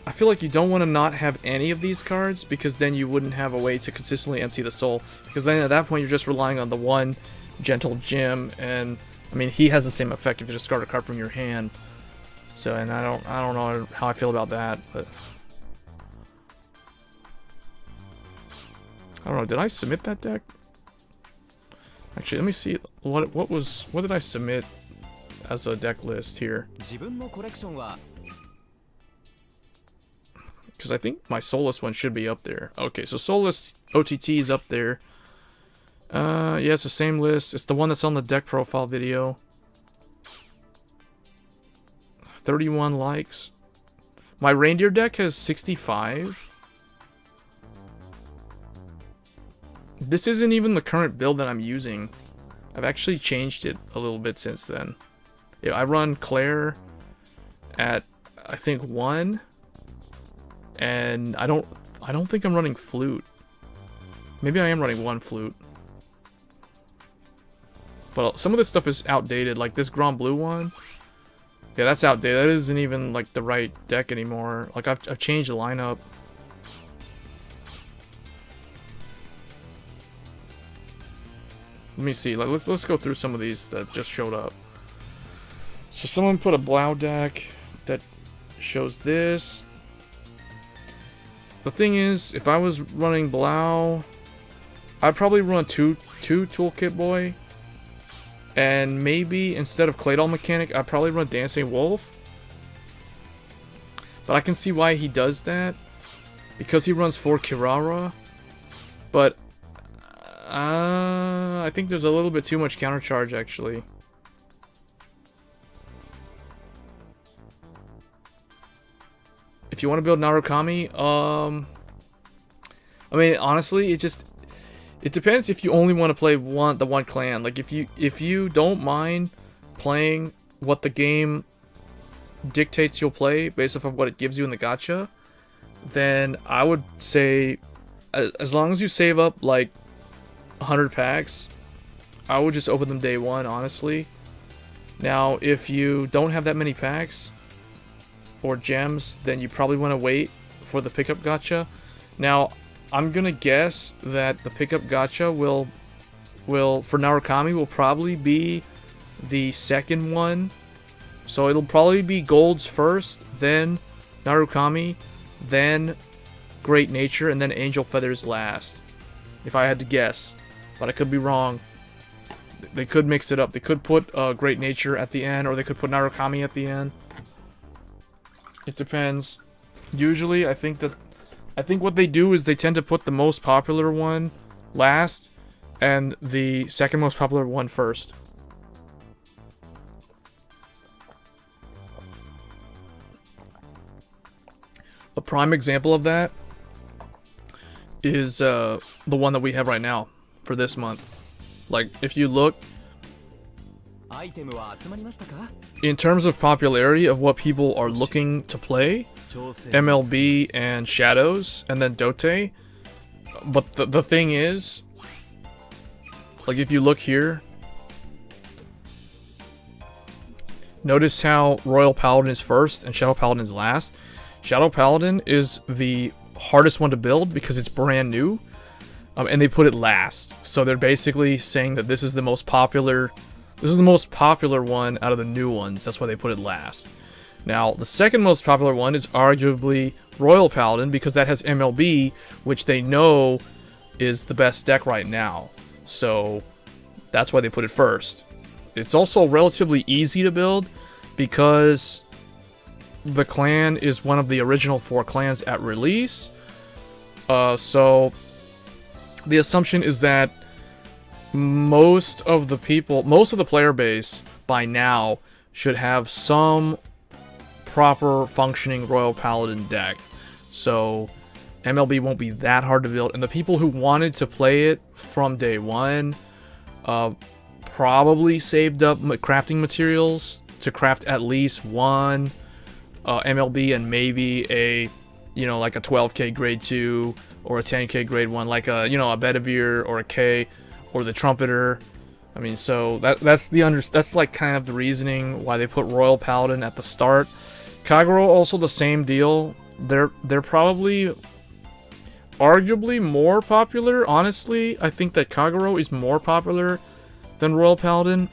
I feel like you don't want to not have any of these cards, because then you wouldn't have a way to consistently empty the soul. Because then at that point you're just relying on the one gentle gem, and I mean, he has the same effect if you discard a card from your hand. So, and I don't know how I feel about that, but I don't know. Did I submit that deck? Actually, let me see what did I submit as a deck list here? Because I think my Soulless one should be up there. Okay, so Soulless OTT is up there. Yeah, it's the same list. It's the one that's on the deck profile video. 31 likes. My reindeer deck has 65. This isn't even the current build that I'm using. I've actually changed it a little bit since then. Yeah, I run Claire at, I think, 1. And I don't think I'm running Flute. Maybe I am running 1 Flute. But some of this stuff is outdated, like this Grand Blue one. Yeah, that's outdated. That isn't even like the right deck anymore. Like I've changed the lineup. Let me see. Like let's go through some of these that just showed up. So someone put a Blau deck that shows this. The thing is, if I was running Blau, I'd probably run two Toolkit Boy. And maybe instead of Claydol Mechanic, I'd probably run Dancing Wolf. But I can see why he does that. Because he runs 4 Kirara. But I think there's a little bit too much countercharge, actually. If you want to build Narukami, I mean, honestly, it depends if you only want to play the one clan. Like if you don't mind playing what the game dictates you'll play based off of what it gives you in the gacha, then I would say as long as you save up like 100 packs, I would just open them day 1, honestly. Now, if you don't have that many packs or gems, then you probably want to wait for the pickup gacha. Now, I'm gonna guess that the pickup gacha will for Narukami will probably be the second one. So it'll probably be Golds first, then Narukami, then Great Nature, and then Angel Feathers last. If I had to guess. But I could be wrong. They could mix it up. They could put Great Nature at the end, or they could put Narukami at the end. It depends. Usually, I think what they do is they tend to put the most popular one last, and the second most popular one first. A prime example of that is the one that we have right now for this month. Like, if you look in terms of popularity of what people are looking to play, MLB and Shadows, and then Dote. But the thing is, like, if you look here, notice how Royal Paladin is first and Shadow Paladin is last. Shadow Paladin is the hardest one to build because it's brand new, and they put it last. So they're basically saying that this is the most popular. This is the most popular one out of the new ones. That's why they put it last. Now, the second most popular one is arguably Royal Paladin, because that has MLB, which they know is the best deck right now. So that's why they put it first. It's also relatively easy to build because the clan is one of the original 4 clans at release. So the assumption is that most of the player base by now should have some proper functioning Royal Paladin deck. So MLB won't be that hard to build, and the people who wanted to play it from day one probably saved up crafting materials to craft at least one MLB and maybe a, like a 12k grade 2 or a 10k grade 1, like a, a Bedivere or a K or the Trumpeter. I mean, so that's like kind of the reasoning why they put Royal Paladin at the start. Kagero also the same deal. They're probably arguably more popular. Honestly, I think that Kagero is more popular than Royal Paladin.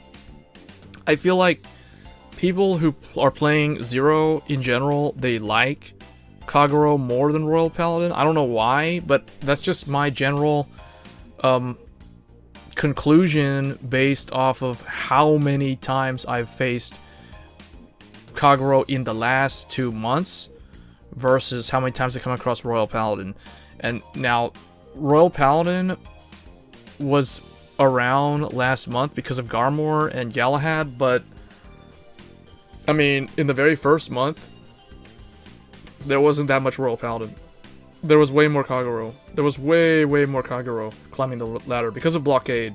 I feel like people who are playing Zero in general, they like Kagero more than Royal Paladin. I don't know why, but that's just my general conclusion based off of how many times I've faced Kagero in the last 2 months versus how many times I come across Royal Paladin. And now, Royal Paladin was around last month because of Garmor and Galahad, but I mean, in the very first month, there wasn't that much Royal Paladin. There was way more Kagero. There was way more Kagero climbing the ladder because of Blockade.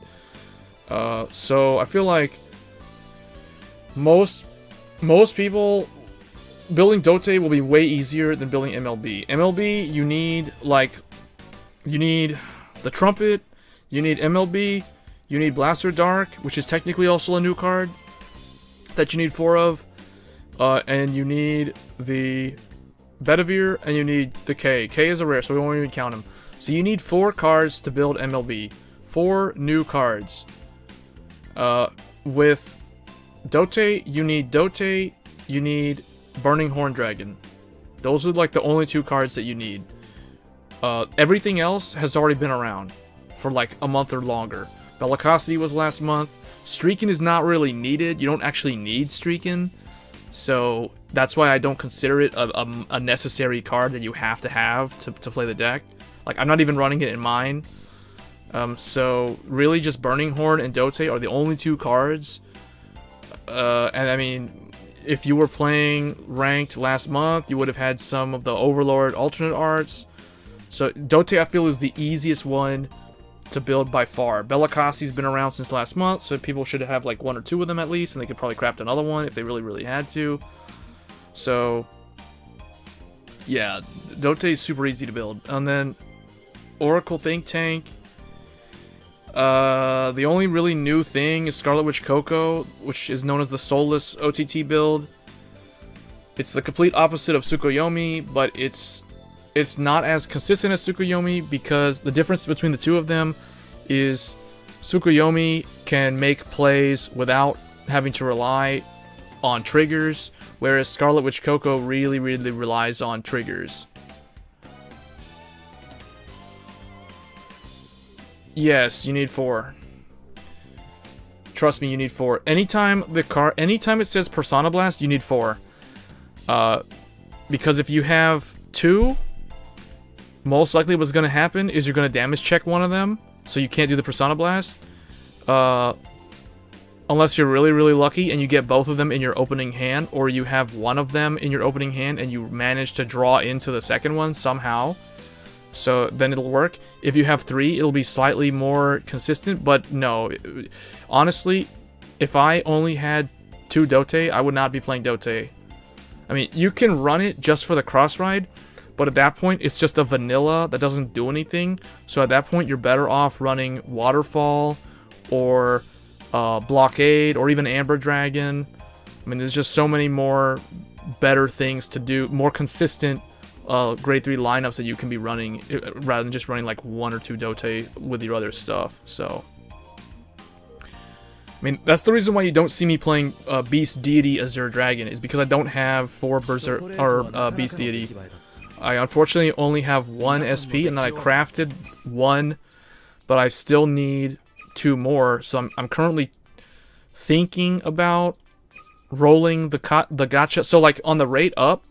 So I feel like most people building Dote will be way easier than building MLB. MLB, you need the Trumpet, you need MLB, you need Blaster Dark, which is technically also a new card that you need 4 of, and you need the Bedivere, and you need the K. K is a rare, so we won't even count him. So you need 4 cards to build MLB. 4 new cards. With Dote, you need Burning Horn Dragon. Those are like the only 2 cards that you need. Everything else has already been around for like a month or longer. Bellicosity was last month. Streaking is not really needed. You don't actually need Streaking. So that's why I don't consider it a necessary card that you have to play the deck. Like, I'm not even running it in mine. So really just Burning Horn and Dote are the only 2 cards. And I mean, if you were playing ranked last month, you would have had some of the Overlord alternate arts. So Dote, I feel, is the easiest one to build by far. Bellicosity's been around since last month, so people should have like 1 or 2 of them at least, and they could probably craft another one if they really had to. So yeah, Dote is super easy to build. And then Oracle Think Tank. The only really new thing is Scarlet Witch Coco, which is known as the Soulless OTT build. It's the complete opposite of Tsukuyomi, but it's not as consistent as Tsukuyomi because the difference between the 2 of them is Tsukuyomi can make plays without having to rely on triggers, whereas Scarlet Witch Coco really relies on triggers. Yes, you need 4. Trust me, you need 4. Anytime it says Persona Blast, you need 4. Because if you have 2, most likely what's going to happen is you're going to damage check one of them, so you can't do the Persona Blast. Unless you're really lucky and you get both of them in your opening hand, or you have one of them in your opening hand and you manage to draw into the second one somehow. So then it'll work. If you have 3, it'll be slightly more consistent, but no. Honestly, if I only had 2 Dote, I would not be playing Dote. I mean, you can run it just for the cross ride, but at that point, it's just a vanilla that doesn't do anything. So at that point, you're better off running Waterfall or Blockade or even Amber Dragon. I mean, there's just so many more better things to do, more consistent grade 3 lineups that you can be running rather than just running like 1 or 2 Dote with your other stuff. So I mean, that's the reason why you don't see me playing Beast Deity Azure Dragon, is because I don't have 4 Berserk or Beast Deity. I unfortunately only have 1 SP, and then I crafted 1, but I still need 2 more. So I'm currently thinking about rolling the gacha. So like on the rate up,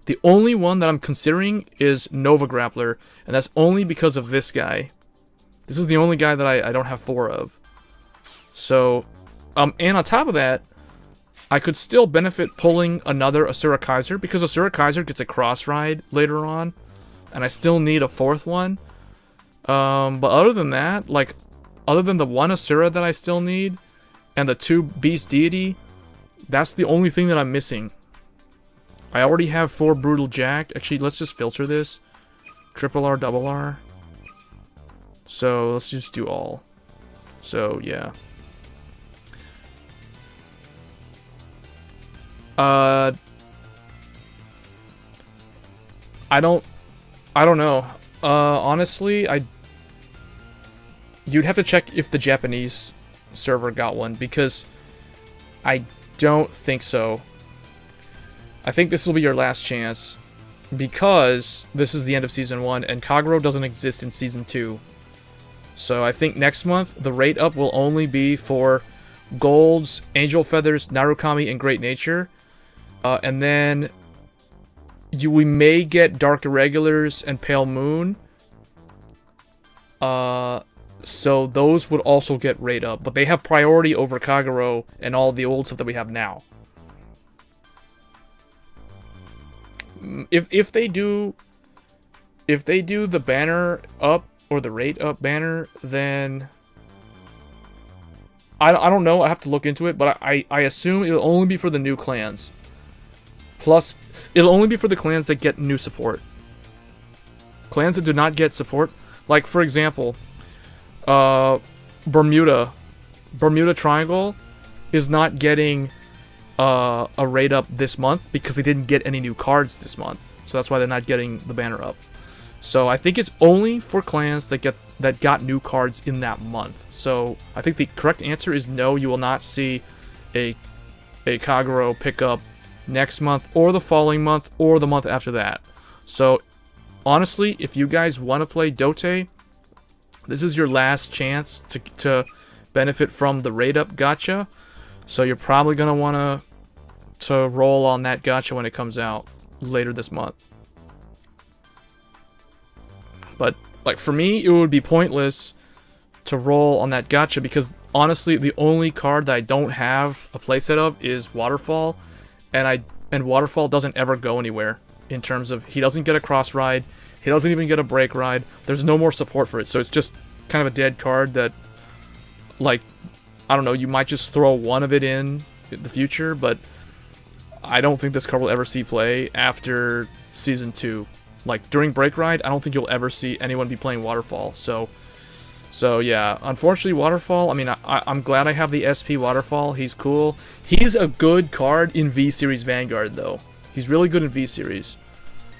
the only one that I'm considering is Nova Grappler, and that's only because of this guy. This is the only guy that I don't have 4 of. So, and on top of that, I could still benefit pulling another Asura Kaiser, because Asura Kaiser gets a cross ride later on. and I still need a 4th one. But other than that, like, other than the 1 Asura that I still need, and the 2 Beast Deity, that's the only thing that I'm missing. I already have 4 Brutal Jack. Actually, let's just filter this. Triple R, double R. So, let's just do all. So, yeah. I don't know. Honestly, you'd have to check if the Japanese server got one, because I don't think so. I think this will be your last chance, because this is the end of Season 1, and Kagero doesn't exist in Season 2. So I think next month, the rate up will only be for Golds, Angel Feathers, Narukami, and Great Nature. And then we may get Dark Irregulars and Pale Moon. So those would also get rate up, but they have priority over Kagero and all the old stuff that we have now. If they do the banner up or the rate up banner, then I don't know. I have to look into it, but I assume it'll only be for the new clans. Plus, it'll only be for the clans that get new support. Clans that do not get support, like for example, Bermuda Triangle is not getting a rate up this month because they didn't get any new cards this month. So that's why they're not getting the banner up. So I think it's only for clans that got new cards in that month. So I think the correct answer is no, you will not see a Kagero pickup next month or the following month or the month after that. So honestly, if you guys want to play Dote, this is your last chance to benefit from the rate up gacha. So you're probably going to want to roll on that gacha when it comes out later this month. But like for me, it would be pointless to roll on that gacha because honestly, the only card that I don't have a playset of is Waterfall, and Waterfall doesn't ever go anywhere in terms of he doesn't get a cross ride, he doesn't even get a break ride. There's no more support for it, so it's just kind of a dead card that, like, I don't know, you might just throw one of it in the future, but I don't think this card will ever see play after Season 2. Like, during Break Ride, I don't think you'll ever see anyone be playing Waterfall. So yeah, unfortunately, Waterfall, I mean, I'm glad I have the SP Waterfall. He's cool. He's a good card in V-Series Vanguard, though. He's really good in V-Series.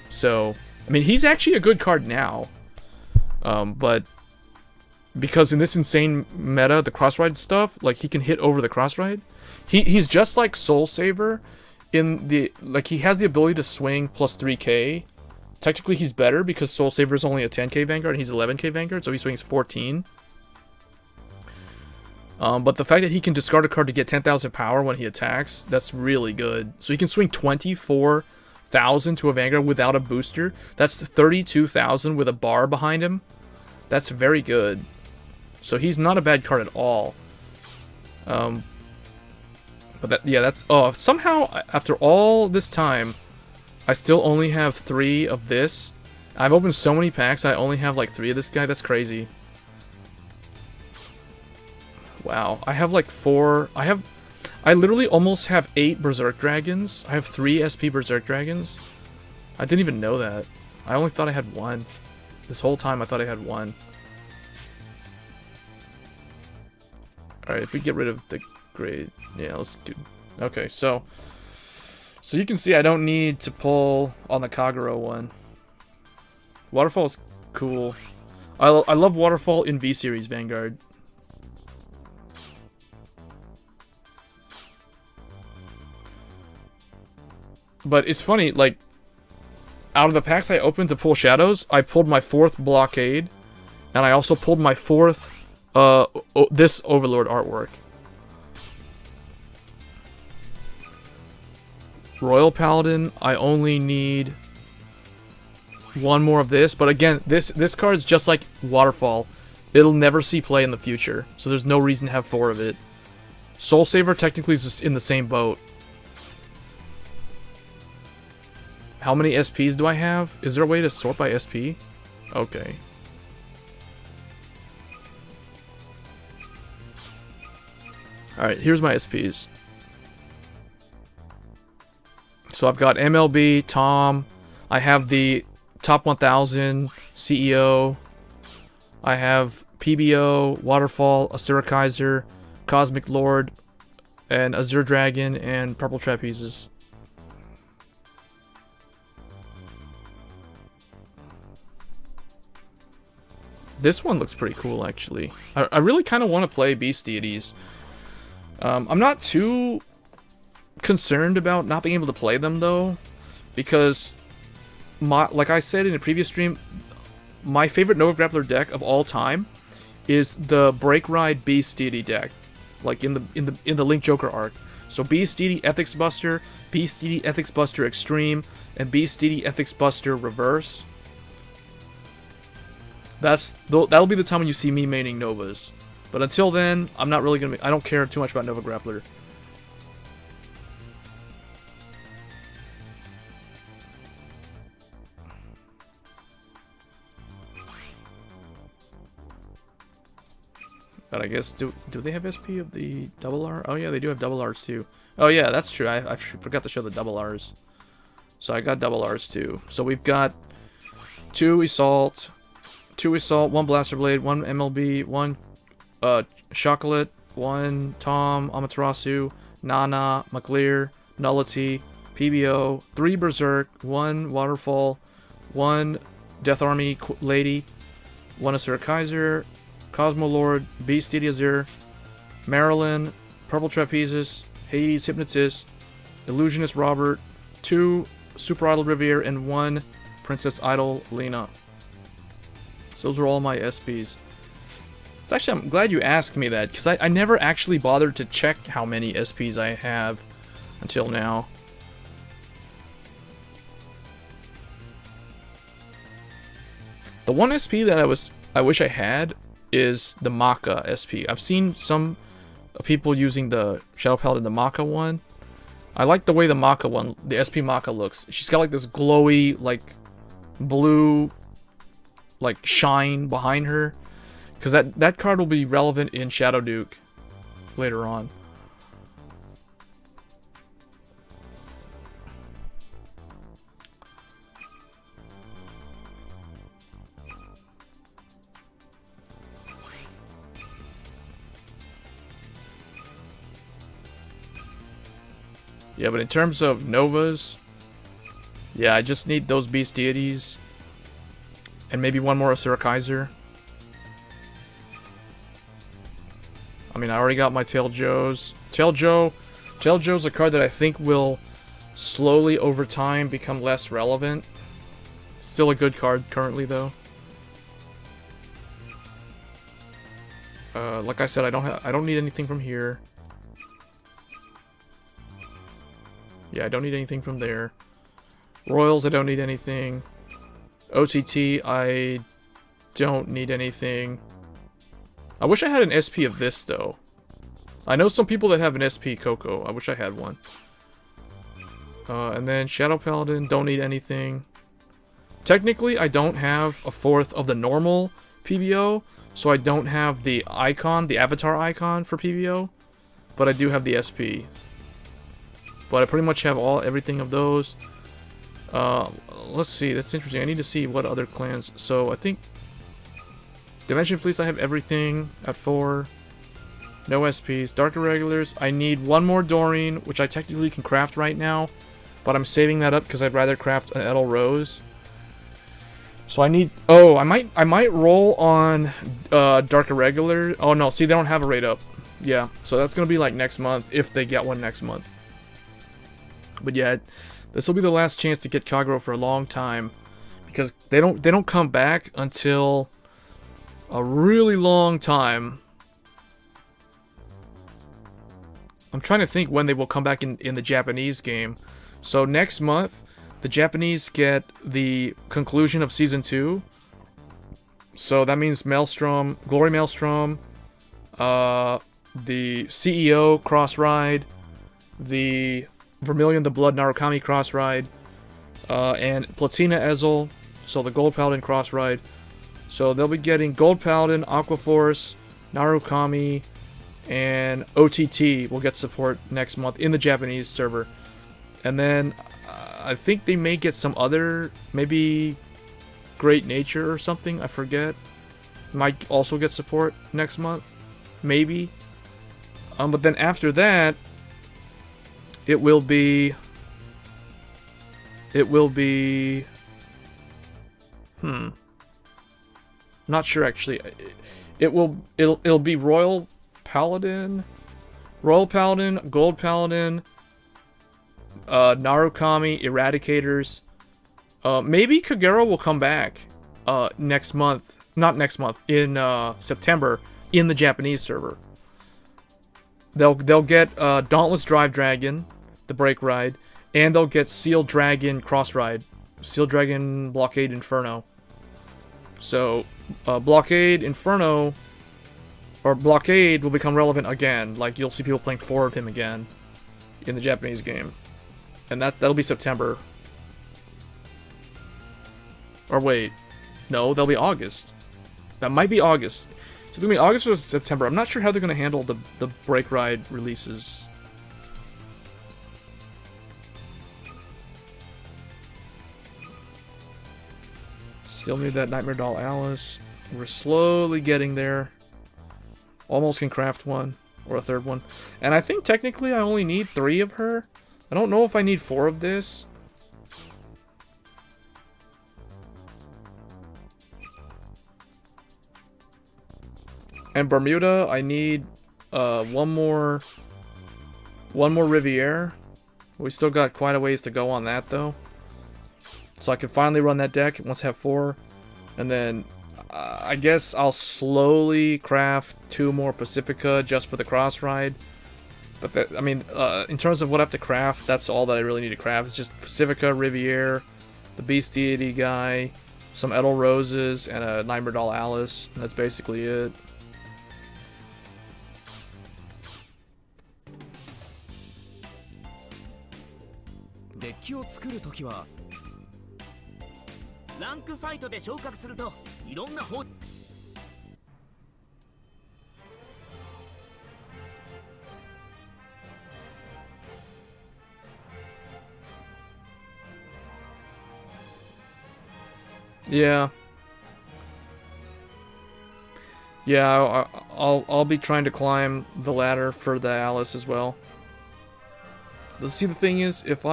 So, I mean, he's actually a good card now. But because in this insane meta, the cross-ride stuff, like, he can hit over the cross-ride. He's just like Soul Saver in the, like, he has the ability to swing plus 3k. Technically, he's better because Soul Saver is only a 10k Vanguard and he's 11k Vanguard, so he swings 14. But the fact that he can discard a card to get 10,000 power when he attacks, that's really good. So he can swing 24,000 to a Vanguard without a booster. That's 32,000 with a bar behind him. That's very good. So he's not a bad card at all. But that, yeah, that's, oh, somehow after all this time, I still only have 3 of this. I've opened so many packs, I only have like 3 of this guy. That's crazy. Wow, I have like 4. I literally almost have 8 Berserk Dragons. I have 3 SP Berserk Dragons. I didn't even know that. I only thought I had 1. This whole time I thought I had 1. Alright, if we get rid of the grade, yeah, let's do. Okay, so you can see I don't need to pull on the Kagero one. Waterfall is cool. I love Waterfall in V-Series Vanguard. But it's funny, like, out of the packs I opened to pull Shadows, I pulled my 4th Blockade, and I also pulled my 4th, this Overlord artwork. Royal Paladin, I only need 1 more of this, but again, this card's just like Waterfall. It'll never see play in the future, so there's no reason to have 4 of it. Soul Saver technically is in the same boat. How many SPs do I have? Is there a way to sort by SP? Okay. Alright, here's my SPs. So I've got MLB, Tom. I have the Top 1000, CEO. I have PBO, Waterfall, Asura Kaiser, Cosmic Lord, and Azure Dragon, and Purple Trapezes. This one looks pretty cool, actually. I really kind of want to play Beast Deities. I'm not too concerned about not being able to play them, though, because, like I said in a previous stream, my favorite Nova Grappler deck of all time is the Break Ride Beast Deity deck, like in the Link Joker arc. So Beast Deity Ethics Buster, Beast Deity Ethics Buster Extreme, and Beast Deity Ethics Buster Reverse. That'll be the time when you see me maining Novas. But until then, I'm not really gonna. I don't care too much about Nova Grappler. But I guess do they have SP of the double R? Oh yeah, they do have double Rs too. Oh yeah, that's true. I forgot to show the double Rs. So I got double Rs too. So we've got 2 Assault, 1 Blaster Blade, 1 MLB, 1 Chocolate, 1 Tom, Amaterasu, Nana, McLear, Nullity, PBO, 3 Berserk, 1 Waterfall, 1 Death Army Lady, 1 Asura Kaiser, Cosmo Lord, Beast Deity Azure, Marilyn, Purple Trapezes, Hades Hypnotist, Illusionist Robert, 2 Super Idol Riviere, and 1 Princess Idol Lena. So those are all my SPs. It's actually, I'm glad you asked me that, because I never actually bothered to check how many SPs I have until now. The one SP that I wish I had is the Maka SP. I've seen some people using the Shadow Paladin, the Maka one. I like the way the Maka one, the SP Maka looks. She's got like this glowy, like blue, like shine behind her, because that card will be relevant in Shadow Duke later on. Yeah, but in terms of Novas, yeah, I just need those Beast Deities. And maybe one more Asura Kaiser. I mean, I already got my Tail Joes. Tail Joe's a card that I think will slowly over time become less relevant. Still a good card currently, though. Like I said, I don't need anything from here. Yeah, I don't need anything from there. Royals, I don't need anything. OTT, I don't need anything. I wish I had an SP of this, though. I know some people that have an SP Coco. I wish I had one. And then Shadow Paladin, don't need anything. Technically, I don't have a 4th of the normal PBO, so I don't have the icon, the avatar icon for PBO, but I do have the SP. But I pretty much have everything of those. Let's see, that's interesting. I need to see what other clans. So I think Dimension Police, I have everything at 4. No SPs. Dark Irregulars, I need one more Doreen, which I technically can craft right now, but I'm saving that up because I'd rather craft an Edel Rose. So I need. Oh, I might roll on Dark Irregular. Oh no, see, they don't have a rate up. Yeah, so that's gonna be like next month if they get one next month. But yeah, this will be the last chance to get Kagero for a long time, because they don't come back until a really long time. I'm trying to think when they will come back in the Japanese game. So next month, the Japanese get the conclusion of Season 2. So that means Maelstrom, Glory Maelstrom, the CEO Cross Ride, the Vermilion the Blood Narukami Cross Ride, and Platina Ezel, so the Gold Paladin cross ride. So they'll be getting Gold Paladin, Aqua Force, Narukami, and OTT will get support next month in the Japanese server. And then I think they may get some other, maybe Great Nature or something, I forget. Might also get support next month, maybe. But then after that, it will be not sure actually. It'll be Royal Paladin, Gold Paladin, Narukami, Eradicators. Maybe Kagero will come back next month. Not next month, in September, in the Japanese server. They'll get Dauntless Drive Dragon, the Break Ride, and they'll get Seal Dragon Cross Ride, Seal Dragon Blockade Inferno. So Blockade Inferno, or Blockade, will become relevant again. Like, you'll see people playing 4 of him again in the Japanese game, and that'll be September. Or wait, no, that'll be August. That might be August. So it's gonna be August or September. I'm not sure how they're gonna handle the Break Ride releases. Still need that Nightmare Doll Alice. We're slowly getting there. Almost can craft one, or a third one. And I think technically I only need 3 of her. I don't know if I need 4 of this. And Bermuda, I need one more Riviere. We still got quite a ways to go on that though. So I can finally run that deck once I have 4. And then I guess I'll slowly craft 2 more Pacifica just for the cross ride. But that, I mean, in terms of what I have to craft, that's all that I really need to craft. It's just Pacifica, Riviere, the Beast Deity guy, some Edel Roses, and a Nightmare Doll Alice. And that's basically it. Yeah. Yeah, I'll be trying to climb the ladder for the Alice as well. See, the thing is, if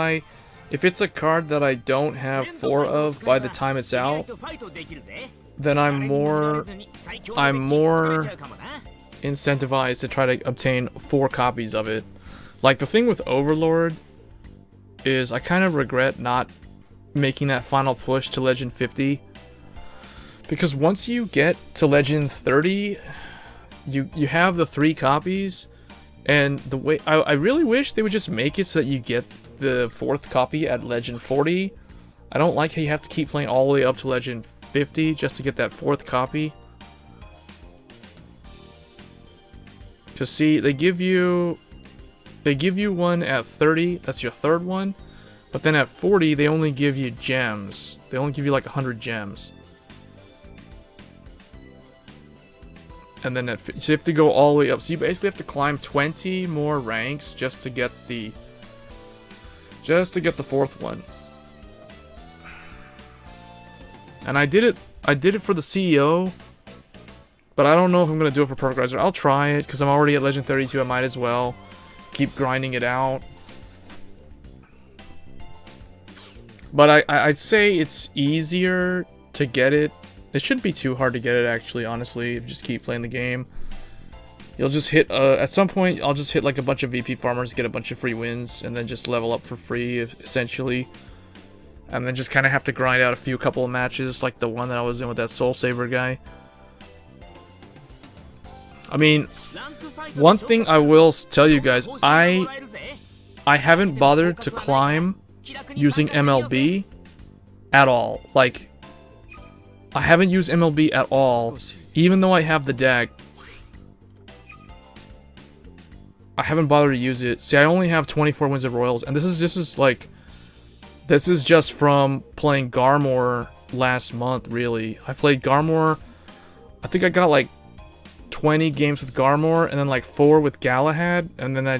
it's a card that I don't have 4 of by the time it's out, then I'm more incentivized to try to obtain 4 copies of it. Like, the thing with Overlord is I kind of regret not making that final push to Legend 50, because once you get to Legend 30, you have the 3 copies, and the way I really wish they would just make it so that you get the 4th copy at Legend 40. I don't like how you have to keep playing all the way up to Legend 50 just to get that 4th copy. Cause see, they give you one at 30, that's your 3rd one, but then at 40 they only give you gems. They only give you like 100 gems. And then so you have to go all the way up. So you basically have to climb 20 more ranks just to get the 4th one. And I did it for the CEO, but I don't know if I'm gonna do it for Perfect Raizer. I'll try it because I'm already at Legend 32. I might as well keep grinding it out. But I'd say it's easier to get it. It shouldn't be too hard to get it, actually, honestly, if you just keep playing the game. You'll just hit, at some point, I'll just hit like a bunch of VP farmers, get a bunch of free wins, and then just level up for free, essentially. And then just kind of have to grind out a couple of matches, like the one that I was in with that Soul Saver guy. I mean, one thing I will tell you guys, I haven't bothered to climb using MLB at all. Like, I haven't used MLB at all, even though I have the deck. I haven't bothered to use it. See, I only have 24 wins of Royals, and this is like This is just from playing Garmor last month, really. I played Garmor. I think I got like 20 games with Garmor, and then like 4 with Galahad, and then I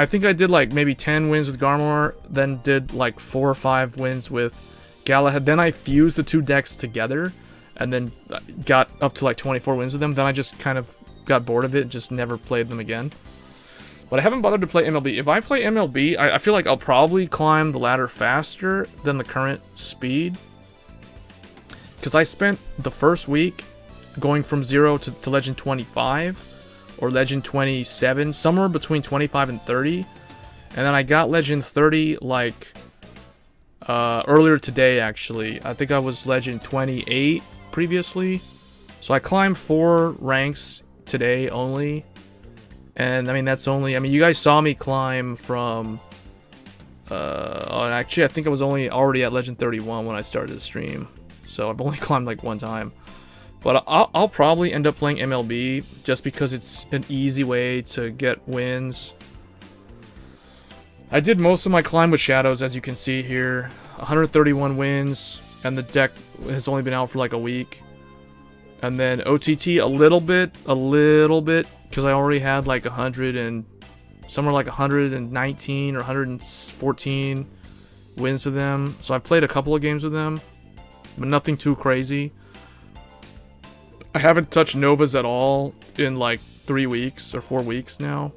think I did like maybe 10 wins with Garmor, then did like 4 or 5 wins with Galahad. Then I fused the 2 decks together, and then got up to like 24 wins with them. Then I just kind of got bored of it and just never played them again. But I haven't bothered to play MLB. If I play MLB, I feel like I'll probably climb the ladder faster than the current speed. Because I spent the first week going from 0 to Legend 25, or Legend 27, somewhere between 25 and 30. And then I got Legend 30 like earlier today, actually. I think I was Legend 28 previously. So I climbed 4 ranks today only. And I mean, that's only, I mean, you guys saw me climb from, actually, I think I was already at Legend 31 when I started the stream. So I've only climbed like 1 time. But I'll probably end up playing MLB just because it's an easy way to get wins. I did most of my climb with Shadows, as you can see here. 131 wins, and the deck has only been out for like a week. And then OTT a little bit, because I already had like 100 and somewhere like 119 or 114 wins with them. So I've played a couple of games with them, but nothing too crazy. I haven't touched Novas at all in like 3 weeks or 4 weeks now.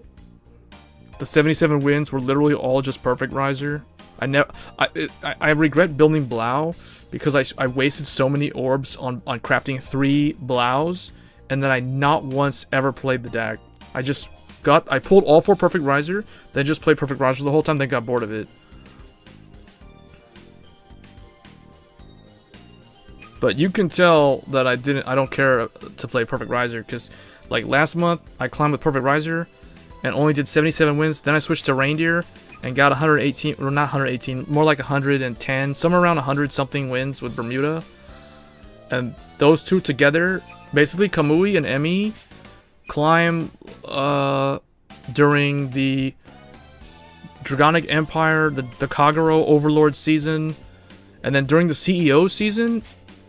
The 77 wins were literally all just Perfect Raizer. I regret building Blau because I wasted so many orbs on crafting 3 Blaus, and then I not once ever played the deck. I pulled all 4 Perfect Raizer, then just played Perfect Raizer the whole time, then got bored of it. But you can tell that I don't care to play Perfect Raizer, because like last month I climbed with Perfect Raizer and only did 77 wins. Then I switched to Reindeer and got 118, or not 118, more like 110, somewhere around 100 something wins with Bermuda. And those 2 together, basically Kamui and Emi, climb during the Dragonic Empire, the Kagero Overlord season, and then during the CEO season,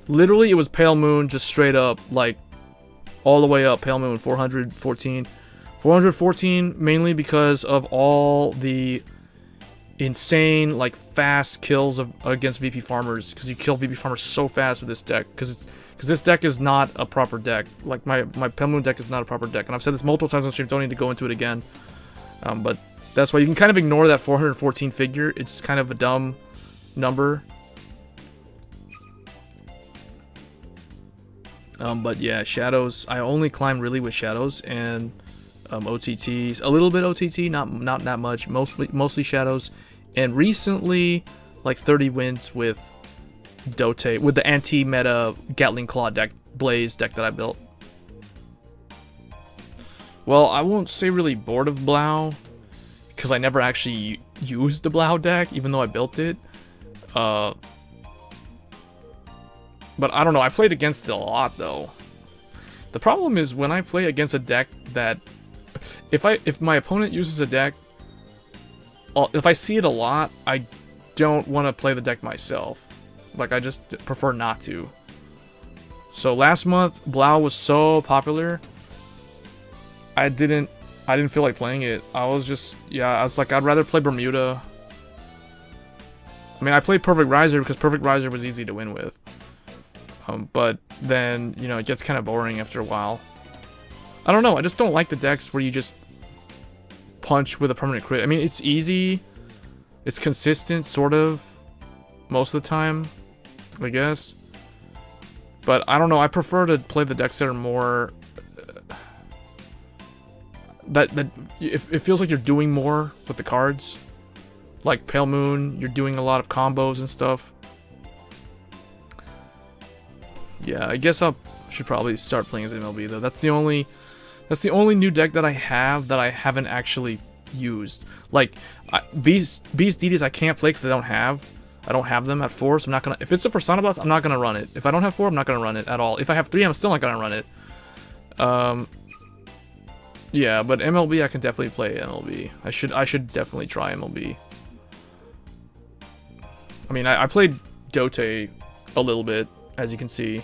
literally it was Pale Moon just straight up, like all the way up. Pale Moon 414 mainly because of all the insane like fast kills against VP farmers, because you kill VP farmers so fast with this deck, because this deck is not a proper deck. Like my Pale Moon deck is not a proper deck, and I've said this multiple times on stream, don't need to go into it again. But that's why you can kind of ignore that 414 figure. It's kind of a dumb number. But yeah, Shadows, I only climb really with Shadows and OTTs, a little bit OTT, not that much, mostly Shadows, and recently like 30 wins with Dote, with the anti-meta Gatling Claw deck, Blaze deck that I built. Well, I won't say really bored of Blau, because I never actually used the Blau deck, even though I built it. But I don't know, I played against it a lot though. The problem is when I play against a deck that, if my opponent uses a deck, if I see it a lot, I don't want to play the deck myself. Like, I just prefer not to. So last month, Blau was so popular, I didn't feel like playing it. I was like, I'd rather play Bermuda. I mean, I played Perfect Raizer because Perfect Raizer was easy to win with. But then, you know, it gets kind of boring after a while. I don't know, I just don't like the decks where you just punch with a permanent crit. I mean, it's easy, it's consistent, sort of, most of the time, I guess. But I don't know, I prefer to play the decks that are more... it feels like you're doing more with the cards. Like Pale Moon, you're doing a lot of combos and stuff. Yeah, I guess I should probably start playing as MLB though. That's the only new deck that I have that I haven't actually used. Like Beast DDs I can't play because I don't have them at 4, so I'm not gonna. If it's a Persona Blast, I'm not gonna run it. If I don't have 4, I'm not gonna run it at all. If I have 3, I'm still not gonna run it. Yeah, but MLB I can definitely play MLB. I should definitely try MLB. I mean, I played Dote a little bit, as you can see.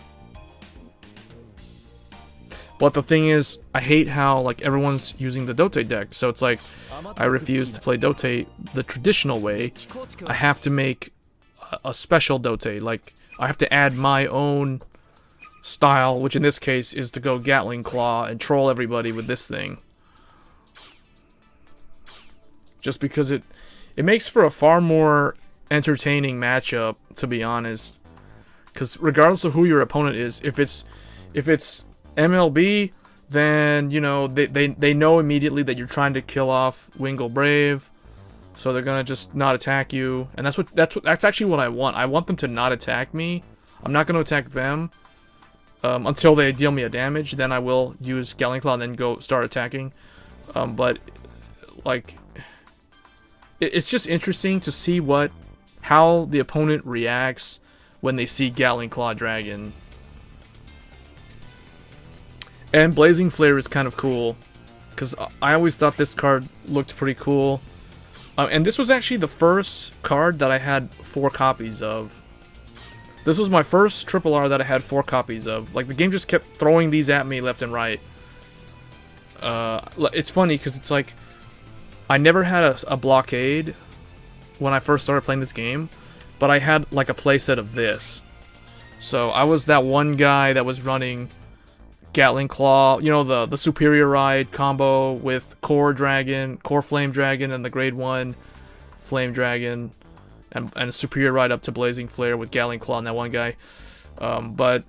But the thing is, I hate how like everyone's using the Dote deck. So it's like, I refuse to play Dote the traditional way. I have to make a special Dote. Like, I have to add my own style, which in this case is to go Gatling Claw and troll everybody with this thing. Just because it makes for a far more entertaining matchup, to be honest. Because regardless of who your opponent is, if it's MLB, then you know they know immediately that you're trying to kill off Wingull Brave, so they're gonna just not attack you, and that's actually what I want. I want them to not attack me. I'm not gonna attack them until they deal me a damage. Then I will use Gatling Claw and then go start attacking. But like, it's just interesting to see how the opponent reacts when they see Gatling Claw Dragon. And Blazing Flare is kind of cool, because I always thought this card looked pretty cool. And this was actually the first card that I had 4 copies of. This was my first Triple R that I had 4 copies of. Like, the game just kept throwing these at me left and right. It's funny, because it's like, I never had a blockade when I first started playing this game, but I had like a playset of this. So I was that one guy that was running Gatling Claw, you know, the Superior Ride combo with Core Flame Dragon, and the Grade 1 Flame Dragon, and Superior Ride up to Blazing Flare with Gatling Claw and that one guy. But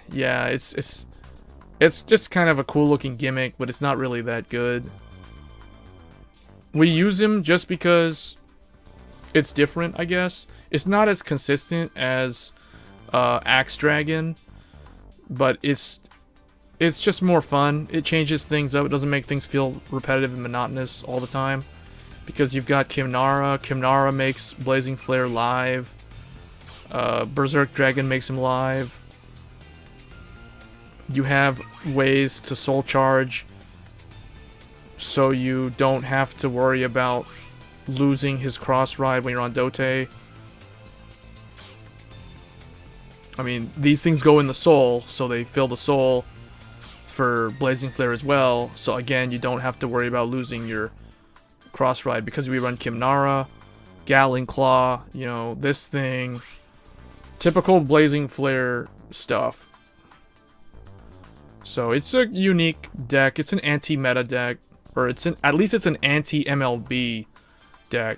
yeah, it's just kind of a cool looking gimmick, but it's not really that good. We use him just because it's different, I guess. It's not as consistent as Axe Dragon, but it's just more fun. It changes things up. It doesn't make things feel repetitive and monotonous all the time. Because you've got Kimnara. Kimnara makes Blazing Flare live. Berserk Dragon makes him live. You have ways to Soul Charge, so you don't have to worry about losing his Cross Ride when you're on Dote. I mean, these things go in the soul, so they fill the soul for Blazing Flare as well. So again, you don't have to worry about losing your Cross Ride, because we run Kimnara, Gatling Claw, you know, this thing. Typical Blazing Flare stuff. So it's a unique deck. It's an anti-meta deck. Or at least it's an anti-MLB deck.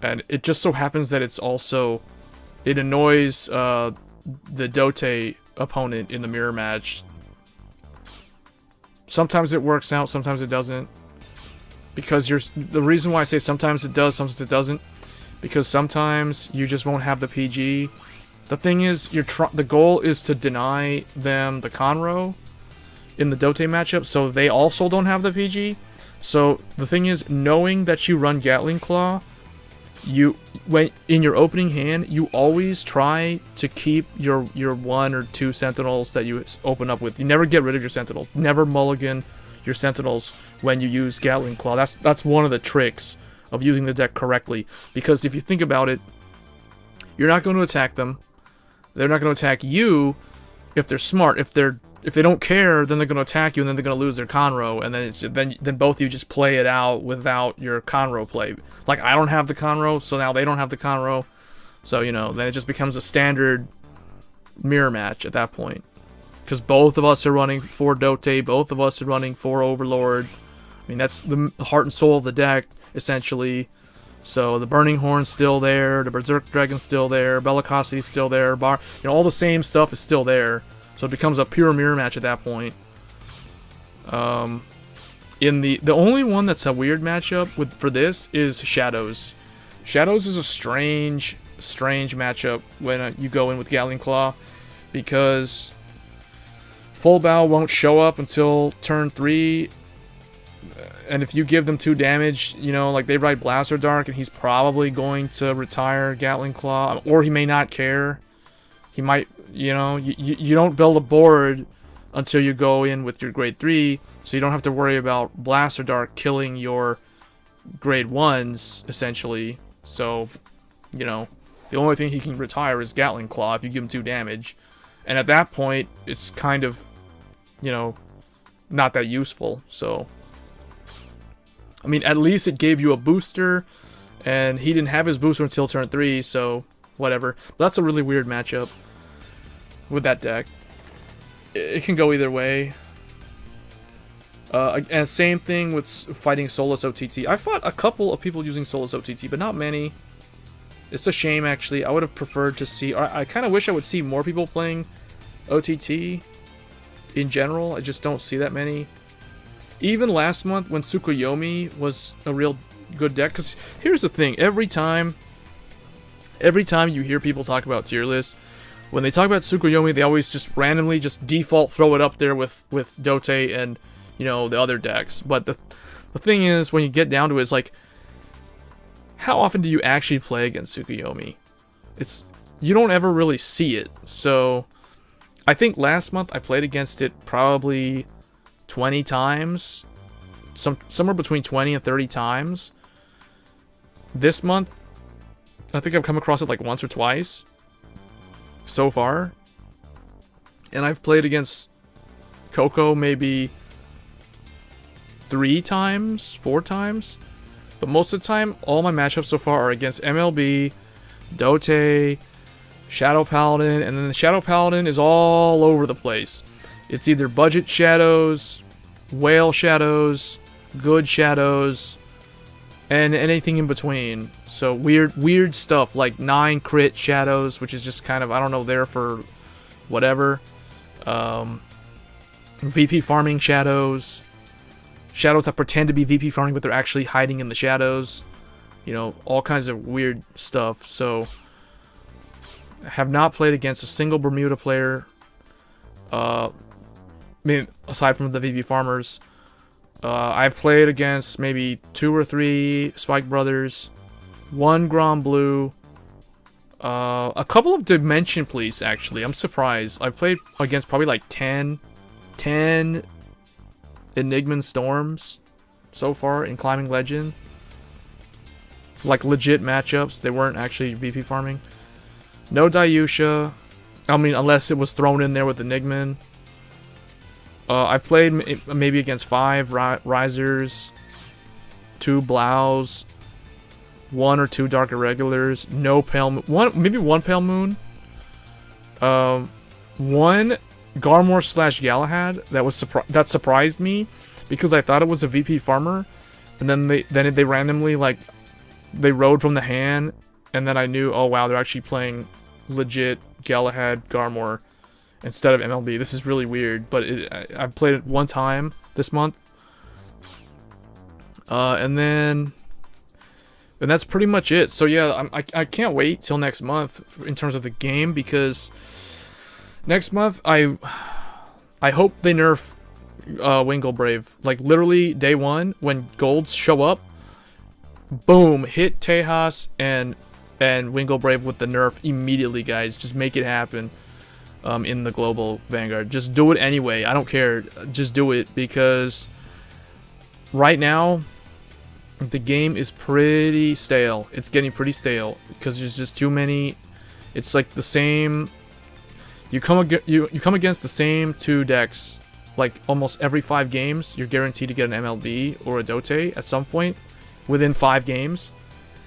And it just so happens that it's also... It annoys the Dote opponent in the mirror match. Sometimes it works out, sometimes it doesn't. Because the reason why I say sometimes it does, sometimes it doesn't, because sometimes you just won't have the PG. The thing is, the goal is to deny them the Conroe in the Dote matchup, so they also don't have the PG. So the thing is, knowing that you run Gatling Claw, when in your opening hand, you always try to keep your 1 or 2 Sentinels that you open up with. You never get rid of your Sentinels. Never mulligan your Sentinels when you use Gatling Claw. That's one of the tricks of using the deck correctly. Because if you think about it, you're not going to attack them. They're not going to attack you if they're smart. If they don't care, then they're going to attack you, and then they're going to lose their Conroe, and then both of you just play it out without your Conroe play. Like, I don't have the Conroe, so now they don't have the Conroe. So, you know, then it just becomes a standard mirror match at that point. Because both of us are running 4 Dote, both of us are running 4 Overlord. I mean, that's the heart and soul of the deck, essentially. So the Burning Horn's still there, the Berserk Dragon's still there, Bellicosity's still there, all the same stuff is still there. So it becomes a pure mirror match at that point. The only one that's a weird matchup for this is Shadows. Shadows is a strange matchup when you go in with Gatling Claw, because Full Bow won't show up until turn 3. And if you give them 2 damage, you know, like they ride Blaster Dark, and he's probably going to retire Gatling Claw, or he may not care. He might, you know, you don't build a board until you go in with your grade 3, so you don't have to worry about Blaster Dark killing your grade 1s, essentially. So, you know, the only thing he can retire is Gatling Claw if you give him 2 damage. And at that point, it's kind of, you know, not that useful. So, I mean, at least it gave you a booster, and he didn't have his booster until turn 3, so whatever. But that's a really weird matchup with that deck. It can go either way. And same thing with fighting Solus OTT. I fought a couple of people using Solus OTT, but not many. It's a shame, actually. I would have preferred to see... I kind of wish I would see more people playing OTT in general. I just don't see that many. Even last month when Tsukuyomi was a real good deck. Because here's the thing. Every time you hear people talk about tier lists, when they talk about Tsukuyomi, they always just randomly just default throw it up there with Dote and, you know, the other decks. But the thing is, when you get down to it, it's like, how often do you actually play against Tsukuyomi? You don't ever really see it. So I think last month I played against it probably 20 times. Somewhere between 20 and 30 times. This month, I think I've come across it like once or twice so far. And I've played against Coco maybe 3 times, 4 times. But most of the time, all my matchups so far are against MLB, Dote, Shadow Paladin, and then the Shadow Paladin is all over the place. It's either budget shadows, whale shadows, good shadows, and anything in between. So weird stuff like 9 crit shadows, which is just kind of, I don't know, there for whatever. VP farming shadows. Shadows that pretend to be VP farming, but they're actually hiding in the shadows. You know, all kinds of weird stuff. So, I have not played against a single Bermuda player. I mean, aside from the VP farmers. I've played against maybe 2 or 3 Spike Brothers. 1 Grom Blue. A couple of Dimension Police, actually. I'm surprised. I've played against probably like 10 Enigman Storms so far in Climbing Legend. Like legit matchups. They weren't actually VP farming. No Dayusha. I mean, unless it was thrown in there with Enigman. I've played maybe against 5 Raizers, 2 Blows, 1 or 2 Dark Irregulars, no Pale Moon, maybe 1 Pale Moon, 1 Garmor / Galahad that surprised me because I thought it was a VP farmer, and then they randomly they rode from the hand, and then I knew, oh wow, they're actually playing legit Galahad Garmor instead of MLB. This is really weird, but I've played it 1 time this month, and that's pretty much it. So yeah, I can't wait till next month in terms of the game, because next month, I hope they nerf Winglebrave. Like, literally, day 1, when golds show up, boom, hit Tejas and Winglebrave with the nerf immediately, guys. Just make it happen in the Global Vanguard. Just do it anyway. I don't care. Just do it, because right now, the game is pretty stale. It's getting pretty stale, because there's just too many... It's like the same... You come against the same 2 decks, like almost every 5 games. You're guaranteed to get an MLB or a Dote at some point within 5 games.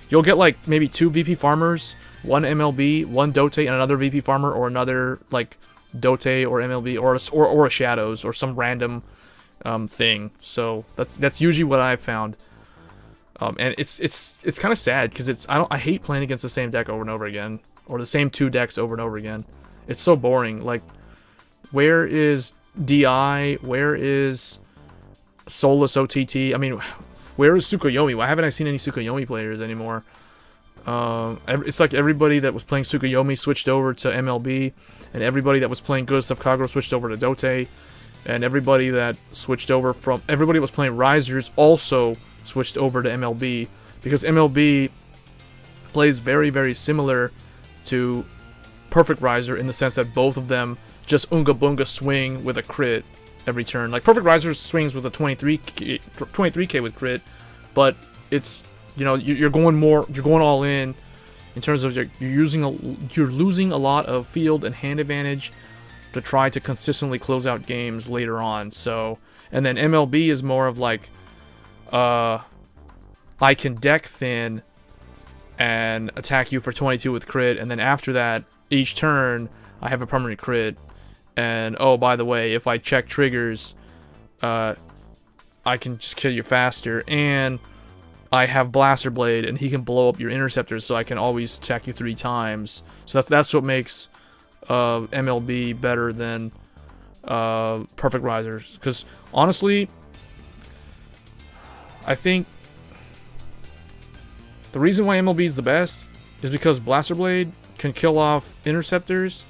You'll get like maybe 2 VP farmers, 1 MLB, 1 Dote, and another VP farmer, or another like Dote or MLB or a Shadows or some random thing. So that's usually what I've found. And it's kind of sad, because I hate playing against the same deck over and over again, or the same 2 decks over and over again. It's so boring. Like, where is DI? Where is Solus OTT? I mean, where is Tsukuyomi? Why haven't I seen any Tsukuyomi players anymore? It's like everybody that was playing Tsukuyomi switched over to MLB, and everybody that was playing Good Stuff Kagura switched over to Dote, and everybody that was playing Raizers also switched over to MLB, because MLB plays very, very similar to Perfect Raizer in the sense that both of them just Unga Bunga swing with a crit every turn. Like, Perfect Raizer swings with a 23k with crit, but it's you know, you're going all in terms of you're losing a lot of field and hand advantage to try to consistently close out games later on. So, and then MLB is more of like, I can deck thin and attack you for 22 with crit, and then after that, each turn, I have a permanent crit. And, oh, by the way, if I check triggers, I can just kill you faster, and I have Blaster Blade, and he can blow up your interceptors, so I can always attack you 3 times. So that's what makes MLB better than Perfect Raizers. Because, honestly, I think the reason why MLB is the best is because Blaster Blade can kill off interceptors,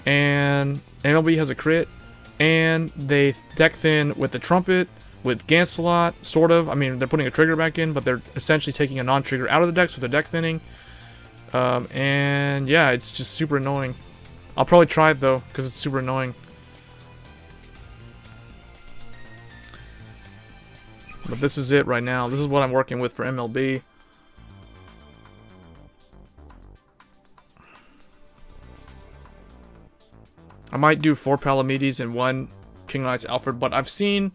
and MLB has a crit, and they deck thin with the Trumpet, with Gancelot, sort of. I mean, they're putting a trigger back in, but they're essentially taking a non-trigger out of the deck, so they're deck thinning. And yeah, it's just super annoying. I'll probably try it though, because it's super annoying. But this is it right now. This is what I'm working with for MLB. I might do 4 Palamedes and 1 King of Knights Alfred, but I've seen,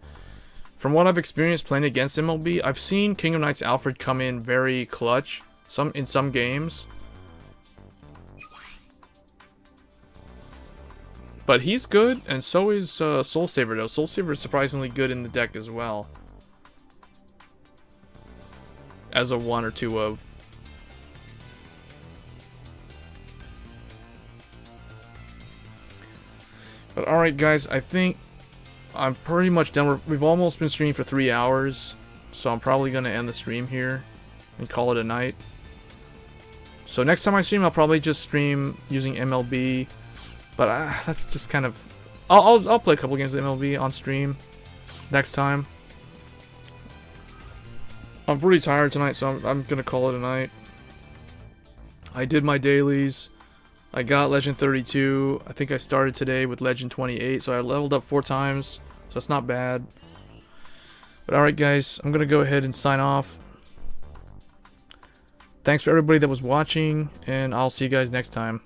from what I've experienced playing against MLB, I've seen King of Knights Alfred come in very clutch in some games. But he's good, and so is Soul Saver though. Soul Saver is surprisingly good in the deck as well. As a 1 or 2 of. But alright guys, I think I'm pretty much done. We've almost been streaming for 3 hours, so I'm probably going to end the stream here and call it a night. So next time I stream, I'll probably just stream using MLB, but that's just kind of... I'll play a couple games of MLB on stream next time. I'm pretty tired tonight, so I'm going to call it a night. I did my dailies. I got Legend 32. I think I started today with Legend 28, so I leveled up 4 times. So that's not bad. But alright guys, I'm going to go ahead and sign off. Thanks for everybody that was watching, and I'll see you guys next time.